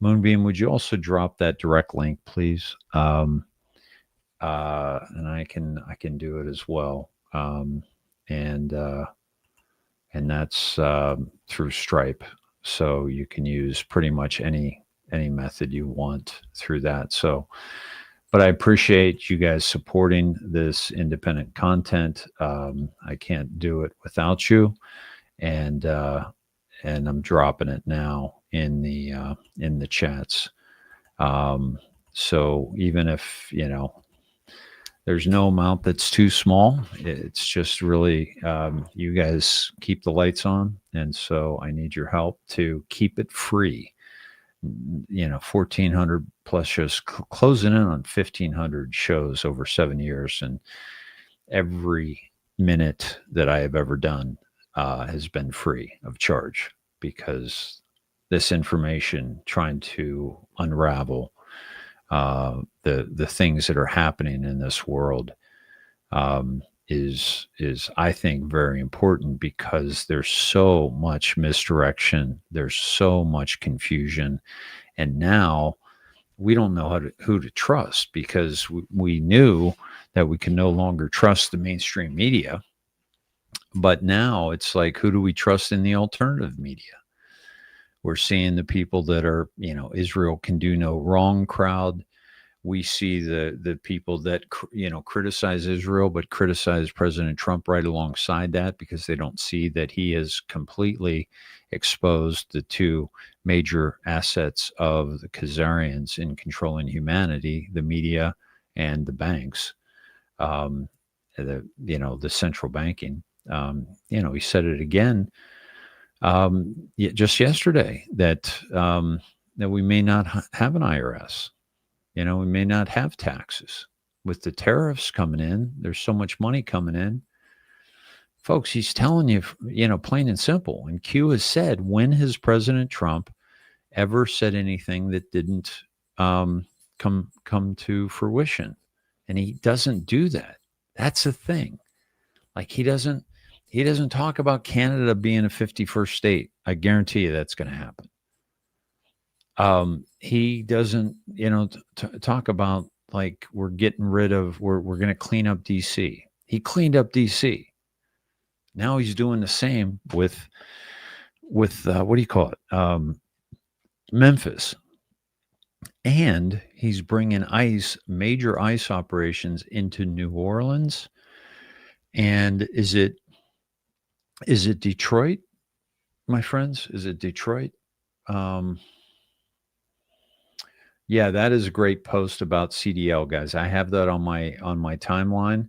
Moonbeam, would you also drop that direct link, please? And I can do it as well. And that's through Stripe. So you can use pretty much any method you want through that. So, but I appreciate you guys supporting this independent content. I can't do it without you, and I'm dropping it now in the chats. So even if there's no amount that's too small, it's just really you guys keep the lights on, and so I need your help to keep it free. 1,400 plus shows, closing in on 1,500 shows over 7 years, and every minute that I have ever done has been free of charge, because this information, trying to unravel the things that are happening in this world, is I think very important, because there's so much misdirection, there's so much confusion, and now we don't know who to trust, because we knew that we can no longer trust the mainstream media, but now it's like, who do we trust in the alternative media? We're seeing the people that are, Israel can do no wrong crowd. We see the people that criticize Israel, but criticize President Trump right alongside that, because they don't see that he has completely exposed the two major assets of the Khazarians in controlling humanity: the media and the banks. The central banking. He said it again just yesterday that we may not have an IRS. We may not have taxes. With the tariffs coming in, there's so much money coming in. Folks, he's telling you, plain and simple. And Q has said, when has President Trump ever said anything that didn't come to fruition? And he doesn't do that. That's the thing. Like, he doesn't talk about Canada being a 51st state. I guarantee you that's going to happen. He doesn't, talk about, like, we're going to clean up DC. He cleaned up DC. Now he's doing the same with what do you call it? Memphis. And he's bringing major ICE operations into New Orleans. And is it Detroit, my friends? Is it Detroit? Yeah, that is a great post about CDL, guys. I have that on my timeline.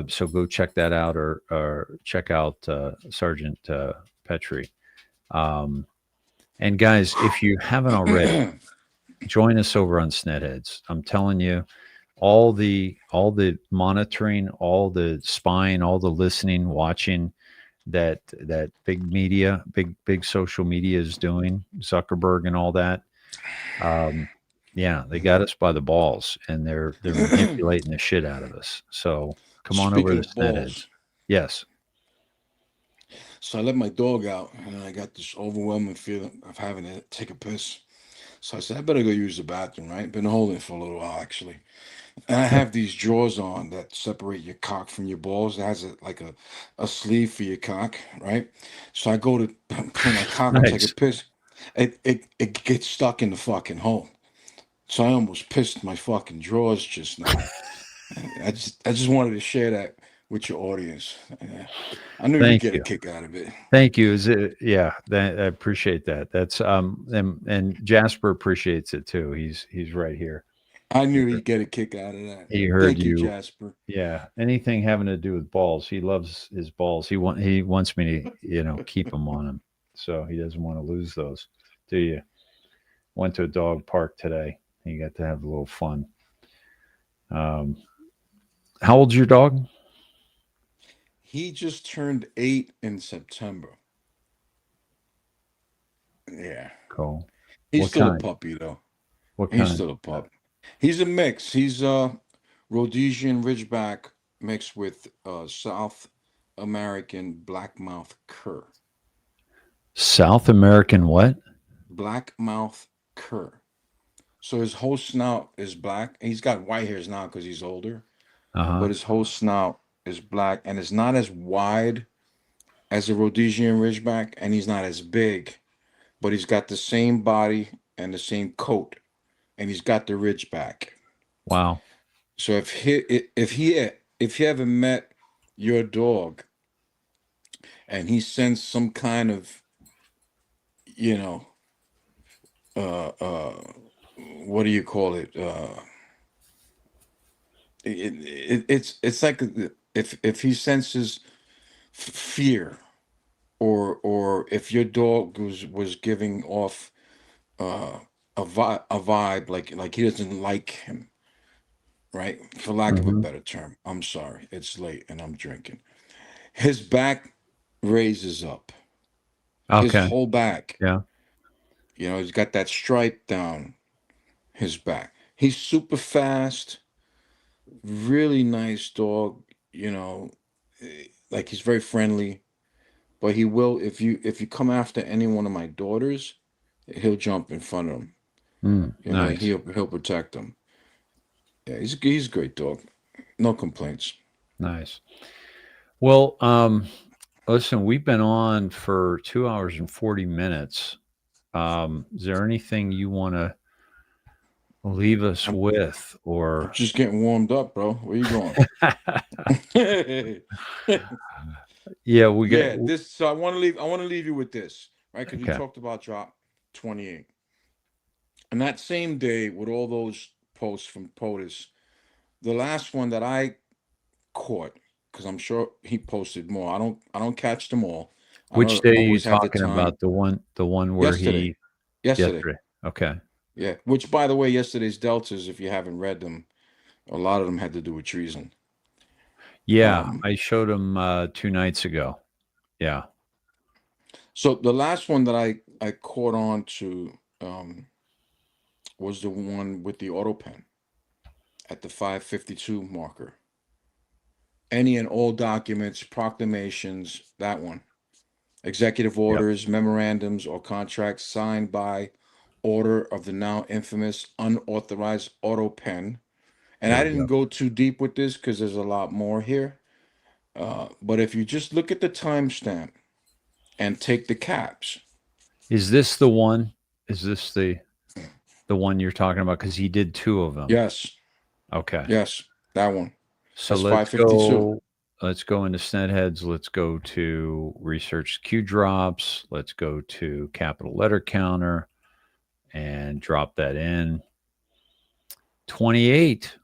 So go check that out, or check out Sergeant Petrie. And guys, if you haven't already, join us over on Snedheads. I'm telling you, all the monitoring, all the spying, all the listening, watching that big media, big social media is doing, Zuckerberg and all that. Yeah, they got us by the balls, and they're manipulating the shit out of us. So come on over to Snedheads. Yes. So I let my dog out, and I got this overwhelming feeling of having to take a piss. So I said, I better go use the bathroom, right? Been holding it for a little while, actually. And I have these drawers on that separate your cock from your balls. It has a sleeve for your cock, right? So I go to put my cock and take a piss. It gets stuck in the fucking hole. So I almost pissed my fucking drawers just now. I just wanted to share that with your audience. I knew you'd get a kick out of it. Thank you. I appreciate that. That's and Jasper appreciates it too. He's right here. I knew he'd get a kick out of that. He heard Thank you, Jasper. Yeah, anything having to do with balls, he loves his balls. He wants me to keep them on him, so he doesn't want to lose those. Do you? Went to a dog park today. You got to have a little fun. How old's your dog? He just turned 8 in September. Yeah. Cool. He's still a puppy, though. What kind? He's still a pup. He's a mix. He's a Rhodesian Ridgeback mixed with South American Blackmouth Cur. South American what? Blackmouth Cur. So his whole snout is black. He's got white hairs now because he's older. But his whole snout is black, and it's not as wide as a Rhodesian Ridgeback, and he's not as big, but he's got the same body and the same coat, and he's got the Ridgeback. Wow. So if you ever met your dog and he sends some kind of, you know, what do you call it? It's like if he senses fear, or if your dog was giving off a vibe like he doesn't like him, right? For lack of a Mhm. better term. I'm sorry, it's late and I'm drinking. His back raises up, his Okay. whole back. Yeah. You know, he's got that stripe down his back. He's super fast, really nice dog. You know, like he's very friendly. But he will, if you come after any one of my daughters, he'll jump in front of them. You know, Nice. he'll protect them. Yeah, he's a great dog. No complaints. Nice. Well, listen, we've been on for 2 hours and 40 minutes. Is there anything you want to leave us I'm with, or just getting warmed up, bro. Where you going? yeah, we got Yeah, this. So I want to leave you with this, right? Because we okay. talked about drop 28, and that same day with all those posts from POTUS, the last one that I caught, because I'm sure he posted more. I don't catch them all. I Which don't day are you always have the talking time. about? The one where Yesterday, yesterday, yesterday. Okay. yeah. Which, by the way, yesterday's deltas, if you haven't read them, a lot of them had to do with treason. Yeah, Um, I showed him 2 nights ago. Yeah. so the last one that I caught on to was the one with the auto pen at the 552 marker. Any and all documents, proclamations, that one. Executive Yep. orders, memorandums, or contracts signed by order of the now infamous unauthorized auto pen. And There I we didn't go. go too deep with this because there's a lot more here. But if you just look at the timestamp and take the caps, Is this the one? Is this the one you're talking about? Because he did 2 of them. yes, Okay. yes, that one. So That's 552. let's go into Snedheads. Let's go to research Q drops. Let's go to capital letter counter and drop that in. 28.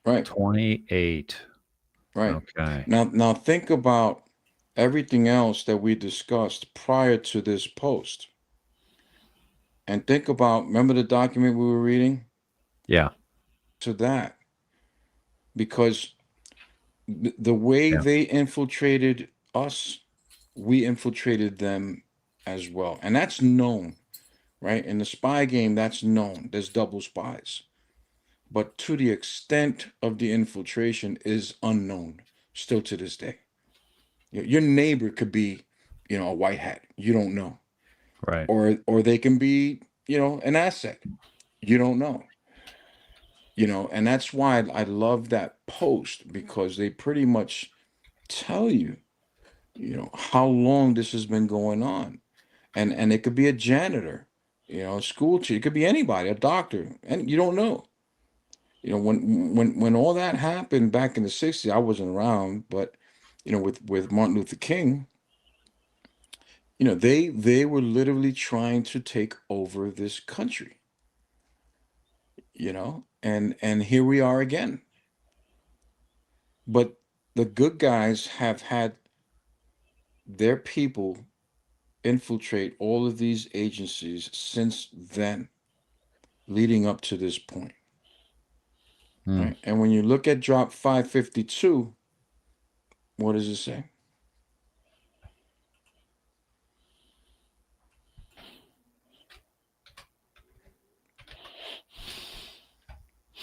Right, 28. right. Okay. Now think about everything else that we discussed prior to this post. And think about, remember the document we were reading? Yeah. To that. Because the way Yeah. they infiltrated us, we infiltrated them as well. And that's known, right? In the spy game, that's known. There's double spies. But to the extent of the infiltration is unknown still to this day. Your neighbor could be, a white hat. You don't know. Right. Or they can be, an asset. You don't know. And that's why I love that post, because they pretty much tell you, how long this has been going on. And it could be a janitor, a school teacher, it could be anybody, a doctor, and you don't know. When all that happened back in the 60s, I wasn't around, but with Martin Luther King, they were literally trying to take over this country. And here we are again. But the good guys have had their people infiltrate all of these agencies since then, leading up to this point. Right? And when you look at drop 552, what does it say?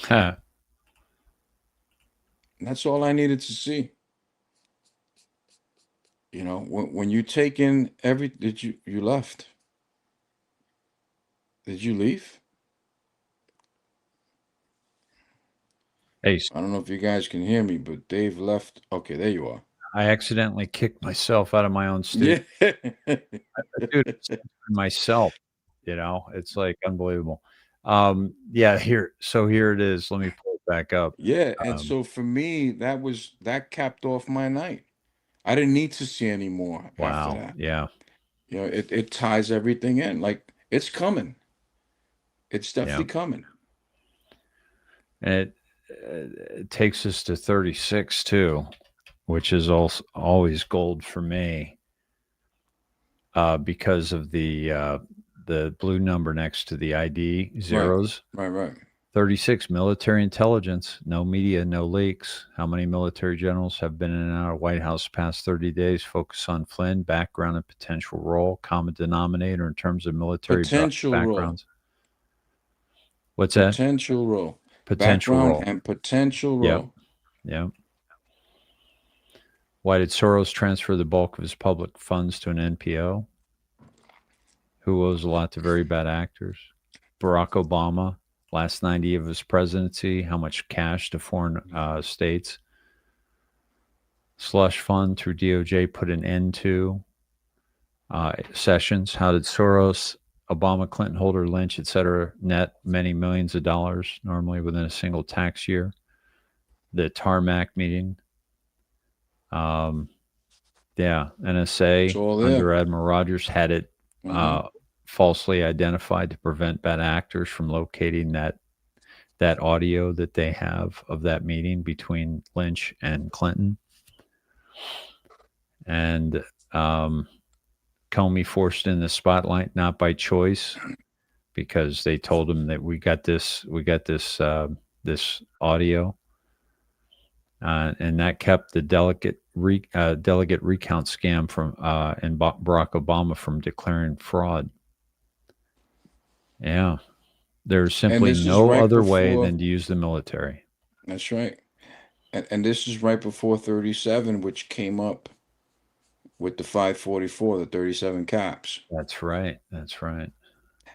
Huh. And that's all I needed to see. When you take in you left? Did you leave? Hey, I don't know if you guys can hear me, but Dave left. Okay, there you are. I accidentally kicked myself out of my own studio. Yeah. Dude, I censored myself. It's like unbelievable. Yeah, here it is. Let me pull it back up. Yeah, and Um, so for me, that capped off my night. I didn't need to see any more after wow. that. Yeah. It ties everything in. Like it's coming. It's Yeah. definitely coming. And it takes us to 36 too, which is also always gold for me, because of the blue number next to the ID Right, zeros. right. 36 military intelligence, no media, no leaks. How many military generals have been in and out of White House past 30 days? Focus on Flynn, background and potential role, common denominator in terms of military Potential role. backgrounds. What's that? Potential role. Potential Background role. and potential Yep. role. Yep. Why did Soros transfer the bulk of his public funds to an NPO? Who owes a lot to very bad actors? Barack Obama, last 90 of his presidency, how much cash to foreign states? Slush fund through DOJ put an end to sessions. How did Soros, Obama, Clinton, Holder, Lynch, etc., net many millions of dollars normally within a single tax year? The tarmac meeting. Yeah, It's NSA all there. under Admiral Rogers had it falsely identified to prevent bad actors from locating that audio that they have of that meeting between Lynch and Clinton. And Comey forced in the spotlight, not by choice, because they told him that we got this audio. And that kept the delegate recount scam from and Barack Obama from declaring fraud. Yeah, there's simply this is no right other way before- than to use the military. That's right. And this is right before 37, which came up with the 544, the 37 caps. That's right. That's right.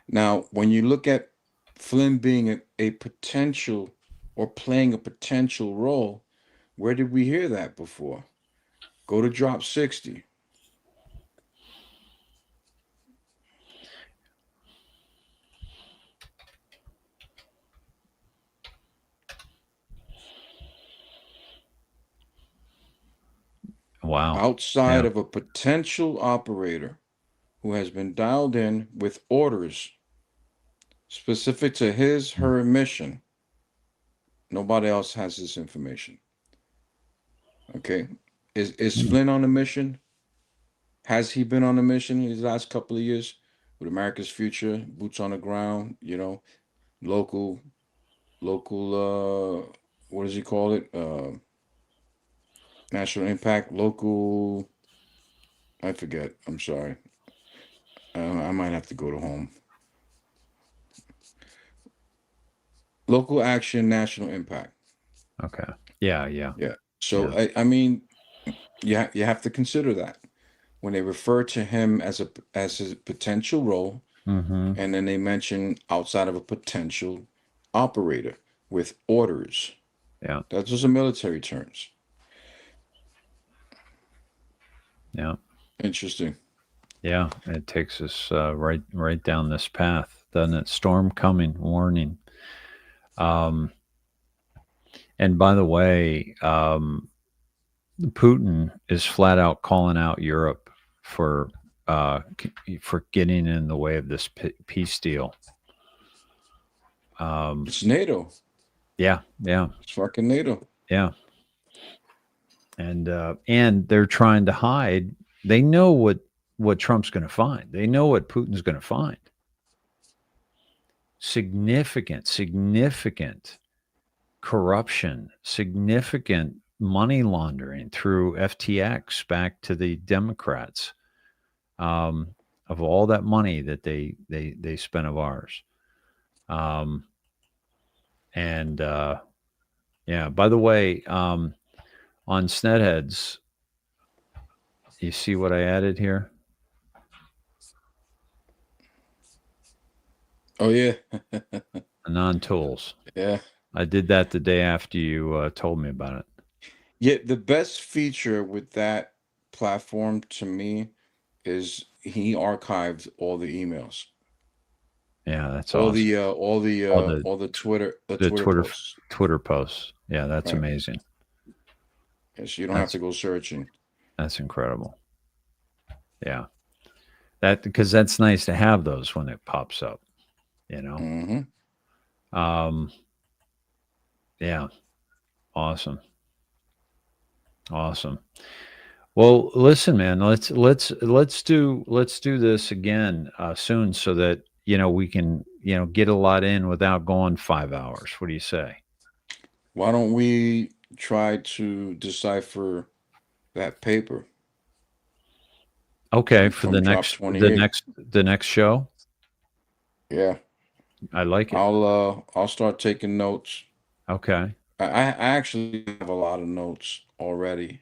Now, when you look at Flynn being a potential or playing a potential role, where did we hear that before? Go to drop 60. Wow. Outside Yeah. of a potential operator who has been dialed in with orders specific to her mission, nobody else has this information. Okay. Is Flynn on a mission? Has he been on a mission in these last couple of years with America's future, boots on the ground, local, what does he call it? National impact, local, I forget. I'm sorry. I might have to go to home. Local action, national impact. Okay. Yeah. Yeah. Yeah. So Yeah. I mean, you have to consider that when they refer to him as his potential role, Mm-hmm. and then they mention outside of a potential operator with orders. Yeah. Those are military terms. Yeah. Interesting. Yeah. It takes us right down this path, doesn't it? Storm coming, warning. And by the way, Putin is flat out calling out Europe for getting in the way of this peace deal. It's NATO. Yeah. It's fucking NATO. Yeah. And they're trying to hide. They know what Trump's going to find. They know what Putin's going to find. Significant corruption, significant money laundering through FTX back to the Democrats, of all that money that they spent of ours. Yeah, by the way, on Snedheads, you see what I added here? Oh yeah. Non-tools. Yeah. I did that the day after you told me about it. Yeah, the best feature with that platform to me is he archived all the emails. Yeah, that's all awesome. the all the All the- all the Twitter Twitter posts. Twitter posts. Yeah, that's Right. amazing. Yes, you don't have to go searching. That's incredible. Yeah. Because that's nice to have those when it pops up, you know. Mm-hmm. Yeah. Awesome. Well, listen, man, let's do this again soon so that we can get a lot in without going 5 hours. What do you say? Why don't we try to decipher that paper? Okay, for From Drop 28. the next show. Yeah, I like it. I'll start taking notes. Okay. I actually have a lot of notes already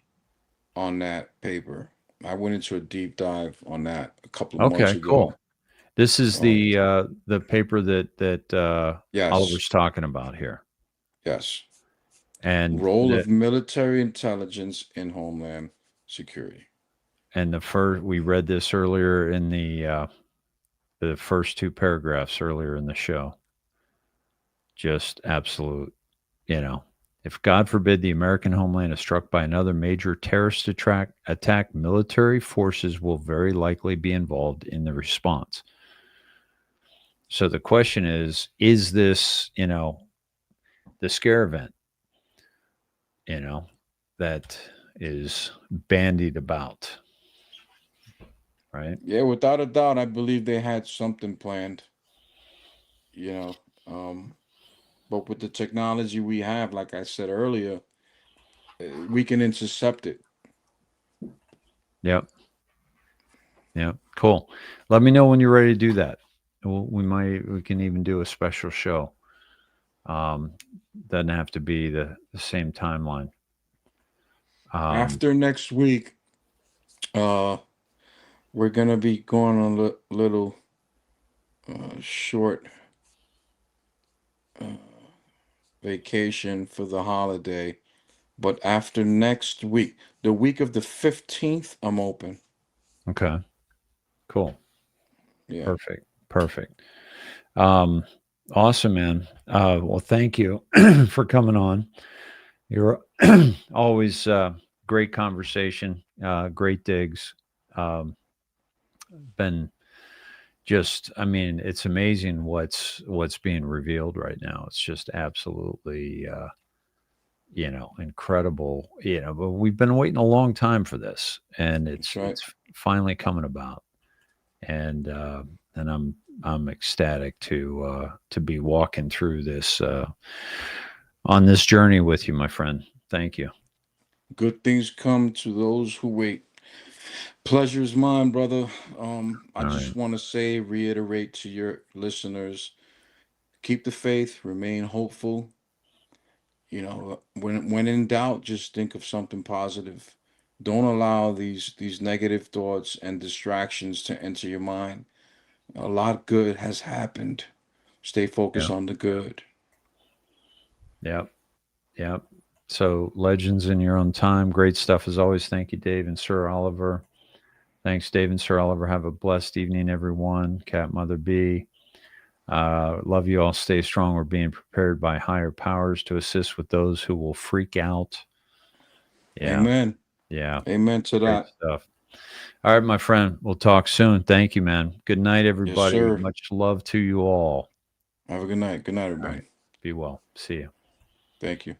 on that paper. I went into a deep dive on that a couple of months Okay, ago. cool. This is Um, the paper that Yes. Oliver's talking about here. Yes. And Role of military intelligence in Homeland Security. And we read this earlier in the first 2 paragraphs earlier in the show. Just absolute, if God forbid the American homeland is struck by another major terrorist attack, military forces will very likely be involved in the response. So the question is this, the scare event, that is bandied about? Right? Yeah, without a doubt, I believe they had something planned. But with the technology we have, like I said earlier, we can intercept it. Yep. Cool. Let me know when you're ready to do that. We can even do a special show. Doesn't have to be the same timeline. After next week, we're gonna be going on a little short vacation for the holiday. But after next week, the week of the 15th, I'm open. Okay. Cool. Yeah. Perfect. Awesome, man. Well, thank you for coming on. You're always great conversation, great digs. Been just, I mean, it's amazing what's being revealed right now. It's just absolutely, incredible. But we've been waiting a long time for this, and it's finally coming about. And I'm ecstatic to be walking through this on this journey with you, my friend. Thank you. Good things come to those who wait. Pleasure is mine, brother. I just want to reiterate to your listeners, keep the faith, remain hopeful. When in doubt, just think of something positive. Don't allow these negative thoughts and distractions to enter your mind. A lot good has happened. Stay focused on the good. Yep. So legends in your own time. Great stuff as always. Thank you, Dave and Sir Oliver. Thanks, Dave and Sir Oliver. Have a blessed evening, everyone. Cat Mother B. Love you all. Stay strong. We're being prepared by higher powers to assist with those who will freak out. Yeah. Amen. Yeah. Amen to that. Great stuff. All right, my friend. We'll talk soon. Thank you, man. Good night, everybody. Yes, sir. Much love to you all. Have a good night. Good night, everybody. Right. Be well. See you. Thank you.